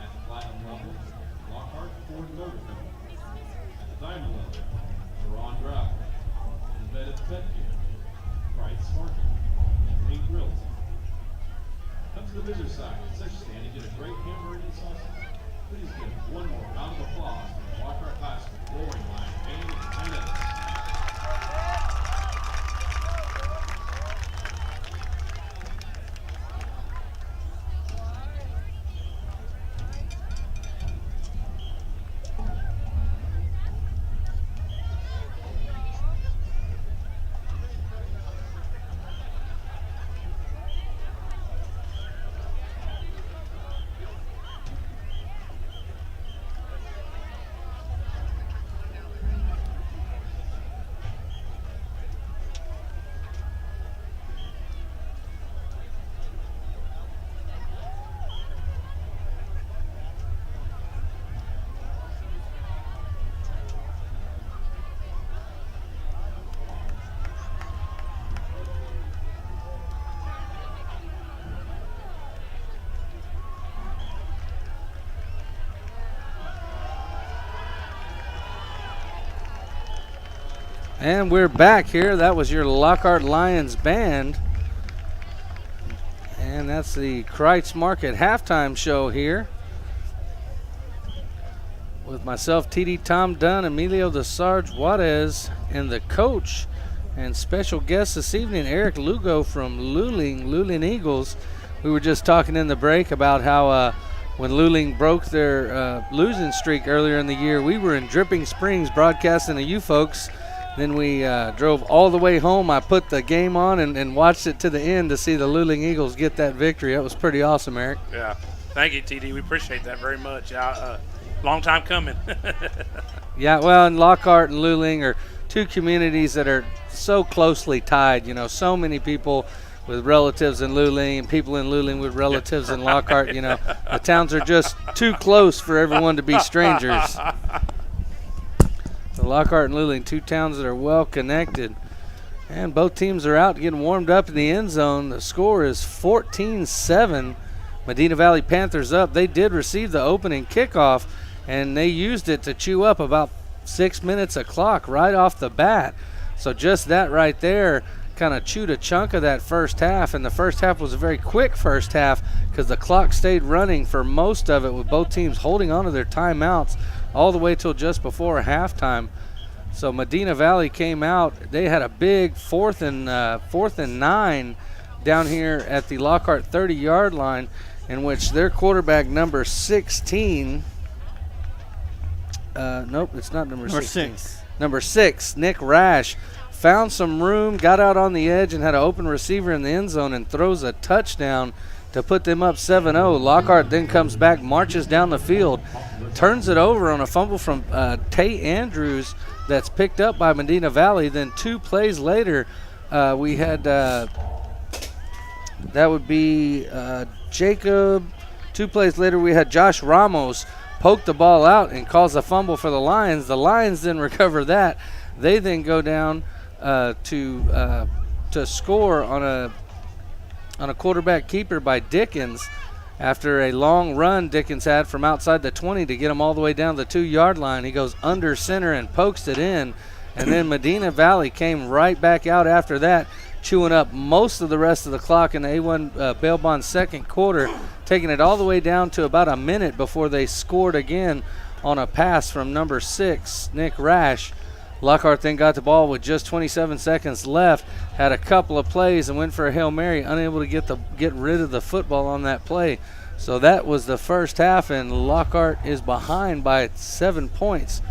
At the Platinum level, Lockhart Ford Motor Company. At the Diamond level, Ron Drive. And the Bed Pet Care, Price Market, and Link Realty. Come to the visitor side at such stand and get a great hamburger and sausage. Please give one more round of applause for the Lockhart High School Roaring Lion Band and Pinettes. And we're back here. That was your Lockhart Lions band. And that's the Kreitz Market halftime show here. With myself, TD Tom Dunn, Emilio de Sarge Juarez, and the coach and special guest this evening, Eric Lugo from Luling Eagles. We were just talking in the break about how when Luling broke their losing streak earlier in the year, we were in Dripping Springs broadcasting to you folks. Then we drove all the way home. I put the game on and watched it to the end to see the Luling Eagles get that victory. That was pretty awesome, Eric. Yeah. Thank you, TD. We appreciate that very much. Long time coming. Yeah, well, and Lockhart and Luling are two communities that are so closely tied. You know, so many people with relatives in Luling and people in Luling with relatives in Lockhart. You know, the towns are just too close for everyone to be strangers. The Lockhart and Luling, two towns that are well connected. And both teams are out getting warmed up in the end zone. The score is 14-7. Medina Valley Panthers up. They did receive the opening kickoff, and they used it to chew up about 6 minutes of clock right off the bat. So just that right there kind of chewed a chunk of that first half, and the first half was a very quick first half because the clock stayed running for most of it with both teams holding on to their timeouts all the way till just before halftime. So Medina Valley came out. They had a big fourth and 9 down here at the Lockhart 30-yard line, in which their quarterback number 16 nope, it's not number 16. Number 6, Nick Rash, found some room, got out on the edge, and had an open receiver in the end zone and throws a touchdown to put them up 7-0. Lockhart then comes back, marches down the field, turns it over on a fumble from Tate Andrews that's picked up by Medina Valley. Then 2 plays later, we had that would be Jacob. 2 plays later, we had Josh Ramos poke the ball out and cause a fumble for the Lions. The Lions then recover that. They then go down to score on a quarterback keeper by Dickens after a long run Dickens had from outside the 20 to get him all the way down the 2-yard line. He goes under center and pokes it in, and then Medina Valley came right back out after that, chewing up most of the rest of the clock in the A1 bail bond second quarter, taking it all the way down to about a minute before they scored again on a pass from number 6, Nick Rash. Lockhart then got the ball with just 27 seconds left, had a couple of plays and went for a Hail Mary, unable to get rid of the football on that play. So that was the first half, and Lockhart is behind by 7 points.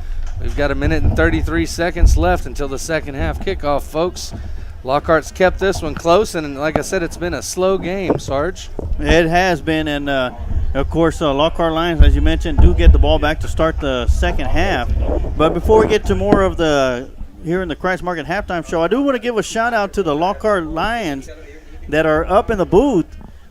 We've got a minute and 33 seconds left until the second half kickoff, folks. Lockhart's kept this one close, and like I said, it's been a slow game, Sarge. It has been, and of course, Lockhart Lions, as you mentioned, do get the ball back to start the second half. But before we get to more of the here in the Kreitz Market halftime show, I do want to give a shout-out to the Lockhart Lions that are up in the booth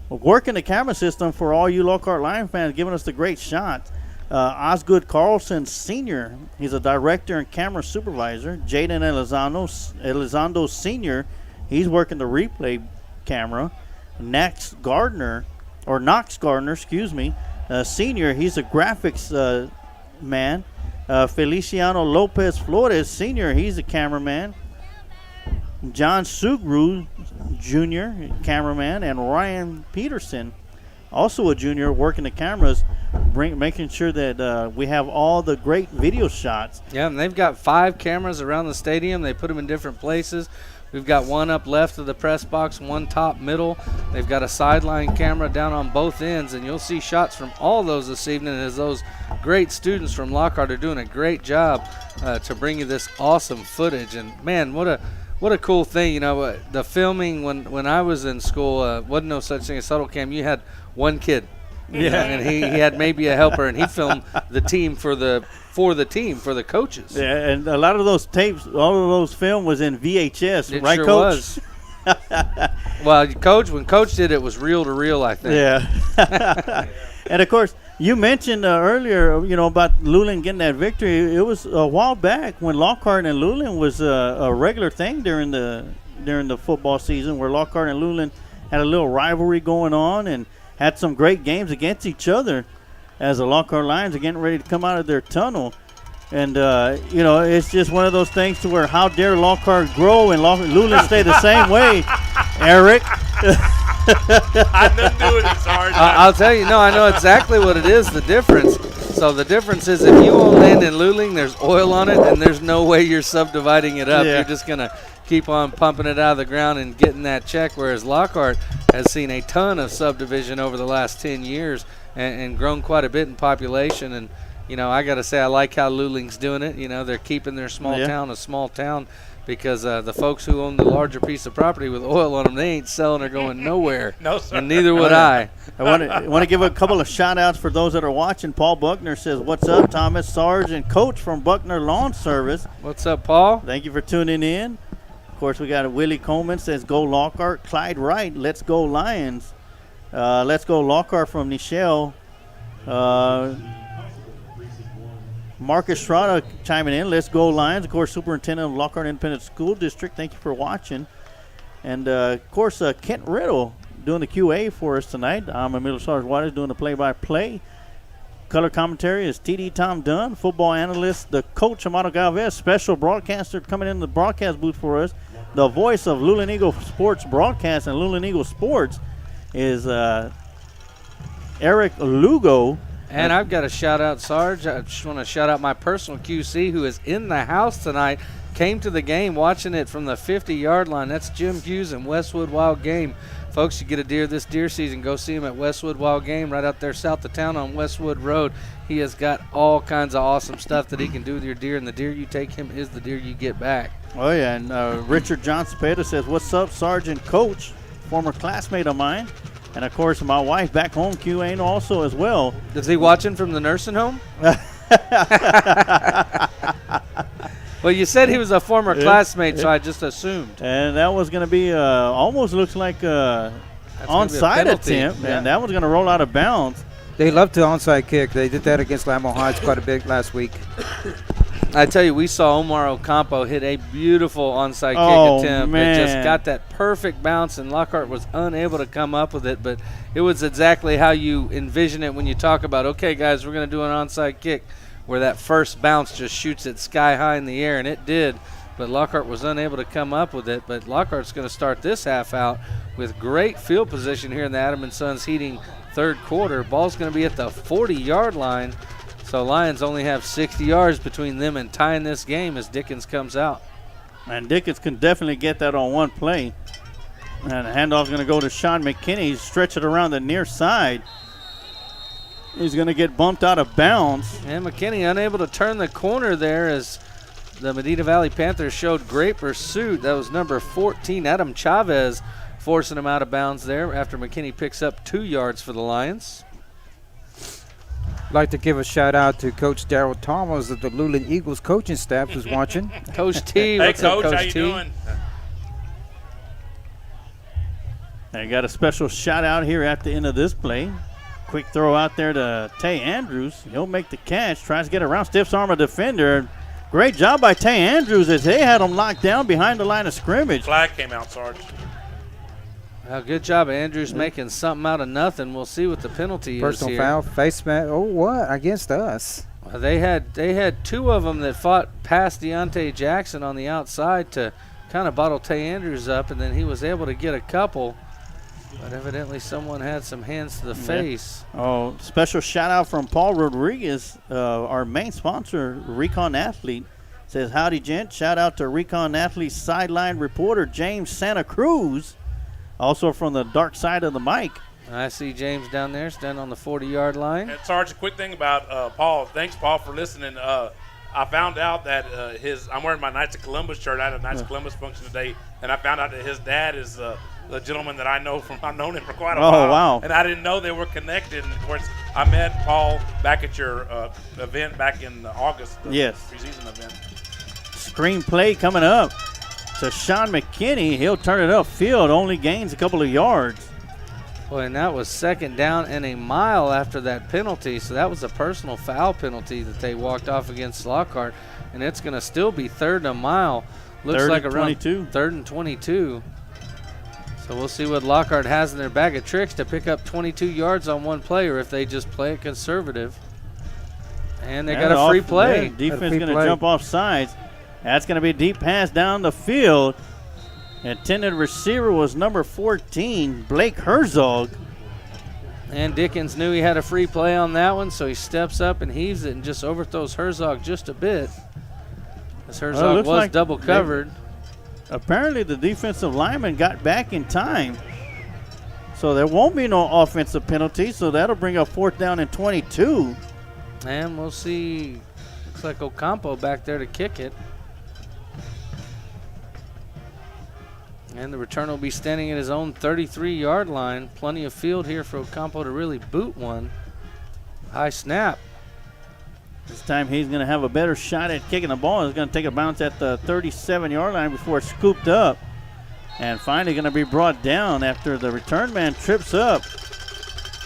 working the camera system for all you Lockhart Lions fans, giving us the great shot. Osgood Carlson Sr., he's a director and camera supervisor. Jaden Elizondo Sr., he's working the replay camera. Knox Gardner, Senior, he's a graphics man. Feliciano Lopez Flores Sr., he's a cameraman. John Sugru Jr., cameraman, and Ryan Peterson, also a junior, working the cameras, making sure that we have all the great video shots. Yeah, and they've got 5 cameras around the stadium. They put them in different places. We've got one up left of the press box, one top middle. They've got a sideline camera down on both ends, and you'll see shots from all those this evening as those great students from Lockhart are doing a great job to bring you this awesome footage. And, man, what a cool thing. You know, the filming when I was in school wasn't no such thing as shuttle cam. You had one kid. You know, and he had maybe a helper, and he filmed the team for the coaches. Yeah, and a lot of those tapes, all of those film was in VHS, it right, sure Coach? Was. Well, when Coach did it was reel to reel, I think. Yeah. And of course, you mentioned earlier, about Luling getting that victory. It was a while back when Lockhart and Luling was a regular thing during the football season, where Lockhart and Luling had a little rivalry going on and had some great games against each other as the Lockhart Lions are getting ready to come out of their tunnel. And, it's just one of those things to where how dare Lockhart grow and Luling stay the same way, Eric. I didn't do it, Sarge. I'll tell you, I know exactly what it is, the difference. So the difference is if you own land in Luling, there's oil on it, and there's no way you're subdividing it up. Yeah. You're just going to keep on pumping it out of the ground and getting that check, whereas Lockhart has seen a ton of subdivision over the last 10 years and grown quite a bit in population. And, I got to say I like how Luling's doing it. They're keeping their small town a small town because the folks who own the larger piece of property with oil on them, they ain't selling or going nowhere. No, sir. And neither would I. I want to give a couple of shout-outs for those that are watching. Paul Buckner says, "What's up, Thomas, Sarge, and Coach from Buckner Lawn Service." What's up, Paul? Thank you for tuning in. Of course, we got Willie Coleman says, "Go Lockhart." Clyde Wright, "Let's go Lions." Let's go Lockhart from Nichelle. Marcus Strada chiming in, "Let's go Lions." Of course, Superintendent of Lockhart Independent School District, thank you for watching. And, of course, Kent Riddle doing the QA for us tonight. I'm Emilio Sarge Waters doing the play-by-play. Color commentary is TD Tom Dunn. Football analyst, the coach, Amado Galvez. Special broadcaster coming in the broadcast booth for us. The voice of Luling Eagle Sports Broadcast and Luling Eagle Sports is Eric Lugo. And I've got a shout-out, Sarge. I just want to shout out my personal QC who is in the house tonight. Came to the game watching it from the 50-yard line. That's Jim Hughes in Westwood Wild Game. Folks, you get a deer this deer season, go see him at Westwood Wild Game right out there south of town on Westwood Road. He has got all kinds of awesome stuff that he can do with your deer, and the deer you take him is the deer you get back. Oh, yeah, and Richard John Cepeda says, "What's up, Sergeant Coach?" Former classmate of mine. And, of course, my wife back home, QA, also as well. Is he watching from the nursing home? Well, you said he was a former classmate, so I just assumed. And that was going to be almost looks like onside attempt, and that was going to roll out of bounds. They love to onside kick. They did that against Lamo Heights quite a bit last week. I tell you, we saw Omar Ocampo hit a beautiful onside kick attempt. Man. It just got that perfect bounce, and Lockhart was unable to come up with it. But it was exactly how you envision it when you talk about, okay, guys, we're going to do an onside kick, where that first bounce just shoots it sky high in the air, and it did. But Lockhart was unable to come up with it. But Lockhart's going to start this half out with great field position here in the Adam and Sons Heating third quarter. Ball's going to be at the 40-yard line. So Lions only have 60 yards between them and tying this game as Dickens comes out. And Dickens can definitely get that on one play. And the handoff's going to go to Sean McKinney. Stretch it around the near side. He's going to get bumped out of bounds. And McKinney unable to turn the corner there as the Medina Valley Panthers showed great pursuit. That was number 14, Adam Chavez, forcing him out of bounds there after McKinney picks up 2 yards for the Lions. I'd like to give a shout-out to Coach Darrell Thomas of the Luling Eagles coaching staff who's watching. Coach T, Hey, what's up, Coach, Coach how you T? doing? I got a special shout-out here at the end of this play. Of Quick throw out there to Tay Andrews. He'll make the catch. Tries to get around. Stiffs arm a defender. Great job by Tay Andrews as they had him locked down behind the line of scrimmage. Flag came out, Sarge. Well, good job, Andrews, making something out of nothing. We'll see what the penalty is Personal here. foul, face mask. Oh, what? Against us. Well, they had two of them that fought past Deontay Jackson on the outside to kind of bottle Tay Andrews up, and then he was able to get a couple. But evidently someone had some hands to the face. Oh, special shout out from Paul Rodriguez, our main sponsor, Recon Athlete. Says, howdy, gent. Shout out to Recon Athlete sideline reporter James Santa Cruz. Also from the dark side of the mic. I see James down there standing on the 40-yard line. And Sarge, a quick thing about Paul. Thanks, Paul, for listening. I found out that I'm wearing my Knights of Columbus shirt. I had a Knights of Columbus function today, and I found out that his dad is the gentleman that I know from. I've known him for quite a while. Oh, wow. And I didn't know they were connected. And, of course, I met Paul back at your event back in August. Yes. Preseason event. Screenplay coming up. So Sean McKinney, he'll turn it upfield, only gains a couple of yards. Boy, and that was 2nd down and a mile after that penalty. So that was a personal foul penalty that they walked off against Lockhart. And it's going to still be 3rd and a mile. Looks like around 22. 3rd and 22. So we'll see what Lockhart has in their bag of tricks to pick up 22 yards on one play, or if they just play it conservative. And they got a free play. Defense going to jump off sides. That's going to be a deep pass down the field. Intended receiver was number 14, Blake Herzog. And Dickens knew he had a free play on that one, so he steps up and heaves it and just overthrows Herzog just a bit. As Herzog was like double covered. Apparently the defensive lineman got back in time. So there won't be no offensive penalty, so that'll bring up 4th down and 22. And we'll see, looks like Ocampo back there to kick it. And the return will be standing at his own 33-yard line. Plenty of field here for Ocampo to really boot one. High snap. This time he's going to have a better shot at kicking the ball. He's going to take a bounce at the 37-yard line before it's scooped up. And finally going to be brought down after the return man trips up.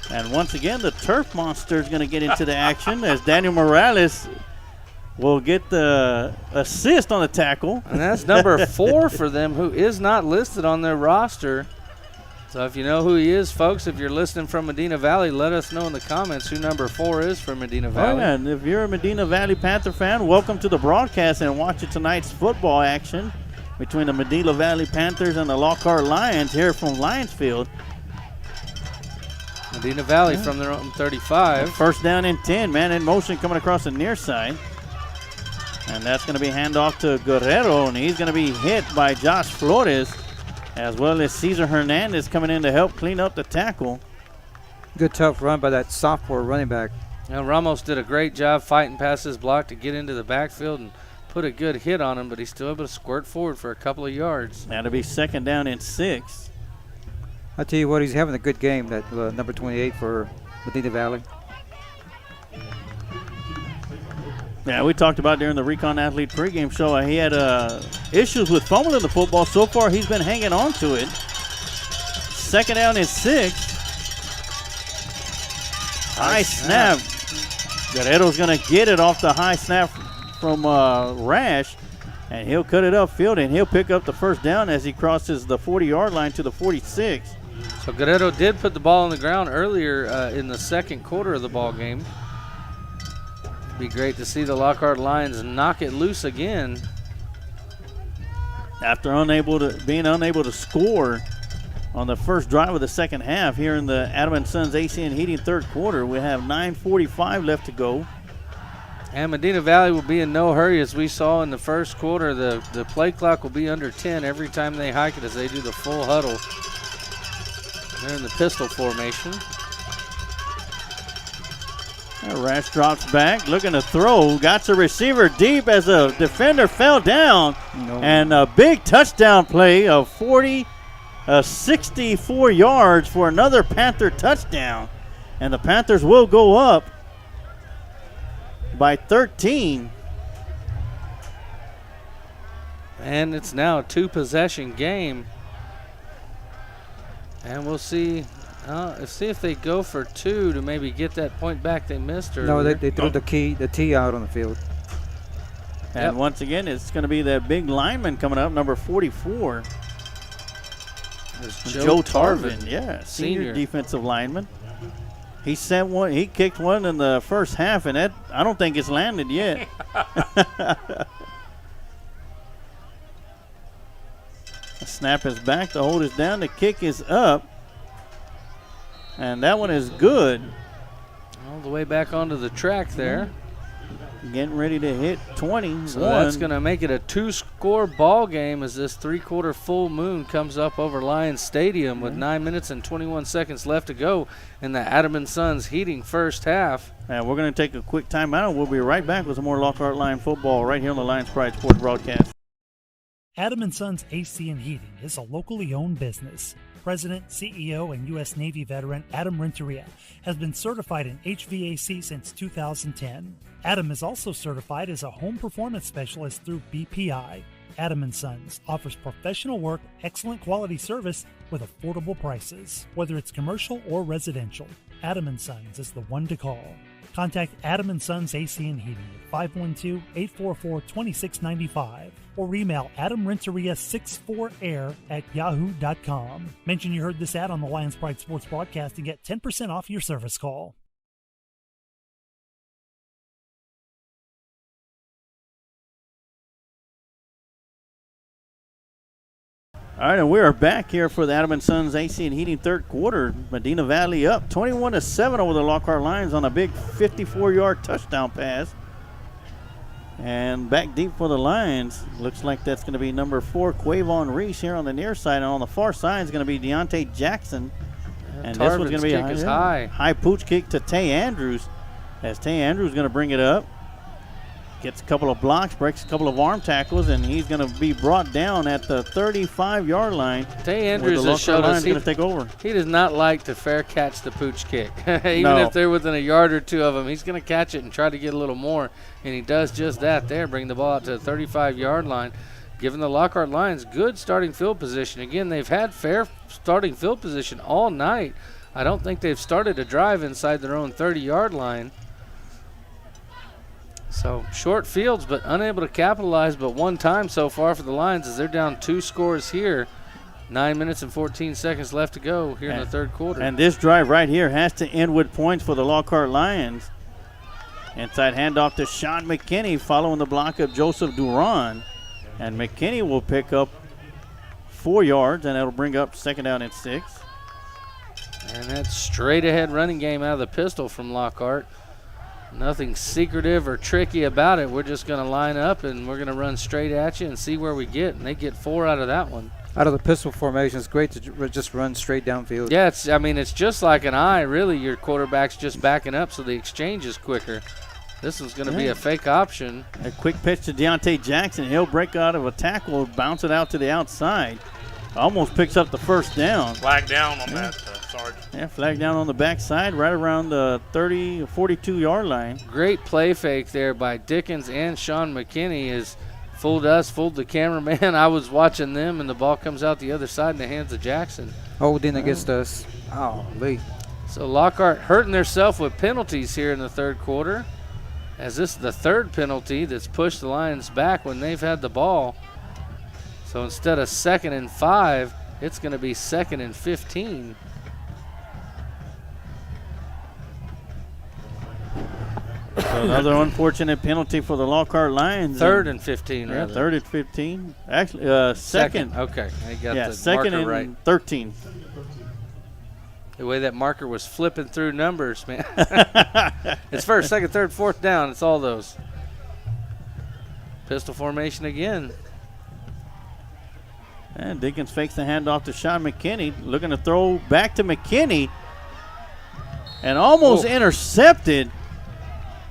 And once again, the turf monster is going to get into the action as Daniel Morales will get the assist on the tackle. And that's number 4 for them, who is not listed on their roster. So if you know who he is, folks, if you're listening from Medina Valley, let us know in the comments who number 4 is for Medina Valley. Oh, yeah, and if you're a Medina Valley Panther fan, welcome to the broadcast and watching tonight's football action between the Medina Valley Panthers and the Lockhart Lions here from Lionsfield. Medina Valley from their own 35. 1st down and 10, man in motion coming across the near side. And that's going to be handoff to Guerrero, and he's going to be hit by Josh Flores, as well as Cesar Hernandez coming in to help clean up the tackle. Good tough run by that sophomore running back. And Ramos did a great job fighting past his block to get into the backfield and put a good hit on him, but he's still able to squirt forward for a couple of yards. That'll be 2nd down and 6. I tell you what, he's having a good game, that number 28 for Medina Valley. Yeah, we talked about during the Recon Athlete pregame show. He had issues with fumbling the football. So far, he's been hanging on to it. 2nd down and 6. High snap. Guerrero's going to get it off the high snap from Rash, and he'll cut it upfield, and he'll pick up the 1st down as he crosses the 40-yard line to the 46. So Guerrero did put the ball on the ground earlier in the 2nd quarter of the ball game. Be great to see the Lockhart Lions knock it loose again. After being unable to score on the first drive of the second half here in the Adam & Sons AC and Heating 3rd quarter, we have 9:45 left to go. And Medina Valley will be in no hurry, as we saw in the 1st quarter. The play clock will be under 10 every time they hike it as they do the full huddle. They're in the pistol formation. Rash drops back, looking to throw. Got the receiver deep as a defender fell down. And a big touchdown play of 64 yards for another Panther touchdown. And the Panthers will go up by 13. And it's now a 2-possession game. And we'll see See if they go for 2 to maybe get that point back they missed earlier. No, they threw the tee out on the field. And once again, it's going to be that big lineman coming up, number 44. Joe Tarvin, senior defensive lineman. He sent one. He kicked one in the first half, and that I don't think it's landed yet. The snap is back. The hold is down. The kick is up, and that one is good. All the way back onto the track there. Getting ready to hit 20. So that's going to make it a 2-score ball game as this 3/4 full moon comes up over Lions Stadium with 9 minutes and 21 seconds left to go in the Adam & Sons heating first half. And we're going to take a quick timeout. We'll be right back with some more Lockhart Lion football right here on the Lions Pride Sports broadcast. Adam & Sons AC and Heating is a locally owned business. President, CEO, and U.S. Navy veteran Adam Renteria has been certified in HVAC since 2010. Adam is also certified as a home performance specialist through BPI. Adam & Sons offers professional work, excellent quality service with affordable prices. Whether it's commercial or residential, Adam & Sons is the one to call. Contact Adam & Sons AC and Heating at 512-844-2695 or email adamrenteria64air@yahoo.com. Mention you heard this ad on the Lions Pride Sports broadcast and get 10% off your service call. All right, and we are back here for the Adam & Sons AC and Heating third quarter. Medina Valley up 21-7 over the Lockhart Lions on a big 54-yard touchdown pass. And back deep for the Lions. Looks like that's going to be number 4, Quavon Reese here on the near side. And on the far side is going to be Deontay Jackson. And this one's going to be a high pooch kick to Tay Andrews. As Tay Andrews is going to bring it up. Gets a couple of blocks, breaks a couple of arm tackles, and he's going to be brought down at the 35-yard line. Tay Andrews has showed us going to take over. He does not like to fair catch the pooch kick. Even if they're within a yard or two of him, he's going to catch it and try to get a little more, and he does just that there, bring the ball out to the 35-yard line, giving the Lockhart Lions good starting field position. Again, they've had fair starting field position all night. I don't think they've started a drive inside their own 30-yard line. So short fields, but unable to capitalize but one time so far for the Lions as they're down 2 scores here. 9 minutes and 14 seconds left to go here in the third quarter. And this drive right here has to end with points for the Lockhart Lions. Inside handoff to Sean McKinney following the block of Joseph Duran. And McKinney will pick up 4 yards, and that'll bring up second down and 6. And that straight ahead running game out of the pistol from Lockhart. Nothing secretive or tricky about it. We're just going to line up and we're going to run straight at you and see where we get. And they get 4 out of that one. Out of the pistol formation, it's great to just run straight downfield. Yeah, it's just like an eye, really. Your quarterback's just backing up so the exchange is quicker. This is going to be a fake option. A quick pitch to Deontay Jackson. He'll break out of a tackle, bounce it out to the outside. Almost picks up the first down. Flag down on that, Sarge. Yeah, flag down on the backside, right around the 42-yard line. Great play fake there by Dickens and Sean McKinney has fooled us, fooled the cameraman. I was watching them, and the ball comes out the other side in the hands of Jackson. Holding against us. Oh, Lee. So Lockhart hurting themselves with penalties here in the third quarter, as this is the third penalty that's pushed the Lions back when they've had the ball. So instead of 2nd and 5, it's going to be 2nd and 15. So another unfortunate penalty for the Lockhart Lions. 3rd and 15, yeah, rather. 3rd and 15. Actually, second. Okay, I got the 2nd marker and right. 13. The way that marker was flipping through numbers, man. It's 1st, 2nd, 3rd, 4th down. It's all those. Pistol formation again. And Dickens fakes the handoff to Sean McKinney. Looking to throw back to McKinney. And almost intercepted.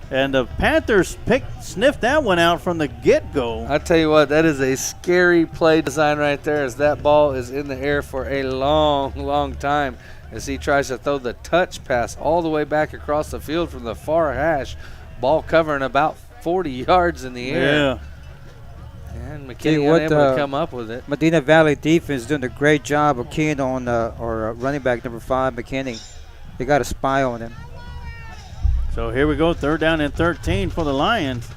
And the Panthers sniffed that one out from the get-go. I tell you what, that is a scary play design right there as that ball is in the air for a long, long time as he tries to throw the touch pass all the way back across the field from the far hash. Ball covering about 40 yards in the air. Yeah. And and Tell you McKinney what, unable to come up with it. Medina Valley defense doing a great job of keying on our running back number 5, McKinney. They got a spy on him. So here we go, 3rd down and 13 for the Lions.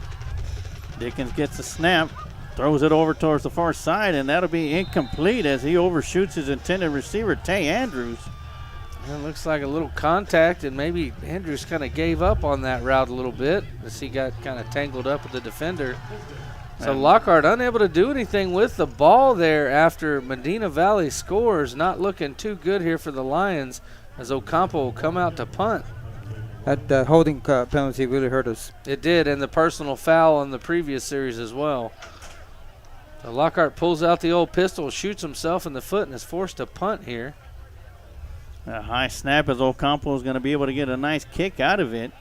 Dickens gets the snap, throws it over towards the far side, and that'll be incomplete as he overshoots his intended receiver, Tay Andrews. It looks like a little contact, and maybe Andrews kind of gave up on that route a little bit as he got kind of tangled up with the defender. So Lockhart unable to do anything with the ball there after Medina Valley scores. Not looking too good here for the Lions as Ocampo will come out to punt. That holding penalty really hurt us. It did, and the personal foul on the previous series as well. So Lockhart pulls out the old pistol, shoots himself in the foot, and is forced to punt here. A high snap as Ocampo is going to be able to get a nice kick out of it.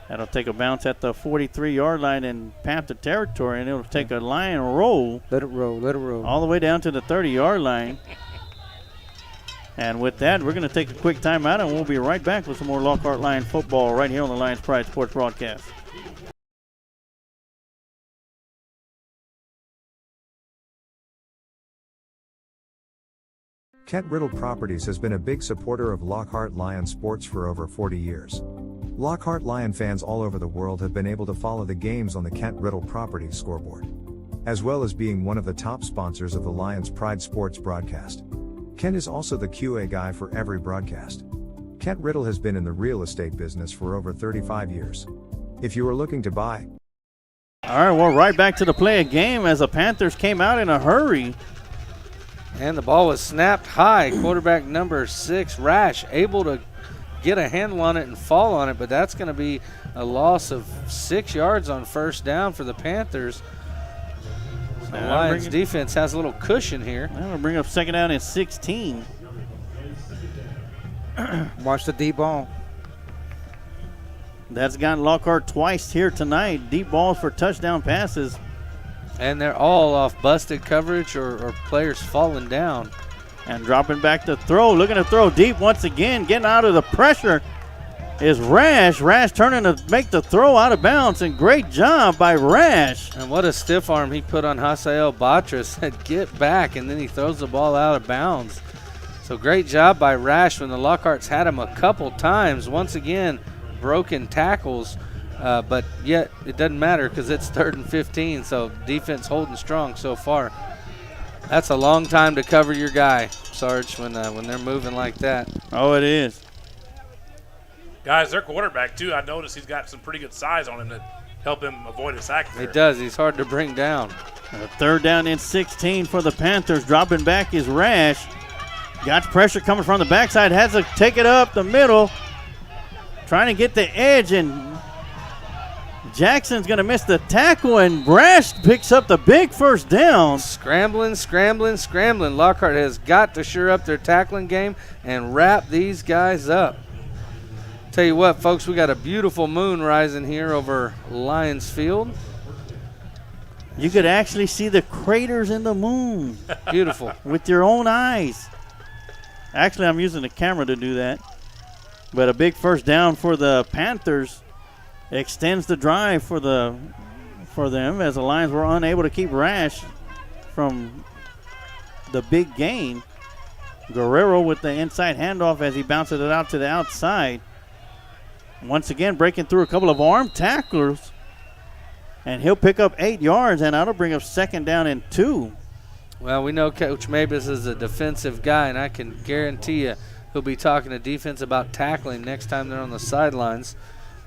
That'll take a bounce at the 43-yard line in Panther territory, and it'll take a Lion roll. Let it roll, let it roll. All the way down to the 30-yard line. And with that, we're going to take a quick timeout, and we'll be right back with some more Lockhart Lion football right here on the Lions Pride Sports broadcast. Kent Riddle Properties has been a big supporter of Lockhart Lion sports for over 40 years. Lockhart Lion fans all over the world have been able to follow the games on the Kent Riddle Properties scoreboard, as well as being one of the top sponsors of the Lions Pride Sports broadcast. Kent is also the QA guy for every broadcast. Kent Riddle has been in the real estate business for over 35 years. If you are looking to buy. All right, well, right back to the play of game as the Panthers came out in a hurry. And the ball was snapped high. Quarterback number 6, Rash, able to get a handle on it and fall on it, but that's going to be a loss of 6 yards on 1st down for the Panthers. The Lions defense has a little cushion here. I'm going to bring up 2nd down and 16. Watch the deep ball. That's gotten Lockhart twice here tonight. Deep balls for touchdown passes. And they're all off busted coverage or players falling down. And dropping back to throw, looking to throw deep once again. Getting out of the pressure is Rash. Rash turning to make the throw out of bounds, and great job by Rash. And what a stiff arm he put on Hasael Batras. Said get back, and then he throws the ball out of bounds. So great job by Rash when the Lockharts had him a couple times. Once again, broken tackles, but yet it doesn't matter because it's 3rd and 15, so defense holding strong so far. That's a long time to cover your guy, Sarge, when they're moving like that. Oh, it is. Guys, their quarterback, too, I noticed he's got some pretty good size on him to help him avoid a sack there. He does. He's hard to bring down. 3rd down and 16 for the Panthers. Dropping back is Rash. Got pressure coming from the backside. Has to take it up the middle. Trying to get the edge, and Jackson's going to miss the tackle, and Rash picks up the big 1st down. Scrambling. Lockhart has got to shore up their tackling game and wrap these guys up. Tell you what, folks, we got a beautiful moon rising here over Lions Field. You could actually see the craters in the moon. Beautiful. With your own eyes. Actually, I'm using the camera to do that. But a big 1st down for the Panthers extends the drive for them as the Lions were unable to keep Rash from the big gain. Guerrero with the inside handoff as he bounces it out to the outside. Once again, breaking through a couple of arm tacklers. And he'll pick up 8 yards, and that'll bring up 2nd down and 2. Well, we know Coach Mabus is a defensive guy, and I can guarantee you he'll be talking to defense about tackling next time they're on the sidelines.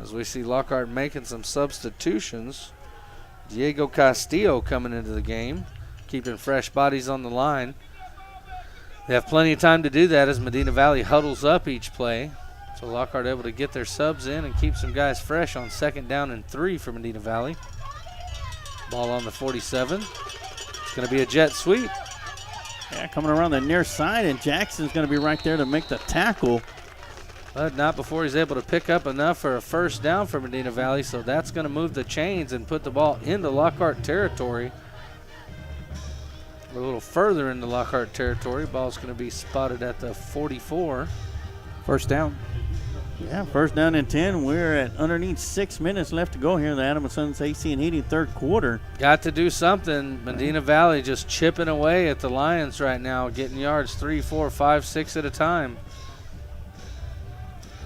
As we see Lockhart making some substitutions. Diego Castillo coming into the game, keeping fresh bodies on the line. They have plenty of time to do that as Medina Valley huddles up each play. So Lockhart able to get their subs in and keep some guys fresh on 2nd down and 3 for Medina Valley. Ball on the 47. It's going to be a jet sweep. Yeah, coming around the near side, and Jackson's going to be right there to make the tackle. But not before he's able to pick up enough for a 1st down for Medina Valley, so that's going to move the chains and put the ball into Lockhart territory. A little further into Lockhart territory. Ball's going to be spotted at the 44. 1st down. Yeah, first down and 10. We're at underneath 6 minutes left to go here in the Adams & Sons AC and Heating third quarter. Got to do something. Medina Valley just chipping away at the Lions right now, getting yards 3, 4, 5, 6 at a time.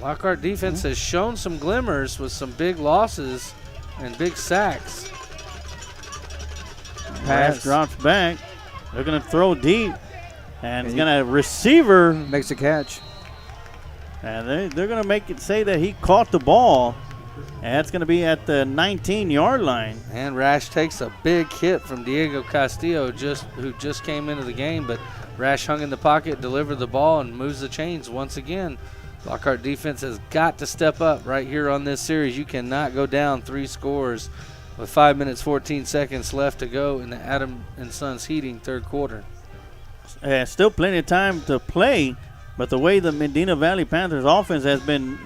Lockhart defense has shown some glimmers with some big losses and big sacks. Pass drops back. They're going to throw deep. And he's going to receiver. Makes a catch. And they're going to make it say that he caught the ball. And that's going to be at the 19-yard line. And Rash takes a big hit from Diego Castillo, who just came into the game. But Rash hung in the pocket, delivered the ball, and moves the chains once again. Lockhart defense has got to step up right here on this series. You cannot go down 3 scores with 5 minutes, 14 seconds left to go in the Adams & Sons Heating third quarter. Still plenty of time to play, but the way the Medina Valley Panthers offense has been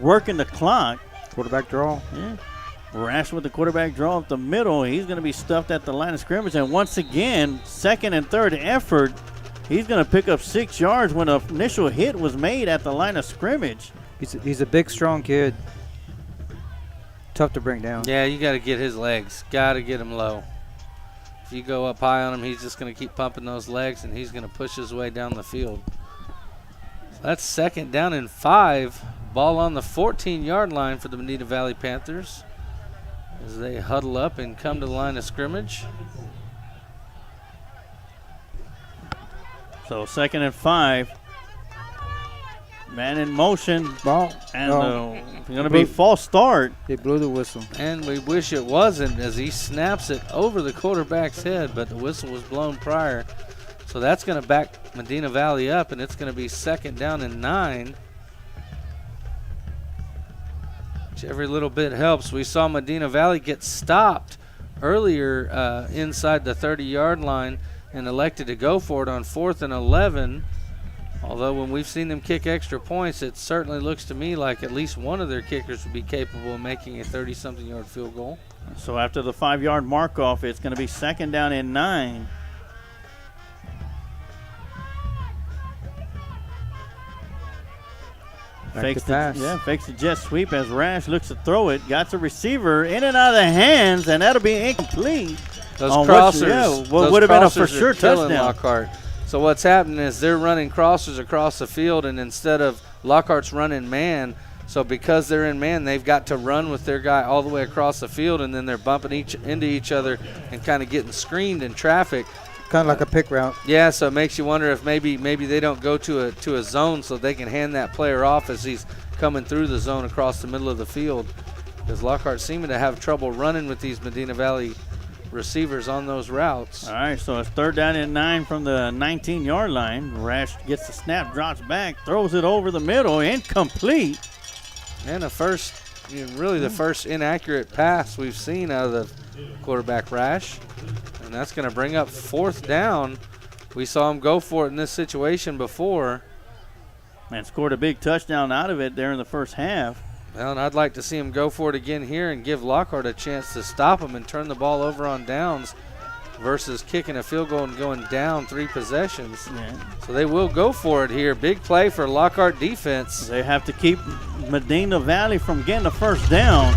working the clock. Quarterback draw. Yeah. Rash with the quarterback draw up the middle. He's going to be stuffed at the line of scrimmage. And once again, second and third effort, he's going to pick up 6 yards when an initial hit was made at the line of scrimmage. He's a big, strong kid. Tough to bring down. Yeah, you got to get his legs. Got to get him low. If you go up high on him, he's just going to keep pumping those legs, and he's going to push his way down the field. That's second down and 5. Ball on the 14-yard line for the Medina Valley Panthers as they huddle up and come to the line of scrimmage. So second and 5. Man in motion. Ball. And going to be false start. They blew the whistle. And we wish it wasn't, as he snaps it over the quarterback's head, but the whistle was blown prior. So that's going to back Medina Valley up, and it's going to be second down and 9. Which every little bit helps. We saw Medina Valley get stopped earlier inside the 30-yard line and elected to go for it on 4th and 11. Although when we've seen them kick extra points, it certainly looks to me like at least one of their kickers would be capable of making a 30-something yard field goal. So after the 5-yard mark off, it's going to be second down and 9. Fakes the jet sweep as Rash looks to throw it. Got the receiver in and out of the hands, and that'll be incomplete. Those crossers, would have been a for sure touchdown. Lockhart. So what's happening is they're running crossers across the field, and instead of Lockhart's running man, so because they're in man, they've got to run with their guy all the way across the field, and then they're bumping into each other and kind of getting screened in traffic. Kind of like a pick route. Yeah, so it makes you wonder if maybe they don't go to a zone so they can hand that player off as he's coming through the zone across the middle of the field. Because Lockhart seeming to have trouble running with these Medina Valley receivers on those routes. All right, so it's third down and 9 from the 19-yard line. Rash gets the snap, drops back, throws it over the middle, incomplete. And the first inaccurate pass we've seen out of the quarterback Rash. And that's going to bring up 4th down. We saw him go for it in this situation before. And scored a big touchdown out of it there in the first half. Well, and I'd like to see him go for it again here and give Lockhart a chance to stop him and turn the ball over on downs versus kicking a field goal and going down 3 possessions. Yeah. So they will go for it here. Big play for Lockhart defense. They have to keep Medina Valley from getting the first down.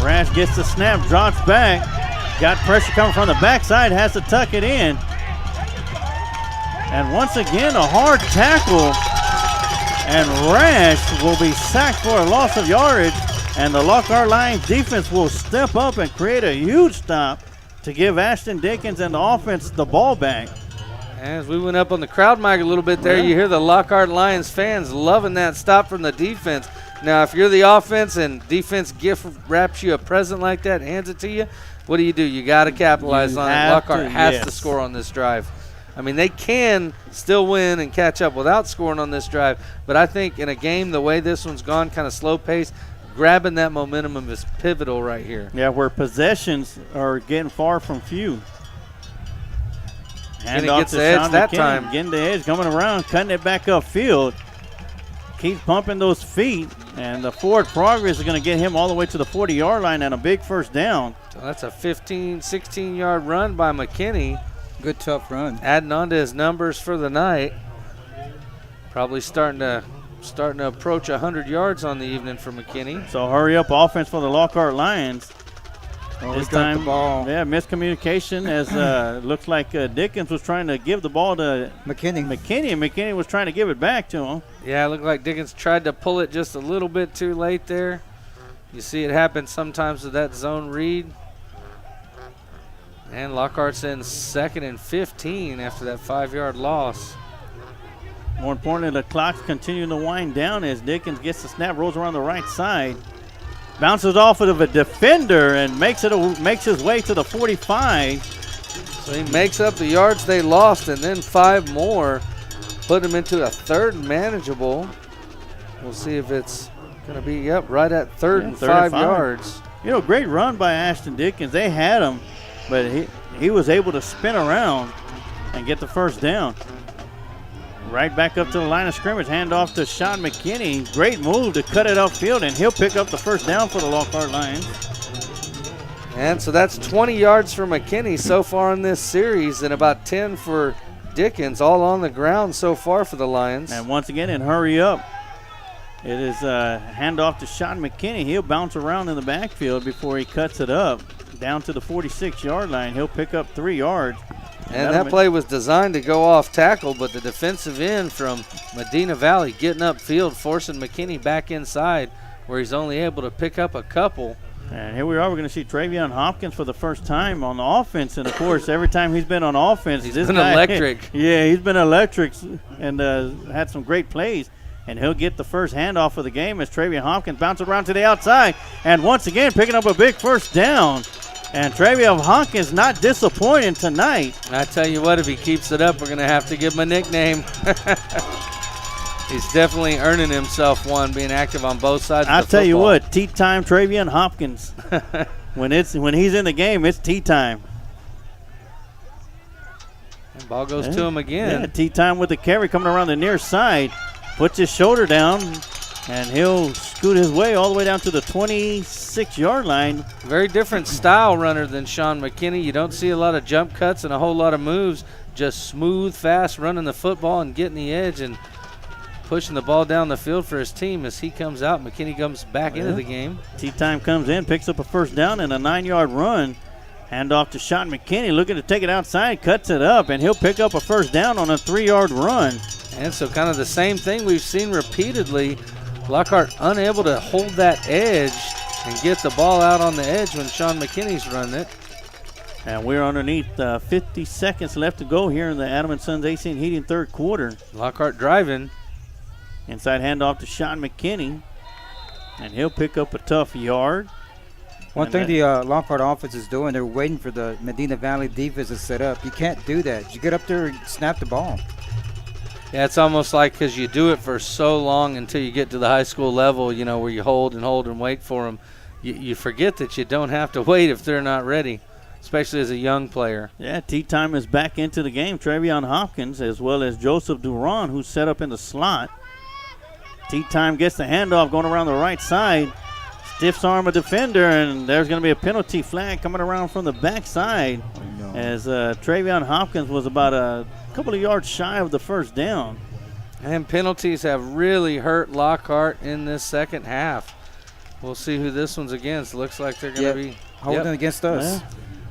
Rash gets the snap, drops back. Got pressure coming from the backside, has to tuck it in. And once again, a hard tackle. And Rash will be sacked for a loss of yardage. And the Lockhart Lions defense will step up and create a huge stop to give Ashton Dickens and the offense the ball back. As we went up on the crowd mic a little bit there, you hear the Lockhart Lions fans loving that stop from the defense. Now, if you're the offense and defense gift wraps you a present like that, hands it to you, what do? You got to capitalize on it. Lockhart has to score on this drive. I mean, they can still win and catch up without scoring on this drive, but I think in a game the way this one's gone, kind of slow pace, grabbing that momentum is pivotal right here. Yeah, where possessions are getting far from few. And it gets the edge that time. Getting the edge, coming around, cutting it back upfield. Keeps pumping those feet, and the forward progress is going to get him all the way to the 40-yard line and a big first down. So that's a 15, 16-yard run by McKinney. Good, tough run. Adding on to his numbers for the night. Probably starting to starting to approach 100 yards on the evening for McKinney. So hurry up offense for the Lockhart Lions. This time, the ball. yeah, miscommunication as looks like Dickens was trying to give the ball to McKinney, and McKinney was trying to give it back to him. Yeah, it looked like Dickens tried to pull it just a little bit too late there. You see it happen sometimes with that zone read. And Lockhart's in 2nd and 15 after that 5-yard loss. More importantly, the clock's continuing to wind down as Dickens gets the snap, rolls around the right side. Bounces off of a defender and makes his way to the 45. So he makes up the yards they lost and then 5 more. Put him into a 3rd and manageable. We'll see if it's going to be right at 3rd and 5 yards. You know, great run by Ashton Dickens. They had him, but he was able to spin around and get the first down. Right back up to the line of scrimmage. Hand off to Sean McKinney. Great move to cut it upfield, and he'll pick up the first down for the Lockhart Lions. And so that's 20 yards for McKinney so far in this series and about 10 for Dickens, all on the ground so far for the Lions. And once again, in hurry up, it is handoff to Sean McKinney. He'll bounce around in the backfield before he cuts it up down to the 46-yard line. He'll pick up 3 yards. And that play was designed to go off tackle, but the defensive end from Medina Valley getting upfield, forcing McKinney back inside where he's only able to pick up a couple. And here we are. We're going to see Travion Hopkins for the first time on the offense. And, of course, every time he's been on offense, he's been electric. Yeah, he's been electric and had some great plays. And he'll get the first handoff of the game as Travion Hopkins bounces around to the outside. And once again, picking up a big first down. And Travion Hopkins not disappointing tonight. I tell you what, if he keeps it up, we're going to have to give him a nickname. He's definitely earning himself one, being active on both sides of the I'll tell you football. what, tea time Travion Hopkins. when he's in the game, it's tea time. And ball goes to him again. Yeah, tea time with the carry coming around the near side. Puts his shoulder down, and he'll scoot his way all the way down to the 26-yard line. Very different style runner than Sean McKinney. You don't see a lot of jump cuts and a whole lot of moves. Just smooth, fast, running the football and getting the edge and pushing the ball down the field for his team. As he comes out, McKinney comes back into the game. Tea time comes in, picks up a first down and a 9-yard run. Hand off to Sean McKinney, looking to take it outside, cuts it up, and he'll pick up a first down on a 3-yard run. And so kind of the same thing we've seen repeatedly. Lockhart unable to hold that edge and get the ball out on the edge when Sean McKinney's running it. And we're underneath 50 seconds left to go here in the Adam & Sons AC and Heating third quarter. Lockhart driving. Inside handoff to Sean McKinney. And he'll pick up a tough yard. One thing the Lockhart offense is doing, they're waiting for the Medina Valley defense to set up. You can't do that. You get up there and snap the ball. Yeah, it's almost like because you do it for so long until you get to the high school level, you know, where you hold and wait for them. You forget that you don't have to wait if they're not ready, especially as a young player. Yeah, tea time is back into the game. Travion Hopkins as well as Joseph Duran, who's set up in the slot. Tea time gets the handoff going around the right side. Stiffs arm a defender, and there's going to be a penalty flag coming around from the backside as Travion Hopkins was about a couple of yards shy of the first down. And penalties have really hurt Lockhart in this second half. We'll see who this one's against. Looks like they're going to be holding against us.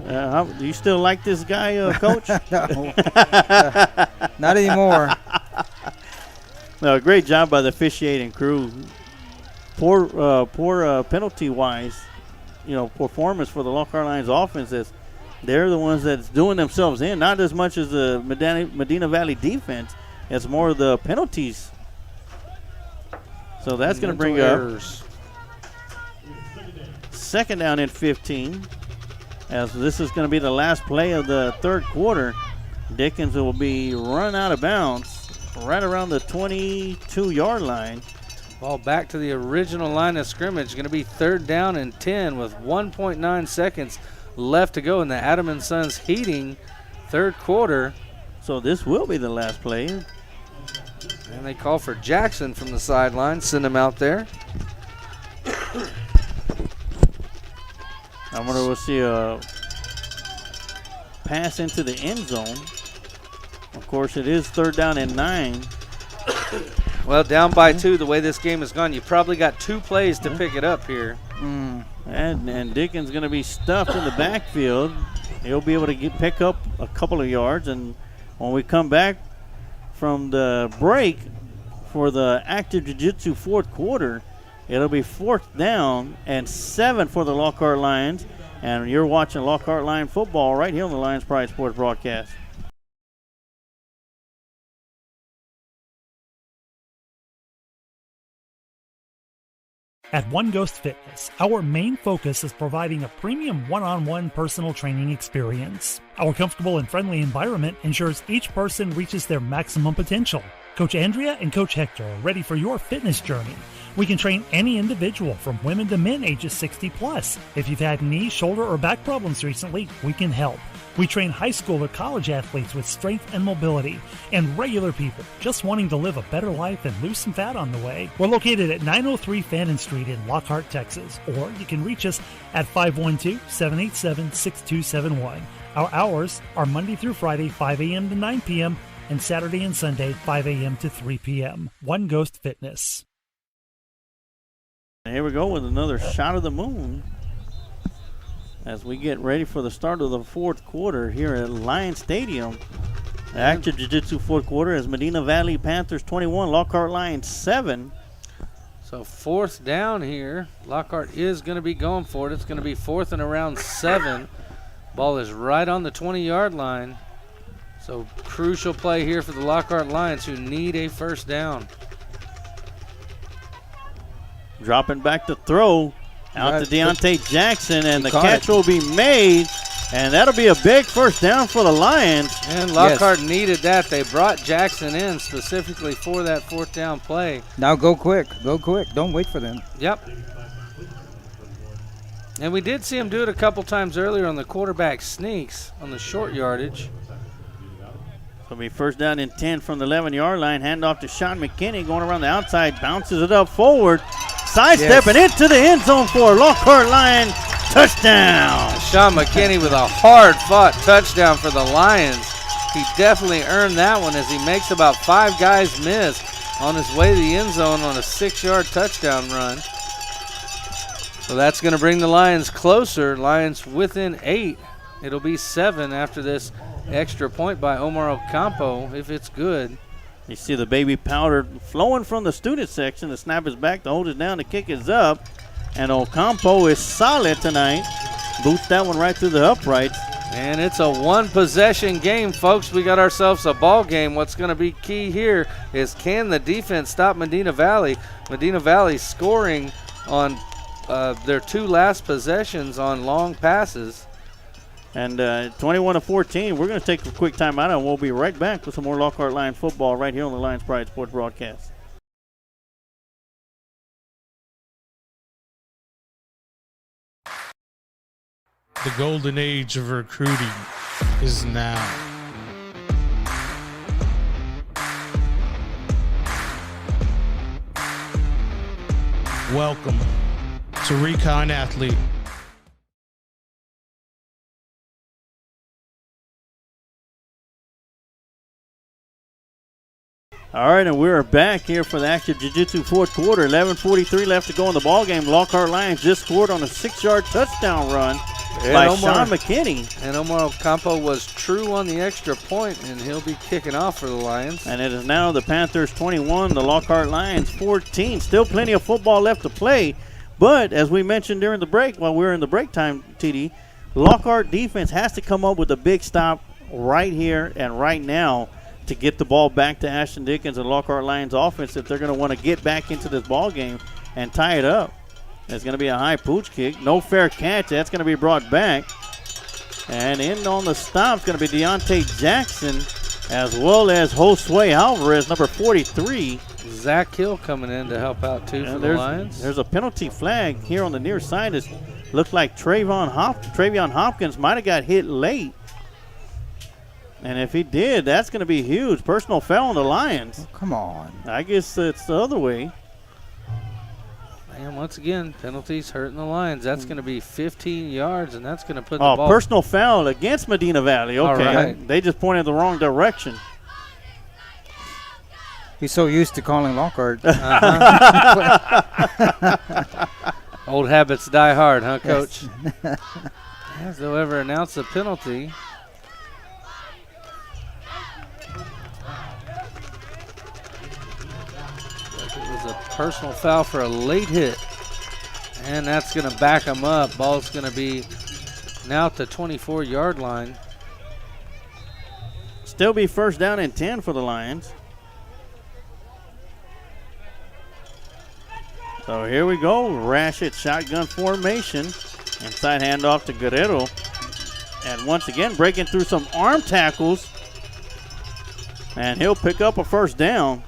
Do you still like this guy, Coach? No. Not anymore. No, great job by the officiating crew. Poor penalty-wise, performance for the Lockhart Lions offense. Is they're the ones that's doing themselves in, not as much as the Medina Valley defense. It's more the penalties. So that's going to bring up second down and 15. As this is going to be the last play of the third quarter. Dickens will be run out of bounds right around the 22-yard line. Ball back to the original line of scrimmage. Going to be third down and 10 with 1.9 seconds left to go in the Adam & Sons Heating third quarter. So this will be the last play. And they call for Jackson from the sideline. Send him out there. I wonder we'll see a pass into the end zone. Of course, it is third down and 9. Well, down by 2, the way this game has gone, you probably got 2 plays to pick it up here. And Dickens going to be stuffed in the backfield. He'll be able to pick up a couple of yards. And when we come back from the break for the active jiu-jitsu fourth quarter, it'll be 4th down and 7 for the Lockhart Lions. And you're watching Lockhart Lion football right here on the Lions Pride Sports broadcast. At One Ghost Fitness, our main focus is providing a premium one-on-one personal training experience. Our comfortable and friendly environment ensures each person reaches their maximum potential. Coach Andrea and Coach Hector are ready for your fitness journey. We can train any individual from women to men ages 60 plus. If you've had knee, shoulder, or back problems recently, we can help. We train high school or college athletes with strength and mobility, and regular people just wanting to live a better life and lose some fat on the way. We're located at 903 Fannin Street in Lockhart, Texas, or you can reach us at 512-787-6271. Our hours are Monday through Friday, 5 a.m. to 9 p.m., and Saturday and Sunday, 5 a.m. to 3 p.m. One Ghost Fitness. Here we go with another shot of the moon as we get ready for the start of the fourth quarter here at Lion Stadium. The active jiu-jitsu fourth quarter is Medina Valley Panthers 21, Lockhart Lions 7. So 4th down here. Lockhart is going to be going for it. It's going to be 4th and around 7. Ball is right on the 20-yard line. So crucial play here for the Lockhart Lions, who need a first down. Dropping back to throw out to Deontay Jackson, and the catch will be made, and that'll be a big first down for the Lions. And Lockhart needed that. They brought Jackson in specifically for that 4th down play. Now go quick. Go quick. Don't wait for them. Yep. And we did see him do it a couple times earlier on the quarterback sneaks on the short yardage. It'll be first down and 10 from the 11-yard line. Handoff to Sean McKinney going around the outside, bounces it up forward, sidestepping into the end zone for a Lockhart Lion touchdown. Sean McKinney with a hard-fought touchdown for the Lions. He definitely earned that one as he makes about 5 guys miss on his way to the end zone on a 6-yard touchdown run. So that's going to bring the Lions closer. Lions within 8. It'll be 7 after this extra point by Omar Ocampo, if it's good. You see the baby powder flowing from the student section. The snap is back, to hold it down, the kick is up. And Ocampo is solid tonight. Boots that one right through the uprights. And it's a one-possession game, folks. We got ourselves a ball game. What's going to be key here is, can the defense stop Medina Valley? Medina Valley scoring on their 2 last possessions on long passes. And 21-14, we're going to take a quick timeout, and we'll be right back with some more Lockhart Lion football right here on the Lions Pride Sports broadcast. The golden age of recruiting is now. Welcome to Recon Athlete. All right, and we're back here for the active jiu-jitsu fourth quarter. 11:43 left to go in the ball game. Lockhart Lions just scored on a 6-yard touchdown run by Sean McKinney. And Omar Ocampo was true on the extra point, and he'll be kicking off for the Lions. And it is now the Panthers 21, the Lockhart Lions 14. Still plenty of football left to play. But as we mentioned during the break, while we were in the break time, TD, Lockhart defense has to come up with a big stop right here and right now to get the ball back to Ashton Dickens and Lockhart Lions offense if they're going to want to get back into this ball game and tie it up. It's going to be a high pooch kick. No fair catch. That's going to be brought back. And in on the stop is going to be Deontay Jackson as well as Josue Alvarez, number 43. Zach Hill coming in to help out, too, for the Lions. There's a penalty flag here on the near side. It looks like Travion Hopkins might have got hit late. And if he did, that's going to be huge. Personal foul on the Lions. Oh, come on. I guess it's the other way. And once again, penalties hurting the Lions. That's going to be 15 yards, and that's going to put the ball. Personal foul against Medina Valley. Okay. All right. They just pointed the wrong direction. He's so used to calling Lockhart. Old habits die hard, huh, Coach? Has they'll ever announce a penalty. It was a personal foul for a late hit. And that's going to back him up. Ball's going to be now at the 24-yard line. Still be first down and 10 for the Lions. So here we go. Rashid shotgun formation. Inside handoff to Guerrero. And once again, breaking through some arm tackles. And he'll pick up a first down.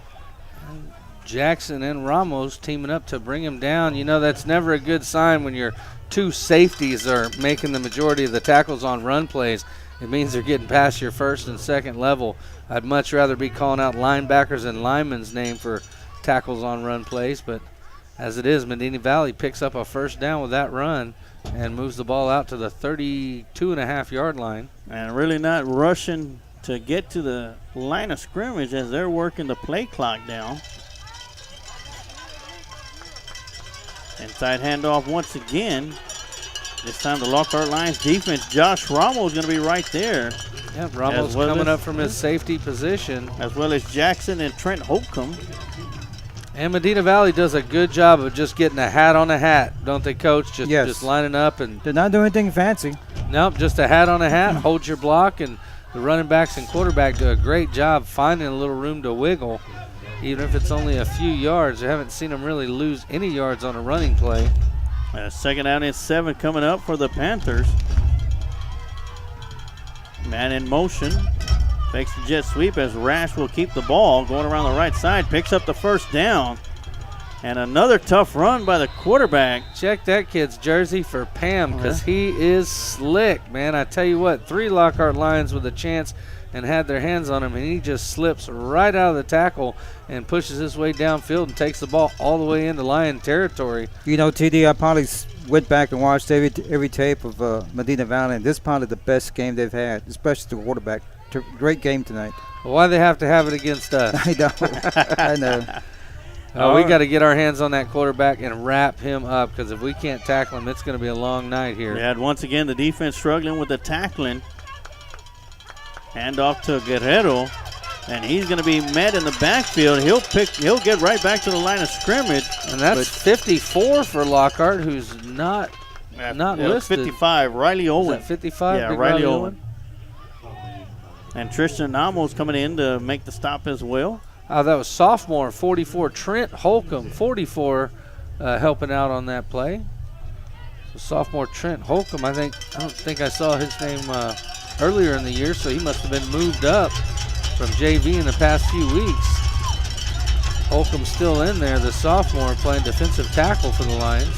Jackson and Ramos teaming up to bring him down. You know, that's never a good sign when your two safeties are making the majority of the tackles on run plays. It means they're getting past your first and second level. I'd much rather be calling out linebackers and linemen's name for tackles on run plays, but as it is, Medina Valley picks up a first down with that run and moves the ball out to the 32.5-yard line. And really not rushing to get to the line of scrimmage as they're working the play clock down. Inside handoff once again. This time the Lockhart Lions defense, Josh Ramos is going to be right there. Yeah, Ramos coming up from his safety position. As well as Jackson and Trent Holcomb. And Medina Valley does a good job of just getting a hat on a hat, don't they, Coach? Just lining up. And they're not doing anything fancy. Nope, just a hat on a hat, hold your block, and the running backs and quarterback do a great job finding a little room to wiggle. Even if it's only a few yards, I haven't seen them really lose any yards on a running play. Second down and 7 coming up for the Panthers. Man in motion. Fakes the jet sweep as Rash will keep the ball going around the right side. Picks up the first down. And another tough run by the quarterback. Check that kid's jersey for Pam because he is slick, man. I tell you what, 3 Lockhart Lions with a chance and had their hands on him, and he just slips right out of the tackle and pushes his way downfield and takes the ball all the way into Lion territory. You know, TD, I probably went back and watched every tape of Medina Valley, and this is probably the best game they've had, especially the quarterback. Great game tonight. Well, why they have to have it against us? I know. I know. We got to get our hands on that quarterback and wrap him up because if we can't tackle him, it's going to be a long night here. Yeah, once again, the defense struggling with the tackling. Hand off to Guerrero, and he's going to be met in the backfield. He'll get right back to the line of scrimmage. And that's 54 for Lockhart, who's not listed. 55, Riley Owen. Is that 55? Yeah, Big Riley Owen. And Tristan Amos coming in to make the stop as well. That was sophomore, 44, Trent Holcomb, 44, helping out on that play. So sophomore Trent Holcomb, I don't think I saw his name earlier in the year, so he must have been moved up from JV in the past few weeks. Holcomb's still in there, the sophomore, playing defensive tackle for the Lions.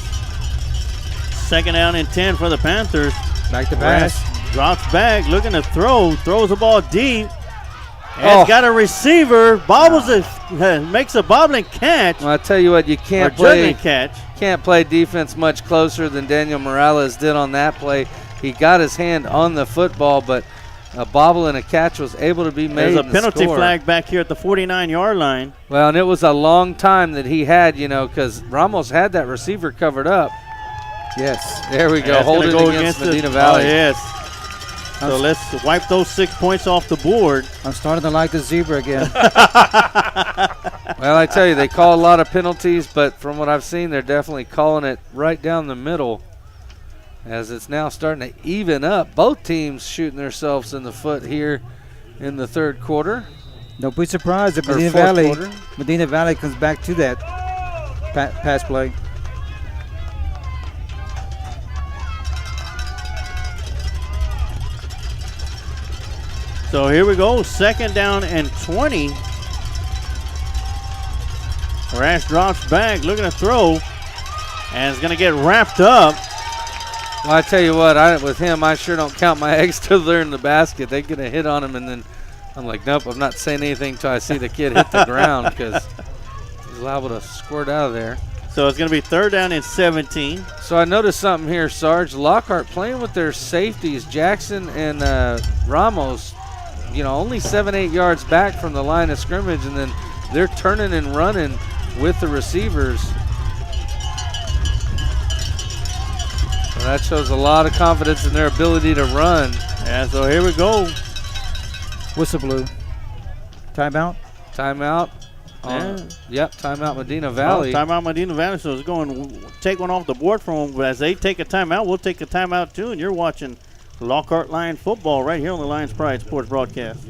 Second down and 10 for the Panthers. Back to pass. Drops back, looking to throws the ball deep. And got a receiver, makes a bobbling catch. Well, I tell you what, you can't play defense much closer than Daniel Morales did on that play. He got his hand on the football, but a bobble and a catch was able to be made. There's a penalty flag back here at the 49-yard line. Well, and it was a long time that he had, because Ramos had that receiver covered up. Yes. There we go, holding against Medina Valley. Oh, yes. So let's wipe those 6 points off the board. I'm starting to like the zebra again. Well, I tell you, they call a lot of penalties, but from what I've seen, they're definitely calling it right down the middle as it's now starting to even up. Both teams shooting themselves in the foot here in the third quarter. Don't be surprised if Medina Valley comes back to that pass play. So here we go, second down and 20. Rash drops back, looking to throw, and is going to get wrapped up. Well, I tell you what, with him, I sure don't count my eggs till they're in the basket. They get a hit on him, and then I'm like, nope, I'm not saying anything till I see the kid hit the ground because he's liable to squirt out of there. So it's going to be third down and 17. So I noticed something here, Sarge. Lockhart playing with their safeties, Jackson and Ramos, only 7-8 yards back from the line of scrimmage, and then they're turning and running with the receivers. So that shows a lot of confidence in their ability to run. Yeah, so here we go. Whistle blew. Timeout. Timeout. Yep, timeout Medina Valley. Timeout Medina Valley. So it's going to take one off the board from them. As they take a timeout, we'll take a timeout too. And you're watching Lockhart Lion football right here on the Lions Pride Sports broadcast.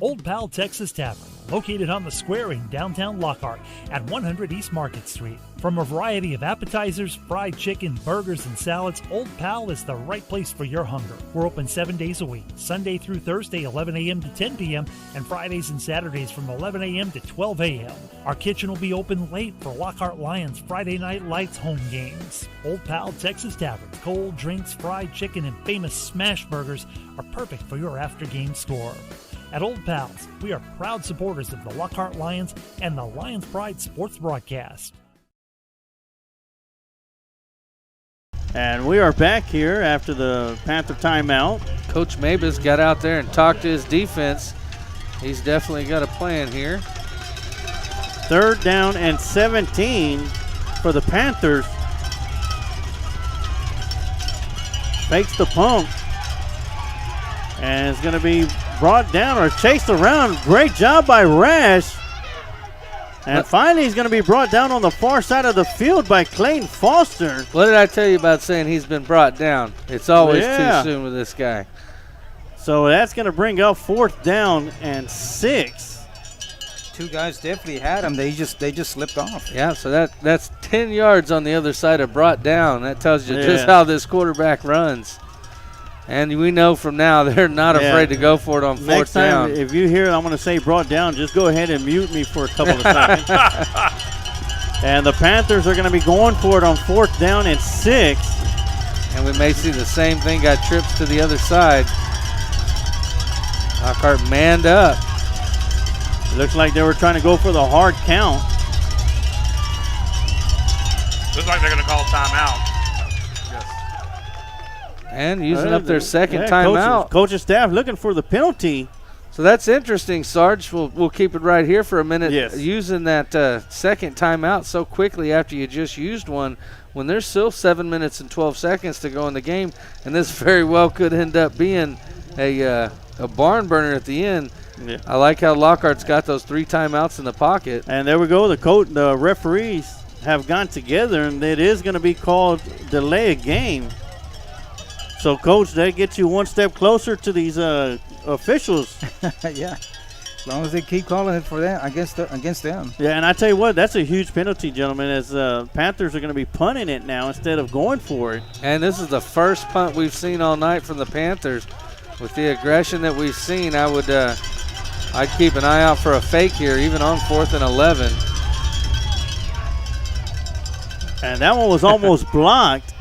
Old Pal Texas Tavern, located on the square in downtown Lockhart at 100 East Market Street. From a variety of appetizers, fried chicken, burgers, and salads, Old Pal is the right place for your hunger. We're open 7 days a week, Sunday through Thursday, 11 a.m. to 10 p.m., and Fridays and Saturdays from 11 a.m. to 12 a.m. Our kitchen will be open late for Lockhart Lions Friday Night Lights home games. Old Pal Texas Tavern, cold drinks, fried chicken, and famous smash burgers are perfect for your after-game score. At Old Pals, we are proud supporters of the Lockhart Lions and the Lions Pride Sports broadcast. And we are back here after the Panther timeout. Coach Mabus got out there and talked to his defense. He's definitely got a plan here. 3rd down and 17 for the Panthers. Fakes the pump. And it's going to be brought down or chased around. Great job by Rash. And finally he's going to be brought down on the far side of the field by Clayton Foster. What did I tell you about saying he's been brought down? It's always too soon with this guy. So that's going to bring up 4th down and 6. Two guys definitely had him. They just slipped off. Yeah, so that's 10 yards on the other side of brought down. That tells you just how this quarterback runs. And we know from now they're not afraid to go for it on 4th down. Next time, if you hear I'm going to say brought down, just go ahead and mute me for a couple of seconds. And the Panthers are going to be going for it on 4th down and 6. And we may see the same thing, got trips to the other side. Lockhart manned up. Looks like they were trying to go for the hard count. Looks like they're going to call timeout. And using up their second timeout. Coach's staff looking for the penalty. So that's interesting, Sarge. We'll keep it right here for a minute. Yes. Using that second timeout so quickly after you just used one when there's still 7 minutes and 12 seconds to go in the game, and this very well could end up being a barn burner at the end. Yeah. I like how Lockhart's got those 3 timeouts in the pocket. And there we go. The referees have gone together, and it is going to be called delay a game. So, Coach, that gets you one step closer to these officials. Yeah, as long as they keep calling it for that against them. Yeah, and I tell you what, that's a huge penalty, gentlemen, as Panthers are going to be punting it now instead of going for it. And this is the first punt we've seen all night from the Panthers. With the aggression that we've seen, I'd keep an eye out for a fake here, even on 4th and 11. And that one was almost blocked.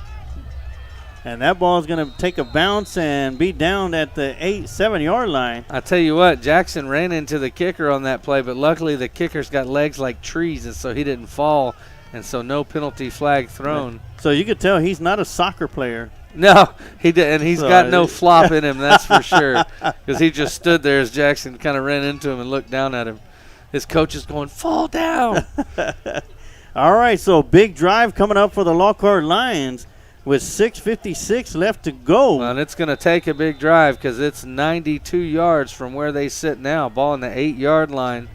And that ball is going to take a bounce and be down at the 7-yard line. I tell you what, Jackson ran into the kicker on that play, but luckily the kicker's got legs like trees, and so he didn't fall, and so no penalty flag thrown. So you could tell he's not a soccer player. No, he did, and he's got no flop in him, that's for sure, because he just stood there as Jackson kind of ran into him and looked down at him. His coach is going, fall down. All right, so big drive coming up for the Lockhart Lions. With 6:56 left to go. Well, and it's going to take a big drive because it's 92 yards from where they sit now. Ball on the 8-yard line.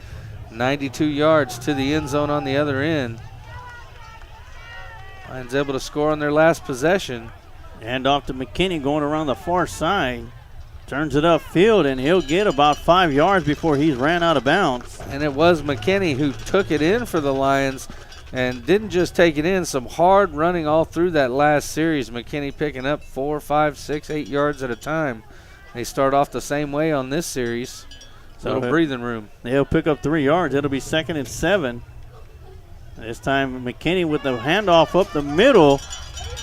92 yards to the end zone on the other end. Lions able to score on their last possession. And off to McKinney going around the far side. Turns it upfield, and he'll get about 5 yards before he's ran out of bounds. And it was McKinney who took it in for the Lions. And didn't just take it in, some hard running all through that last series. McKinney picking up 4, 5, 6, 8 yards at a time. They start off the same way on this series. So little breathing room. He'll pick up 3 yards. It'll be 2nd and 7. This time McKinney with the handoff up the middle.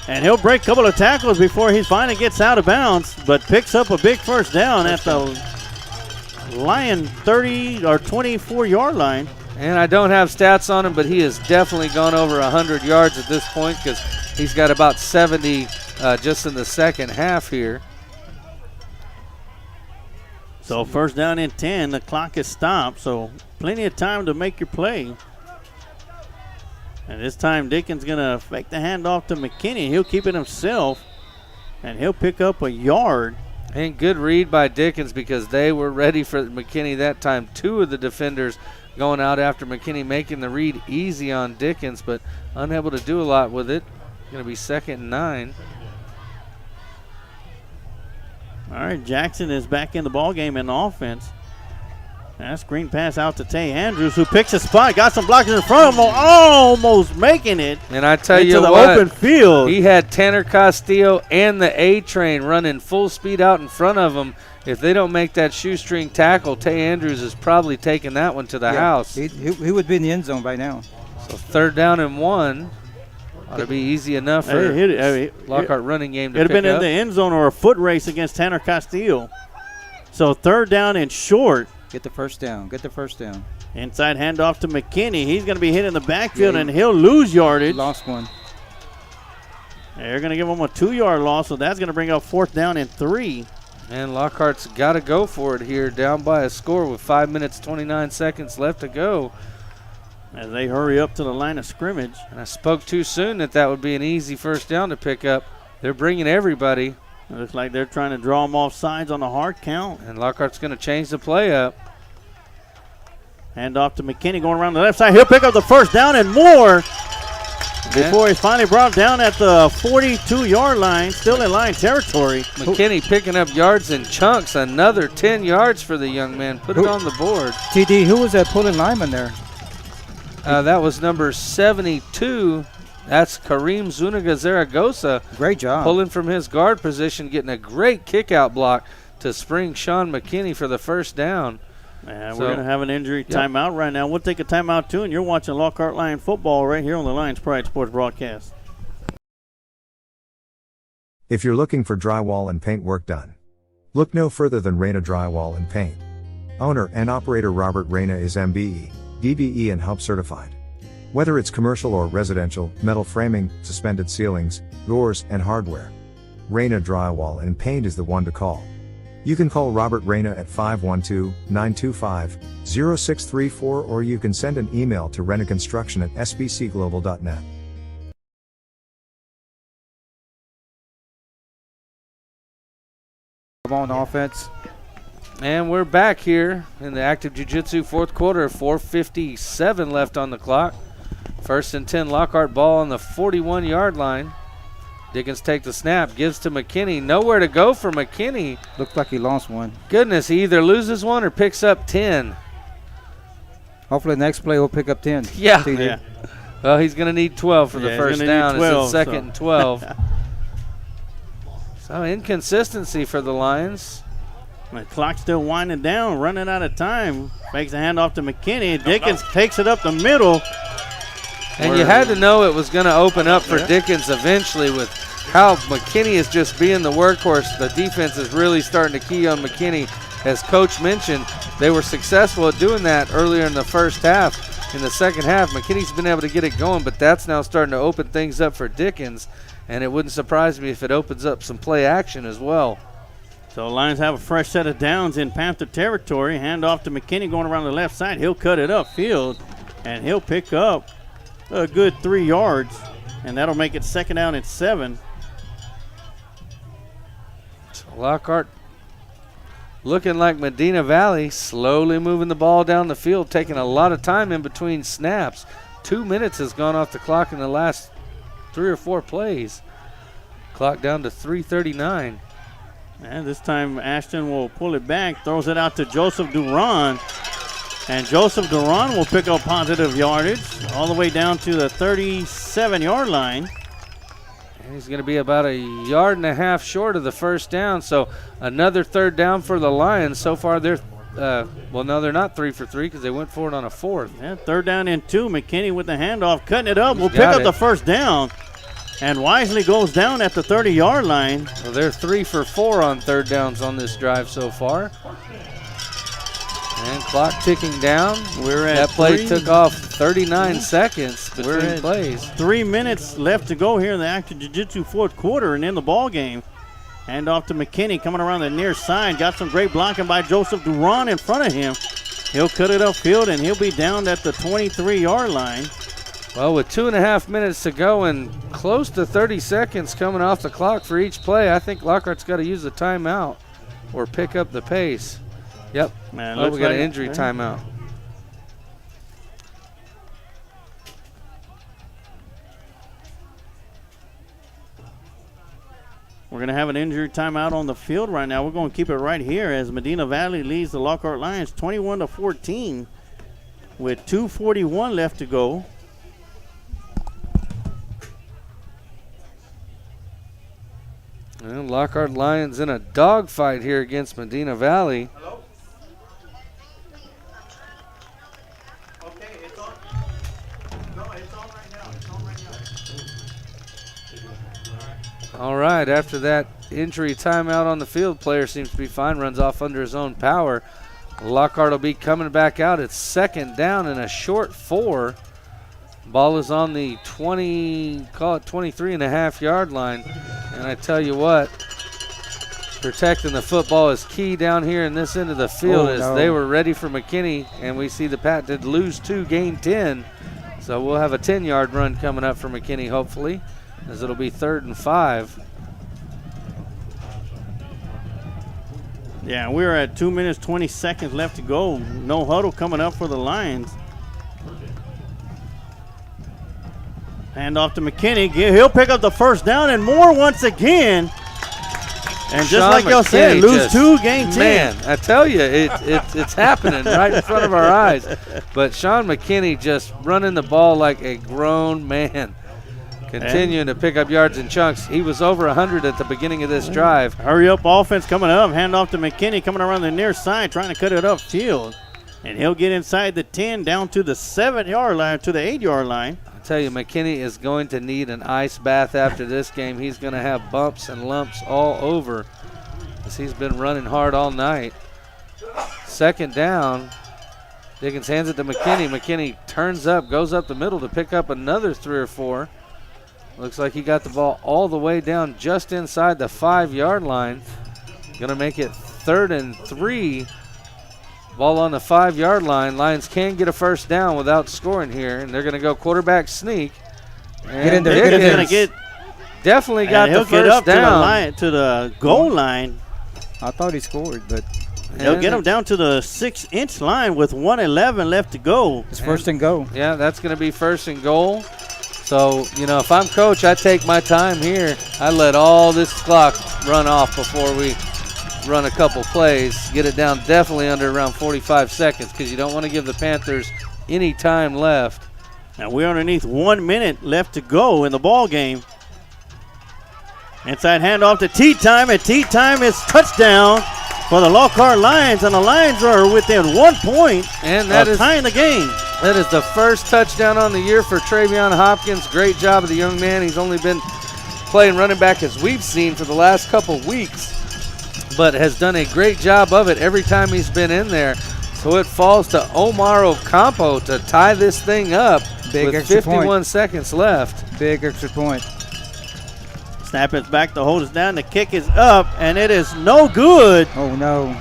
And he'll break a couple of tackles before he finally gets out of bounds. But picks up a big first down at the Lion 30 or 24-yard line. And I don't have stats on him, but he has definitely gone over 100 yards at this point because he's got about 70 just in the second half here. So first down and 10. The clock is stopped, so plenty of time to make your play. And this time Dickens going to fake the handoff to McKinney. He'll keep it himself, and he'll pick up a yard. And good read by Dickens because they were ready for McKinney that time. Two of the defenders going out after McKinney, making the read easy on Dickens, but unable to do a lot with it. Going to be 2nd and 9. All right, Jackson is back in the ballgame in the offense. And that screen pass out to Tay Andrews, who picks a spot, got some blockers in front of him, almost making it. And I tell into you the what, open field. He had Tanner Castillo and the A-Train running full speed out in front of him. If they don't make that shoestring tackle, Tay Andrews is probably taking that one to the house. He would be in the end zone by now. So 3rd down and 1. Ought to be easy enough for Lockhart running game to pick up. It would have been in the end zone or a foot race against Tanner Castillo. So 3rd down and short. Get the first down. Get the first down. Inside handoff to McKinney. He's going to be hit in the backfield, and he'll lose yardage. Lost one. They're going to give him a 2-yard loss, so that's going to bring up 4th down and 3. And Lockhart's got to go for it here, down by a score with 5 minutes, 29 seconds left to go. As they hurry up to the line of scrimmage. And I spoke too soon that would be an easy first down to pick up. They're bringing everybody. It looks like they're trying to draw them off sides on the hard count. And Lockhart's going to change the play up. Hand off to McKinney going around the left side. He'll pick up the first down and more before he's finally brought down at the 42-yard line, still in line territory. McKinney picking up yards in chunks. Another 10 yards for the young man. Put it on the board. TD, who was that pulling lineman there? That was number 72. That's Kareem Zuniga-Zaragoza. Great job. Pulling from his guard position, getting a great kick-out block to spring Sean McKinney for the first down. And we're going to have an injury timeout right now. We'll take a timeout, too, and you're watching Lockhart Lion football right here on the Lions Pride Sports broadcast. If you're looking for drywall and paint work done, look no further than Reyna Drywall and Paint. Owner and operator Robert Reyna is MBE, DBE and Hub certified. Whether it's commercial or residential, metal framing, suspended ceilings, doors, and hardware, Reyna Drywall and Paint is the one to call. You can call Robert Reyna at 512-925-0634 or you can send an email to renaconstruction@sbcglobal.net. On offense. And we're back here in the active jiu-jitsu fourth quarter. 4:57 left on the clock. 1st and 10, Lockhart ball on the 41-yard line. Dickens take the snap, gives to McKinney. Nowhere to go for McKinney. Looked like he lost one. Goodness, he either loses one or picks up 10. Hopefully the next play will pick up 10. Yeah. Well, he's going to need 12 for the first down. 12, it's 2nd and 12. So inconsistency for the Lions. The clock's still winding down, running out of time. Makes a handoff to McKinney. Dickens takes it up the middle. And you had to know it was going to open up for Dickens eventually with how McKinney is just being the workhorse. The defense is really starting to key on McKinney. As Coach mentioned, they were successful at doing that earlier in the first half. In the second half, McKinney's been able to get it going, but that's now starting to open things up for Dickens. And it wouldn't surprise me if it opens up some play action as well. So the Lions have a fresh set of downs in Panther territory. Hand off to McKinney going around the left side. He'll cut it upfield, and he'll pick up a good 3 yards, and that'll make it 2nd down and 7. So Lockhart looking like Medina Valley, slowly moving the ball down the field, taking a lot of time in between snaps. 2 minutes has gone off the clock in the last 3 or 4 plays. Clock down to 3:39. And this time Ashton will pull it back, throws it out to Joseph Duran. And Joseph Duran will pick up positive yardage all the way down to the 37-yard line. And he's going to be about 1.5 yards short of the first down. So another 3rd down for the Lions. So far they're, well, no, they're not 3 for 3 because they went for it on a 4th. Yeah, 3rd down and 2. McKinney with the handoff, cutting it up. Will pick up the first down. And wisely goes down at the 30-yard line. Well, they're 3 for 4 on 3rd downs on this drive so far. And clock ticking down. That play took off 39 seconds between plays. 3 minutes left to go here in the active jiu-jitsu fourth quarter and in the ball game. Hand off to McKinney coming around the near side. Got some great blocking by Joseph Duran in front of him. He'll cut it upfield, and he'll be down at the 23-yard line. Well, with 2.5 minutes to go and close to 30 seconds coming off the clock for each play, I think Lockhart's got to use a timeout or pick up the pace. Yep. Man, we got like an injury timeout. We're going to have an injury timeout on the field right now. We're going to keep it right here as Medina Valley leads the Lockhart Lions 21-14 with 2:41 left to go. Well, Lockhart Lions in a dogfight here against Medina Valley. Hello? Okay, it's on. No, it's on right now. It's on right now. All right, after that injury timeout on the field, player seems to be fine, runs off under his own power. Lockhart will be coming back out. It's second down and a short 4. Ball is on the 23.5-yard line. And I tell you what, protecting the football is key down here in this end of the field they were ready for McKinney, and we see the Pat did lose 2, gain 10. So we'll have a 10-yard run coming up for McKinney, hopefully, as it'll be 3rd and 5. Yeah, we're at 2 minutes, 20 seconds left to go. No huddle coming up for the Lions. Hand off to McKinney. He'll pick up the first down and more once again. And just Sean like y'all said, McKinney lose 2, gain 10. Man, I tell you, it's happening right in front of our eyes. But Sean McKinney just running the ball like a grown man, continuing to pick up yards in chunks. He was over 100 at the beginning of this drive. Hurry up offense coming up. Hand off to McKinney coming around the near side, trying to cut it upfield. And he'll get inside the 10 down to the 7-yard line, to the 8-yard line. I tell you, McKinney is going to need an ice bath after this game. He's going to have bumps and lumps all over as he's been running hard all night. Second down. Diggins hands it to McKinney. McKinney turns up, goes up the middle to pick up another 3 or 4. Looks like he got the ball all the way down just inside the 5-yard line. Going to make it 3rd and 3. Ball on the 5-yard line. Lions can get a first down without scoring here, and they're going to go quarterback sneak. And Get in there. definitely got the he'll first get up down. to the goal line. I thought he scored, but They'll get him down to the 6-inch line with 1:11 left to go. it's first and goal. Yeah, that's going to be 1st and goal. So, if I'm coach, I take my time here. I let all this clock run off before we run a couple plays, get it down definitely under around 45 seconds because you don't want to give the Panthers any time left. Now we're underneath 1 minute left to go in the ball game. Inside handoff to Tea Time, and Tea Time is touchdown for the Lockhart Lions, and the Lions are within 1 point and that of is tying the game. That is the first touchdown on the year for Travion Hopkins. Great job of the young man. He's only been playing running back as we've seen for the last couple weeks, but has done a great job of it every time he's been in there. So it falls to Omar Ocampo to tie this thing up with 51 seconds left. Big extra point. Snap it back to hold us down. The kick is up, and it is no good. Oh, no.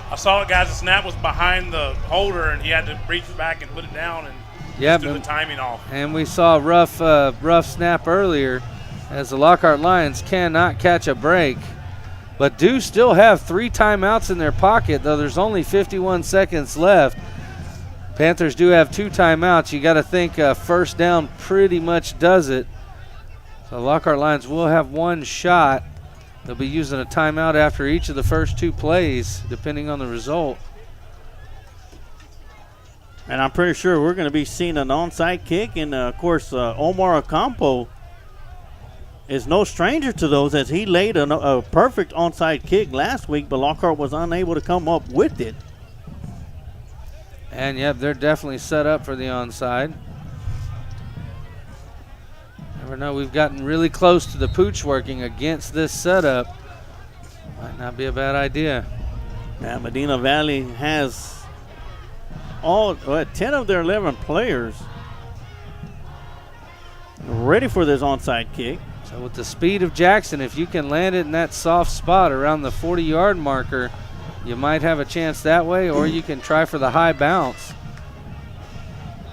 I saw it, guys. The snap was behind the holder, and he had to reach back and put it down and do the timing off. And we saw a rough snap earlier as the Lockhart Lions cannot catch a break, but do still have 3 timeouts in their pocket, though there's only 51 seconds left. Panthers do have 2 timeouts. You got to think first down pretty much does it. So Lockhart Lions will have 1 shot. They'll be using a timeout after each of the first 2 plays, depending on the result. And I'm pretty sure we're going to be seeing an onside kick. And, of course, Omar Ocampo is no stranger to those, as he laid a perfect onside kick last week, but Lockhart was unable to come up with it. And, yep, they're definitely set up for the onside. Never know. We've gotten really close to the pooch working against this setup. Might not be a bad idea. Yeah, Medina Valley has 10 of their 11 players ready for this onside kick. So with the speed of Jackson, if you can land it in that soft spot around the 40-yard marker, you might have a chance that way, or you can try for the high bounce.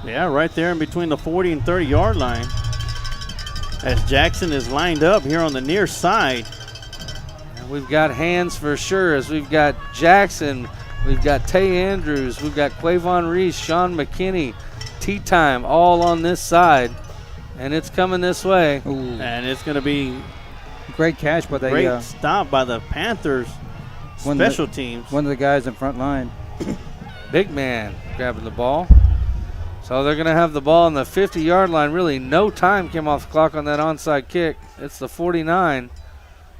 Yeah, right there in between the 40 and 30-yard line. As Jackson is lined up here on the near side. And we've got hands for sure, as we've got Jackson, we've got Tay Andrews, we've got Quavon Reese, Sean McKinney, Tea Time all on this side. And it's coming this way. Ooh. And it's going to be Great catch by the great stop by the Panthers special teams. One of the guys in front line. Big man grabbing the ball. So they're going to have the ball on the 50-yard line. Really no time came off the clock on that onside kick. It's the 49.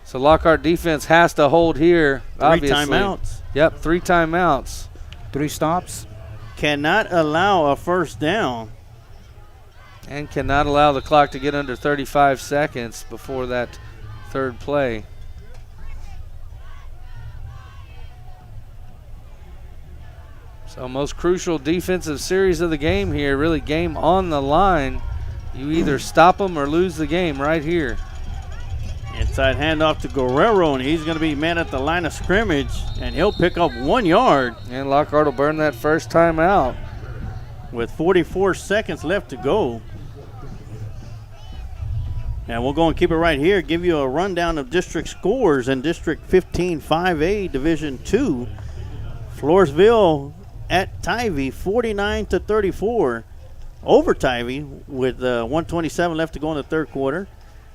So Lockhart defense has to hold here, obviously. 3 timeouts. Yep, 3 timeouts. 3 stops. Cannot allow a first down. And cannot allow the clock to get under 35 seconds before that third play. So most crucial defensive series of the game here, really game on the line. You either stop them or lose the game right here. Inside handoff to Guerrero, and he's going to be man at the line of scrimmage, and he'll pick up 1 yard. And Lockhart will burn that first time out. With 44 seconds left to go. And we'll go and keep it right here, give you a rundown of district scores in District 15 5A Division 2. Floresville at Tivy 49-34 over Tivy with 127 left to go in the third quarter.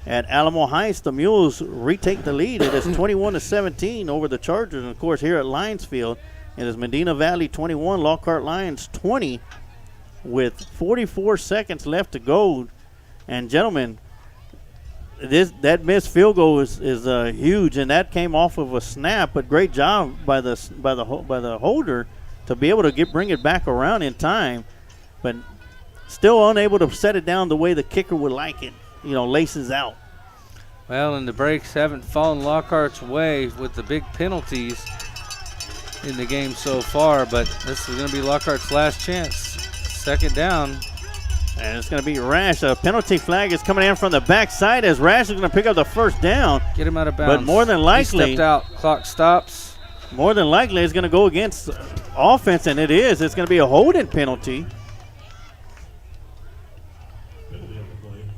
At Alamo Heights, the Mules retake the lead. It is 21-17 over the Chargers. And, of course, here at Lionsfield, it is Medina Valley 21, Lockhart Lions 20 with 44 seconds left to go. And, gentlemen, that missed field goal is huge, and that came off of a snap. But great job by the holder to be able to bring it back around in time, but still unable to set it down the way the kicker would like it. Laces out. Well, and the breaks haven't fallen Lockhart's way with the big penalties in the game so far, but this is going to be Lockhart's last chance. Second down. And it's going to be Rash. A penalty flag is coming in from the backside as Rash is going to pick up the first down. Get him out of bounds. But more than likely, he stepped out. Clock stops. More than likely, it's going to go against offense, and it is. It's going to be a holding penalty.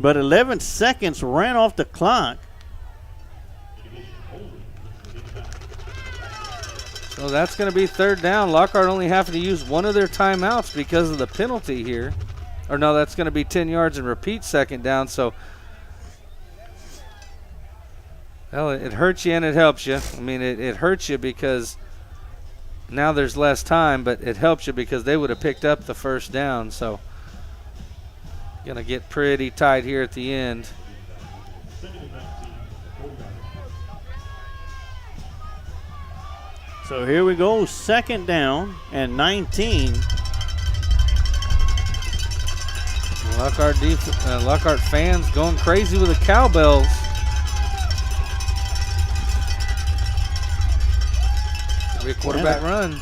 But 11 seconds ran off the clock. So that's going to be third down. Lockhart only having to use one of their timeouts because of the penalty here. Or no, that's going to be 10 yards and repeat second down. So, well, it hurts you and it helps you. I mean, it hurts you because now there's less time, but it helps you because they would have picked up the first down. So, going to get pretty tight here at the end. So here we go, second down and 19. Lockhart fans going crazy with the cowbells. Be a quarterback run.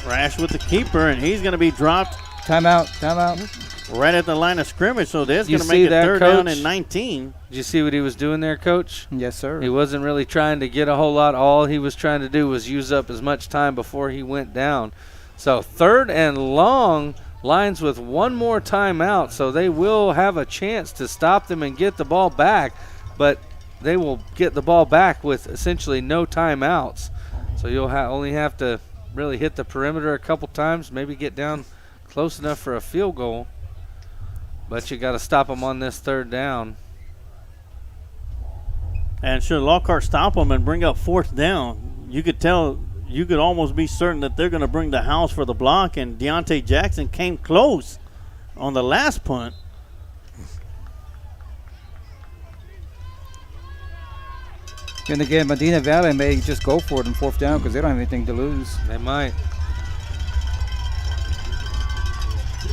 Rash with the keeper, and he's going to be dropped. Timeout. Right at the line of scrimmage, so that's going to make it third down and 19. Did you see what he was doing there, Coach? Yes, sir. He wasn't really trying to get a whole lot. All he was trying to do was use up as much time before he went down. So third and long, Lions with one more timeout, so they will have a chance to stop them and get the ball back, but they will get the ball back with essentially no timeouts. So you'll only have to really hit the perimeter a couple times, maybe get down close enough for a field goal. But you got to stop them on this third down. And should Lockhart stop them and bring up fourth down, you could almost be certain that they're going to bring the house for the block, and Deontay Jackson came close on the last punt. And again, Medina Valley may just go for it on fourth down because they don't have anything to lose. They might.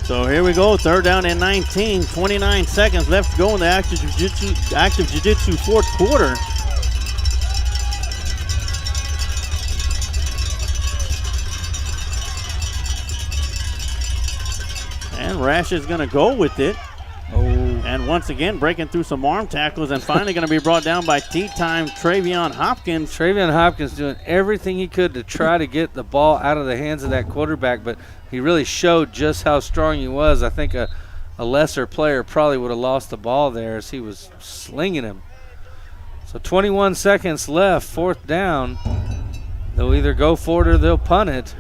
So here we go, third down and 19, 29 seconds left to go in the active jiu-jitsu fourth quarter. And Rash is going to go with it. Oh. And And once again, breaking through some arm tackles and finally going to be brought down by T-time Travion Hopkins. Travion Hopkins doing everything he could to try to get the ball out of the hands of that quarterback, but he really showed just how strong he was. I think a lesser player probably would have lost the ball there as he was slinging him. So 21 seconds left, fourth down. They'll either go for it or they'll punt it.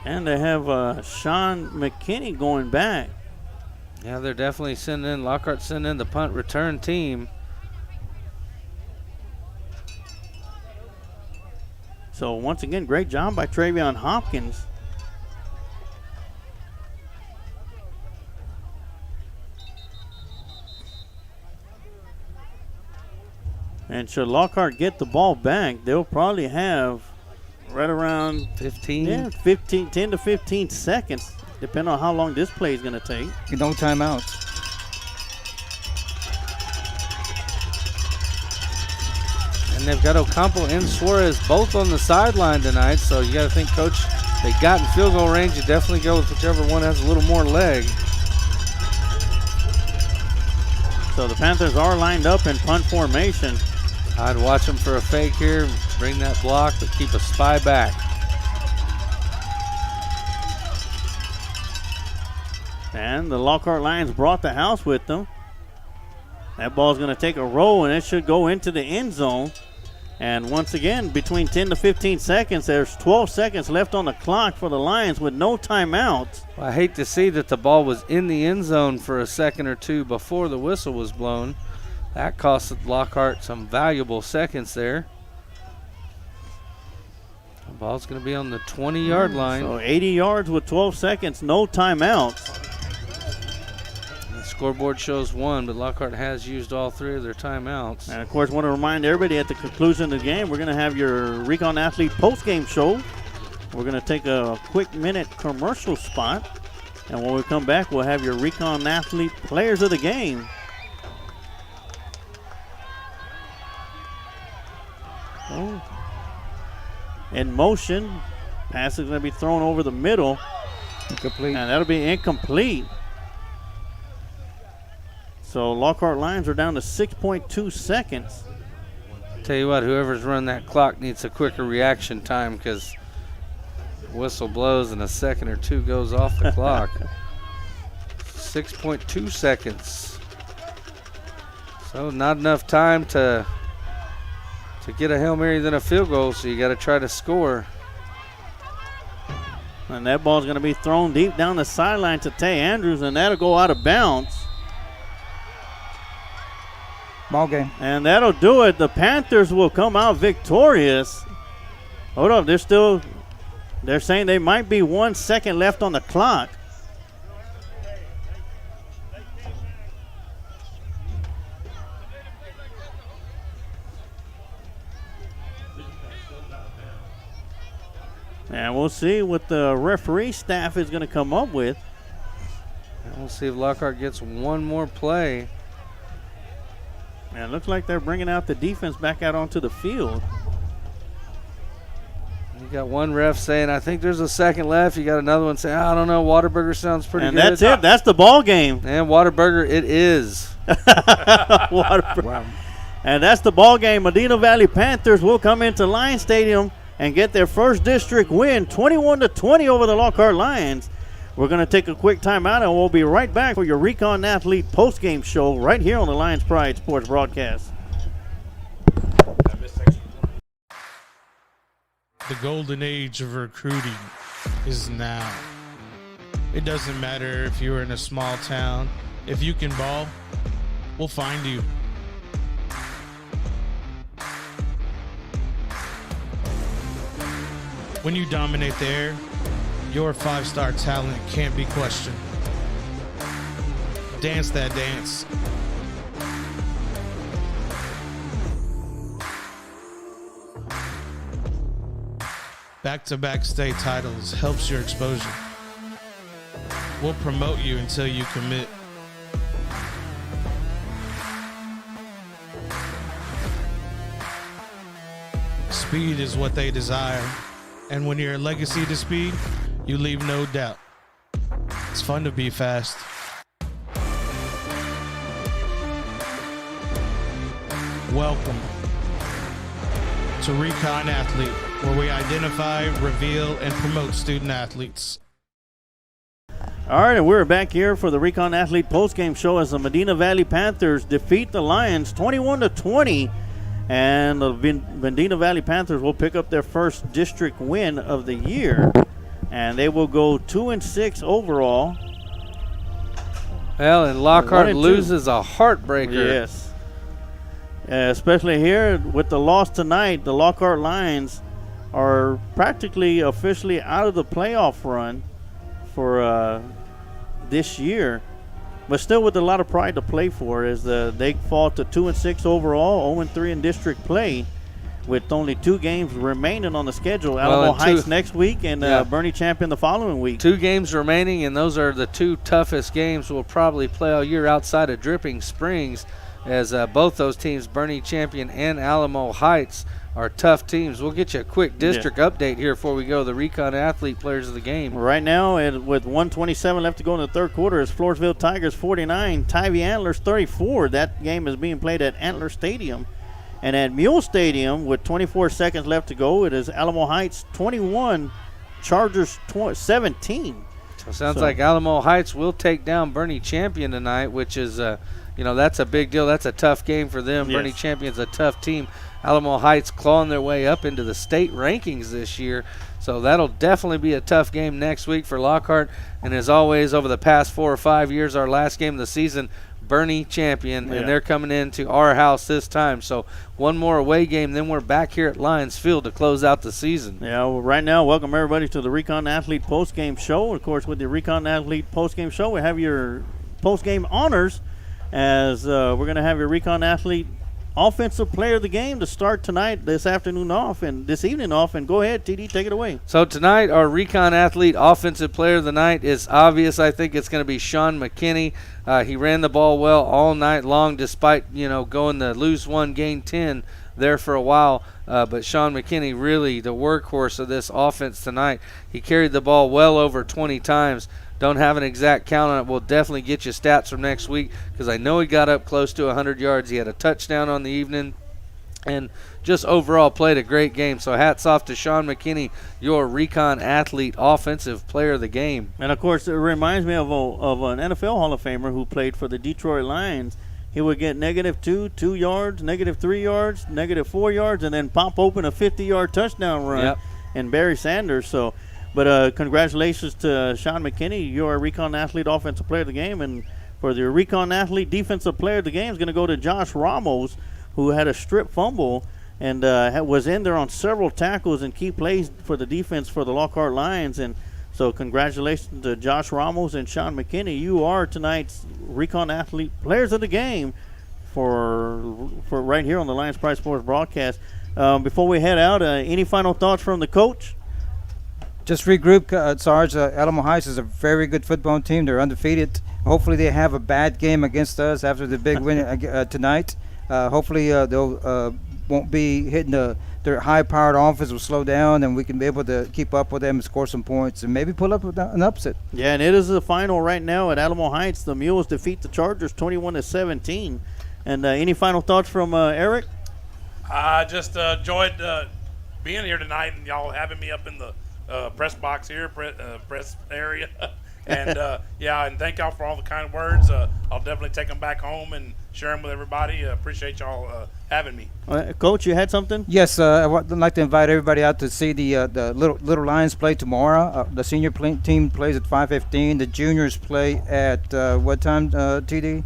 And they have Sean McKinney going back. Yeah, they're definitely sending in, Lockhart sending in the punt return team. So once again, great job by Travion Hopkins. And should Lockhart get the ball back, they'll probably have right around 15. Yeah, 10 to 15 seconds, depending on how long this play is going to take. No timeouts. And they've got Ocampo and Suarez both on the sideline tonight, so you got to think, Coach, they got in field goal range. You definitely go with whichever one has a little more leg. So the Panthers are lined up in punt formation. I'd watch them for a fake here, bring that block, but keep a spy back. And the Lockhart Lions brought the house with them. That ball's going to take a roll, and it should go into the end zone. And once again, between 10 to 15 seconds, there's 12 seconds left on the clock for the Lions with no timeouts. Well, I hate to see that the ball was in the end zone for a second or two before the whistle was blown. That cost Lockhart some valuable seconds there. The ball's going to be on the 20-yard line. So 80 yards with 12 seconds, no timeouts. The scoreboard shows one, but Lockhart has used all three of their timeouts. And, of course, want to remind everybody at the conclusion of the game, we're going to have your Recon Athlete post-game show. We're going to take a quick minute commercial spot. And when we come back, we'll have your Recon Athlete players of the game. Oh. In motion, pass is going to be thrown over the middle. Incomplete. And that'll be incomplete. So Lockhart Lions are down to 6.2 seconds. Tell you what, whoever's running that clock needs a quicker reaction time because whistle blows and a second or two goes off the clock. 6.2 seconds. So not enough time to get a Hail Mary than a field goal, so you got to try to score. And that ball's going to be thrown deep down the sideline to Tay Andrews, and that'll go out of bounds. Ball game. And that'll do it. The Panthers will come out victorious. Hold up, they're saying they might be 1 second left on the clock. And we'll see what the referee staff is going to come up with. And we'll see if Lockhart gets one more play. And it looks like they're bringing out the defense back out onto the field. You got one ref saying, I think there's a second left. You got another one saying, I don't know, Waterburger sounds pretty and good. And that's it. That's the ball game. And Waterburger, it is. Waterburger. Wow. And that's the ball game. Medina Valley Panthers will come into Lions Stadium and get their first district win, 21-20 over the Lockhart Lions. We're going to take a quick timeout, and we'll be right back for your Recon Athlete postgame show right here on the Lions Pride Sports broadcast. The golden age of recruiting is now. It doesn't matter if you're in a small town. If you can ball, we'll find you. When you dominate there, your 5-star talent can't be questioned. Dance that dance. Back-to-back state titles helps your exposure. We'll promote you until you commit. Speed is what they desire. And when you're a legacy to speed, You leave no doubt. It's fun to be fast. Welcome to Recon Athlete, where we identify, reveal, and promote student athletes. All right, and we're back here for the Recon Athlete postgame show as the Medina Valley Panthers defeat the Lions 21-20, and the Medina Valley Panthers will pick up their first district win of the year, and they will go 2-6 overall. Well, and Lockhart loses a heartbreaker. Yes. Especially here with the loss tonight, the Lockhart Lions are practically officially out of the playoff run for this year, but still with a lot of pride to play for as they fall to 2-6 overall, 0-3 in district play, with only 2 games remaining on the schedule. Alamo Heights next week and Bernie Champion the following week. 2 games remaining, and those are the 2 toughest games we'll probably play all year outside of Dripping Springs, as both those teams, Bernie Champion and Alamo Heights, are tough teams. We'll get you a quick district update here before we go to the Recon Athlete players of the game. Right now, with 1:27 left to go in the third quarter, is Floresville Tigers 49, Tybee Antlers 34. That game is being played at Antler Stadium. And at Mule Stadium, with 24 seconds left to go, it is Alamo Heights 21, Chargers 17. So it sounds like Alamo Heights will take down Bernie Champion tonight, which is, that's a big deal. That's a tough game for them. Yes. Bernie Champion's a tough team. Alamo Heights clawing their way up into the state rankings this year. So that'll definitely be a tough game next week for Lockhart. And as always, over the past 4 or 5 years, our last game of the season, Bernie Champion, and they're coming into our house this time. So one more away game, then we're back here at Lions Field to close out the season. Yeah, well, right now, welcome everybody to the Recon Athlete postgame show. Of course, with the Recon Athlete postgame show, we have your postgame honors, as we're going to have your Recon Athlete Offensive Player of the Game to start tonight, this afternoon off, and this evening off. And go ahead, TD, take it away. So tonight, our Recon Athlete Offensive Player of the Night is obvious. I think it's going to be Sean McKinney. He ran the ball well all night long, despite going to lose 1, gain 10 there for a while. But Sean McKinney, really the workhorse of this offense tonight. He carried the ball well over 20 times. Don't have an exact count on it. We'll definitely get you stats from next week, because I know he got up close to 100 yards. He had a touchdown on the evening and just overall played a great game. So hats off to Sean McKinney, your Recon Athlete Offensive Player of the Game. And, of course, it reminds me of an NFL Hall of Famer who played for the Detroit Lions. He would get -2, 2 yards, -3 yards, -4 yards, and then pop open a 50-yard touchdown run. And Barry Sanders. But congratulations to Sean McKinney, your Recon Athlete Offensive Player of the Game. And for the Recon Athlete Defensive Player of the Game is going to go to Josh Ramos, who had a strip fumble and was in there on several tackles and key plays for the defense for the Lockhart Lions. And so congratulations to Josh Ramos and Sean McKinney. You are tonight's Recon Athlete Players of the Game for right here on the Lions Pride Sports broadcast. Before we head out, any final thoughts from the coach? Just regroup, Sarge. Alamo Heights is a very good football team. They're undefeated. Hopefully they have a bad game against us after the big win tonight. Hopefully they'll won't be hitting their high-powered offense will slow down, and we can be able to keep up with them and score some points and maybe pull up an upset. Yeah, and it is the final right now at Alamo Heights. The Mules defeat the Chargers 21-17. And any final thoughts from Eric? I just enjoyed being here tonight and y'all having me up in the press box here, press area. And and thank y'all for all the kind words. I'll definitely take them back home and share them with everybody. Appreciate y'all having me. Coach, you had something? Yes, I would like to invite everybody out to see the Little Lions play tomorrow. The senior team plays at 5:15. The juniors play at what time, TD?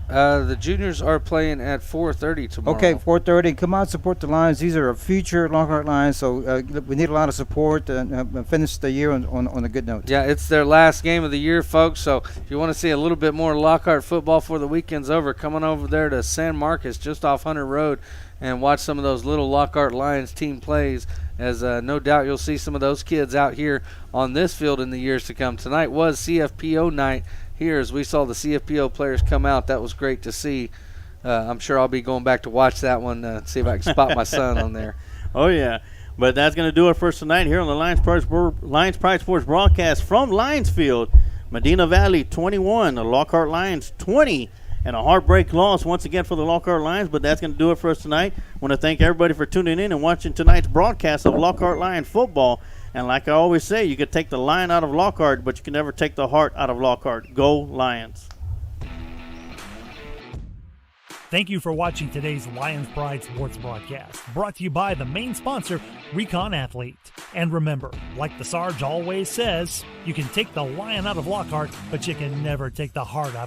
The juniors are playing at 4:30 tomorrow. Okay, 4:30. Come out, support the Lions. These are our future Lockhart Lions, so we need a lot of support and finish the year on a good note. Yeah, it's their last game of the year, folks. So if you want to see a little bit more Lockhart football before the weekend's over, come on over there to San Marcos, just off Hunter Road, and watch some of those little Lockhart Lions team plays, as no doubt you'll see some of those kids out here on this field in the years to come. Tonight was CFPO night here, as we saw the CFPO players come out. That was great to see. I'm sure I'll be going back to watch that one, see if I can spot my son on there. Oh, yeah. But that's going to do it for us tonight here on the Lions Pride Sports broadcast from Lionsfield. Medina Valley 21, the Lockhart Lions 20, and a heartbreak loss once again for the Lockhart Lions. But that's going to do it for us tonight. I want to thank everybody for tuning in and watching tonight's broadcast of Lockhart Lion football. And like I always say, you can take the lion out of Lockhart, but you can never take the heart out of Lockhart. Go Lions. Thank you for watching today's Lions Pride Sports broadcast, brought to you by the main sponsor, Recon Athlete. And remember, like the Sarge always says, you can take the lion out of Lockhart, but you can never take the heart out of